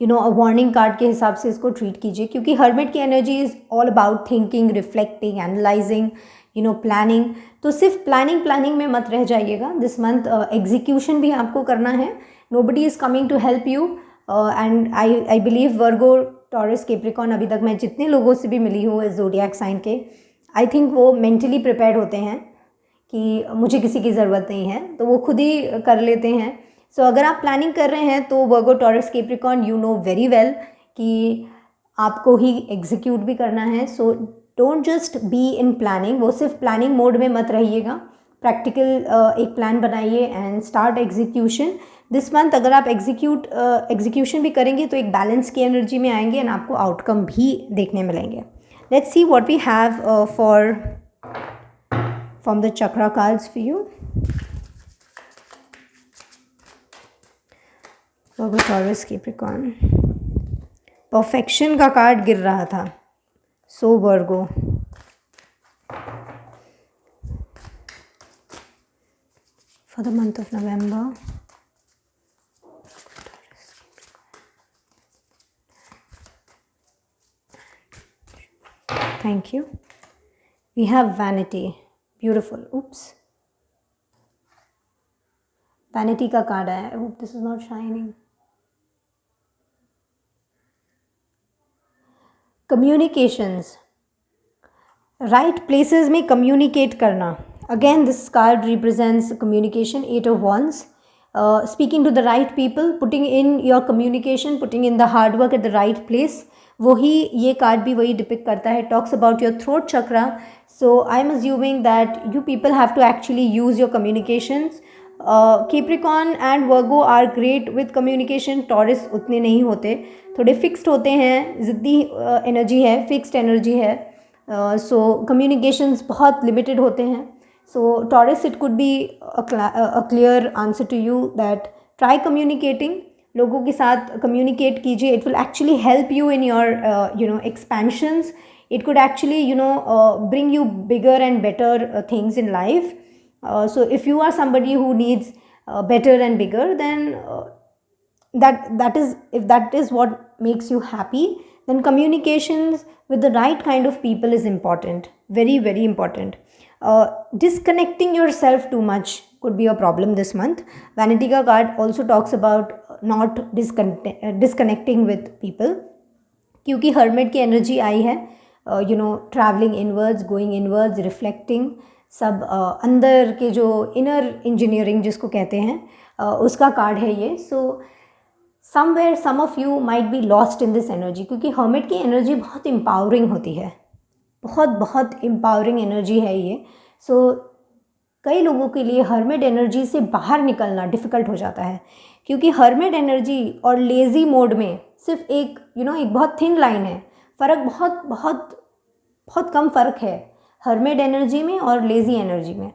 A: warning card के हिसाब से इसको ट्रीट कीजिए, क्योंकि हर्मिट की energy is all about thinking, reflecting, analysing, planning. तो सिर्फ प्लानिंग में मत रह जाइएगा. दिस मंथ एग्जीक्यूशन भी आपको करना है. Nobody is coming to help you and I believe Virgo, Taurus, Capricorn, अभी तक मैं जितने लोगों से भी मिली हूँ ज़ोडिएक साइन के, आई थिंक वो मेंटली प्रिपेयर्ड होते हैं कि मुझे किसी की ज़रूरत नहीं है, तो वो खुद ही कर लेते हैं. सो अगर आप प्लानिंग कर रहे हैं तो Virgo, Taurus, Capricorn, you know very well कि आपको ही एग्जीक्यूट भी करना है. So don't just be in planning, वो सिर्फ प्लानिंग मोड में मत रहिएगा. प्रैक्टिकल एक प्लान बनाइए and start execution. This month अगर आप एग्जीक्यूशन भी करेंगे तो एक बैलेंस की एनर्जी में आएंगे एंड आपको आउटकम भी देखने मिलेंगे. Let's see what we have for from the chakra cards for you. Virgo, Taurus, Capricorn. Perfection का कार्ड गिर रहा था. So Virgo, for the month of November. Thank you. We have vanity. Beautiful. Oops. Vanity का card है. I hope this is not shining. Communications. Right places में communicate करना. Again, this card represents communication. 8 of Wands. Speaking to the right people, putting in your communication, putting in the hard work at the right place. वही ये card भी वही depict करता है. Talks about your throat chakra. So I am assuming that you people have to actually use your communications. Capricorn and Virgo are great with communication. Taurus उतने नहीं होते, थोड़े फिक्स्ड होते हैं, ज़िद्दी एनर्जी है, फिक्स्ड एनर्जी है. सो कम्युनिकेशंस बहुत लिमिटेड होते हैं. So Taurus, it could be a clear answer to you that try communicating. लोगों के साथ कम्युनिकेट कीजिए. It will actually help you in your expansions. It could actually bring you bigger and better things in life. So if you are somebody who needs better and bigger, then if that is what makes you happy, then communications with the right kind of people is important, very very important. Disconnecting yourself too much could be a problem this month. Vanity ka card also talks about not disconnecting with people, क्योंकि hermit की energy आई है. traveling inwards, going inwards, reflecting, सब अंदर के जो inner engineering जिसको कहते हैं उसका कार्ड है ये. So somewhere some of you might be lost in this energy, क्योंकि हर्मिट की एनर्जी बहुत एम्पावरिंग होती है, बहुत बहुत एम्पावरिंग एनर्जी है ये. सो कई लोगों के लिए हर्मिट एनर्जी से बाहर निकलना डिफ़िकल्ट हो जाता है, क्योंकि हर्मिट एनर्जी और लेज़ी मोड में सिर्फ एक एक बहुत थिन लाइन है. फ़र्क बहुत बहुत बहुत कम फ़र्क है हर्मिट एनर्जी में और लेज़ी एनर्जी में.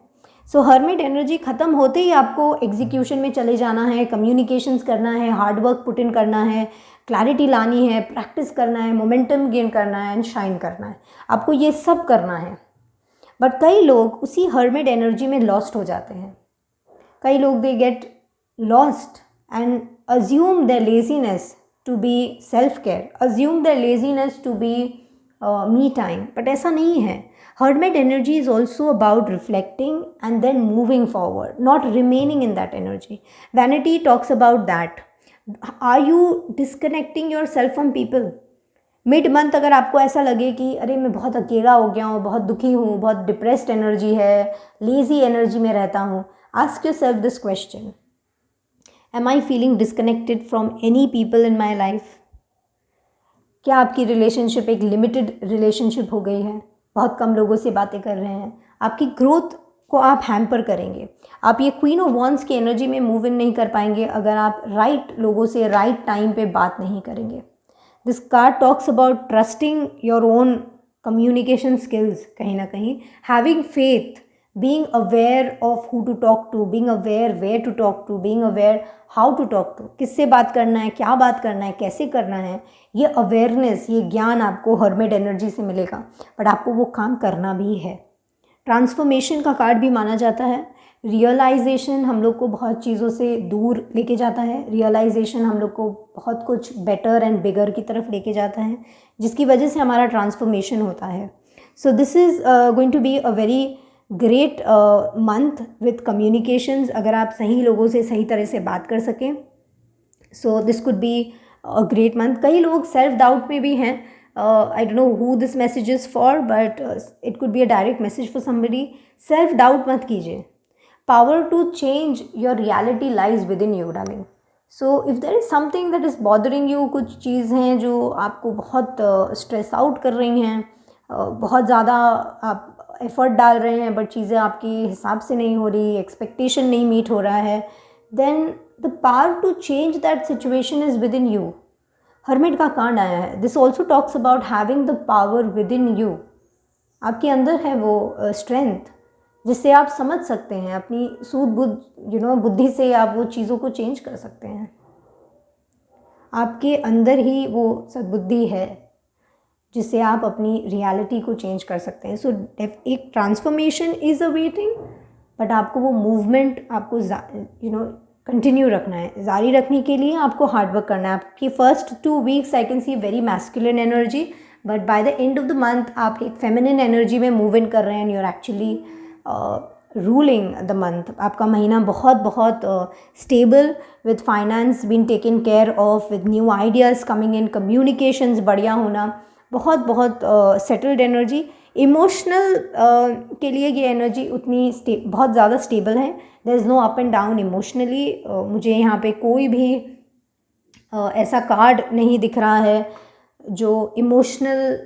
A: सो हर्मिट एनर्जी ख़त्म होते ही आपको एग्जीक्यूशन में चले जाना है, कम्युनिकेशंस करना है, हार्ड वर्क पुट इन करना है, क्लैरिटी लानी है, प्रैक्टिस करना है, मोमेंटम गेन करना है एंड शाइन करना है. आपको ये सब करना है. बट कई लोग उसी हर्मिट एनर्जी में लॉस्ट हो जाते हैं. कई लोग they get lost and assume their laziness to be self care, assume their laziness to be me time. बट ऐसा नहीं है. Hermit energy is also about reflecting and then moving forward, not remaining in that energy. Vanity talks about that. Are you disconnecting yourself from people? Mid month अगर आपको ऐसा लगे कि अरे मैं बहुत अकेला हो गया हूँ, बहुत दुखी हूँ, बहुत डिप्रेस्ड एनर्जी है, लेज़ी एनर्जी में रहता हूँ, ask yourself this question, am I feeling disconnected from any people in my life? क्या आपकी रिलेशनशिप एक लिमिटेड रिलेशनशिप हो गई है, बहुत कम लोगों से बातें कर रहे हैं? आपकी ग्रोथ को आप हैम्पर करेंगे। आप ये क्वीन ऑफ वॉन्ड्स की एनर्जी में मूव इन नहीं कर पाएंगे अगर आप राइट लोगों से राइट टाइम पे बात नहीं करेंगे। This card talks about trusting your own communication skills, कहीं ना कहीं having faith, being aware of who to talk to, being aware where to talk to, being aware how to talk to, किससे बात करना है, क्या बात करना है, कैसे करना है, ये अवेयरनेस, ये ज्ञान आपको हर्मिट एनर्जी से मिलेगा, बट आपको वो काम करना भी है। ट्रांसफॉर्मेशन का कार्ड भी माना जाता है। रियलाइजेशन हम लोग को बहुत चीज़ों से दूर लेके जाता है, रियलाइजेशन हम लोग को बहुत कुछ बेटर एंड बिगर की तरफ लेके जाता है, जिसकी वजह से हमारा ट्रांसफॉर्मेशन होता है। So this is going to be a very great month with communications, अगर आप सही लोगों से सही तरह से बात कर सकें। So this could be a great month. कई लोग सेल्फ डाउट में भी हैं, I don't know who this message is for, but it could be a direct message for somebody. Self doubt मत कीजिए। Power to change your reality lies within you, darling. So if there is something that is bothering you, कुछ चीज़ हैं जो आपको बहुत stress out कर रही हैं, बहुत ज़्यादा आप एफर्ट डाल रहे हैं बट चीज़ें आपके हिसाब से नहीं हो रही, एक्सपेक्टेशन नहीं मीट हो रहा है, then the power to change that situation is within you. Hermit का कार्ड आया है। This also talks about having the power within you. आपके अंदर है वो स्ट्रेंथ जिससे आप समझ सकते हैं, अपनी सूझ बुद्ध बुद्धि से आप वो चीज़ों को चेंज कर सकते हैं। आपके अंदर ही वो सद्बुद्धि है जिससे आप अपनी रियलिटी को चेंज कर सकते हैं। सो एक ट्रांसफॉर्मेशन इज़ अवेटिंग, बट आपको वो मूवमेंट आपको कंटिन्यू रखना है। जारी रखने के लिए आपको हार्डवर्क करना है। आपकी first 2 weeks I can see very masculine energy, but by the end of the month आप एक फेमिनिन एनर्जी में मूव इन कर रहे हैं and you are actually ruling the month. आपका महीना बहुत बहुत stable, with finance been taken care of, with new ideas coming in, communications बढ़िया होना, बहुत बहुत सेटल्ड एनर्जी। इमोशनल के लिए ये एनर्जी उतनी बहुत ज़्यादा स्टेबल है। There is no up and down emotionally. मुझे यहाँ पे कोई भी ऐसा कार्ड नहीं दिख रहा है जो इमोशनल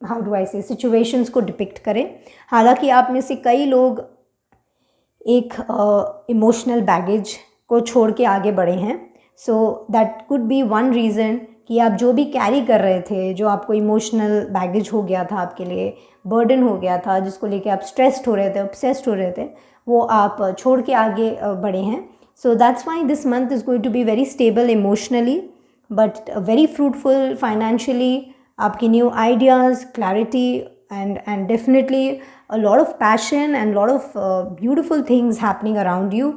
A: हाउ डू आई से सिचुएशंस को डिपिक्ट करे। हालांकि आप में से कई लोग एक इमोशनल बैगेज को छोड़ के आगे बढ़े हैं। So that could be one reason कि आप जो भी कैरी कर रहे थे, जो आपको इमोशनल बैगेज हो गया था, आपके लिए बर्डन हो गया था, जिसको लेके आप स्ट्रेस्ड हो रहे थे, ऑब्सेस्ड हो रहे थे, वो आप छोड़ के आगे बढ़े हैं। So that's why this month is going to be very stable emotionally but very fruitful financially. आपकी new ideas, clarity and definitely a lot of passion and lot of beautiful things happening around you.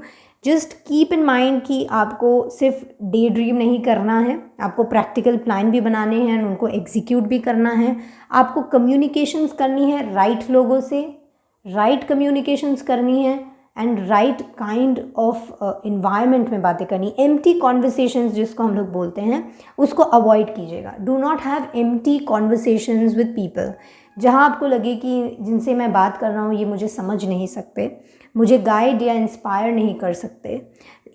A: Just keep in mind कि आपको सिर्फ day dream नहीं करना है, आपको practical plan भी बनाने हैं, उनको एग्जीक्यूट भी करना है। आपको कम्युनिकेशंस करनी है राइट लोगों से, राइट कम्युनिकेशंस करनी है and right kind of environment में बातें करनी। एम्प्टी कॉन्वर्सेशंस जिसको हम लोग बोलते हैं उसको अवॉइड कीजिएगा। Do not have empty conversations with people. जहाँ आपको लगे कि जिनसे मैं बात कर रहा हूँ ये मुझे समझ नहीं सकते, मुझे गाइड या इंस्पायर नहीं कर सकते,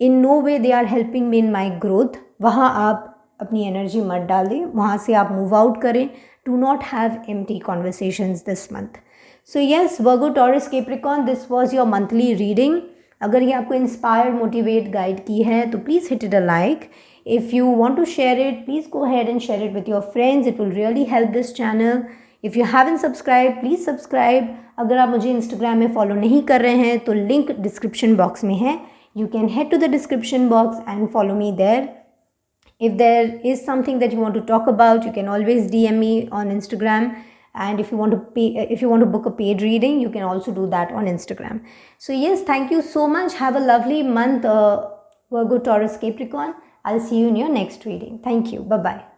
A: in no way they are helping me in my growth, वहाँ आप अपनी एनर्जी मत डालें, वहाँ से आप मूव आउट करें। Do not have empty conversations this month. So yes Virgo, Taurus, Capricorn, this was your monthly reading. अगर ये आपको इंस्पायर, मोटिवेट, गाइड की है तो please hit it a like. If you want to share it, please go ahead and share it with your friends. It will really help this channel. If you haven't subscribed, please subscribe. अगर आप मुझे Instagram में follow नहीं कर रहे हैं तो link description box में है. You can head to the description box and follow me there. If there is something that you want to talk about, you can always DM me on Instagram. And if you want to book a paid reading, you can also do that on Instagram. So yes, thank you so much. Have a lovely month, Virgo, Taurus, Capricorn. I'll see you in your next reading. Thank you. Bye-bye.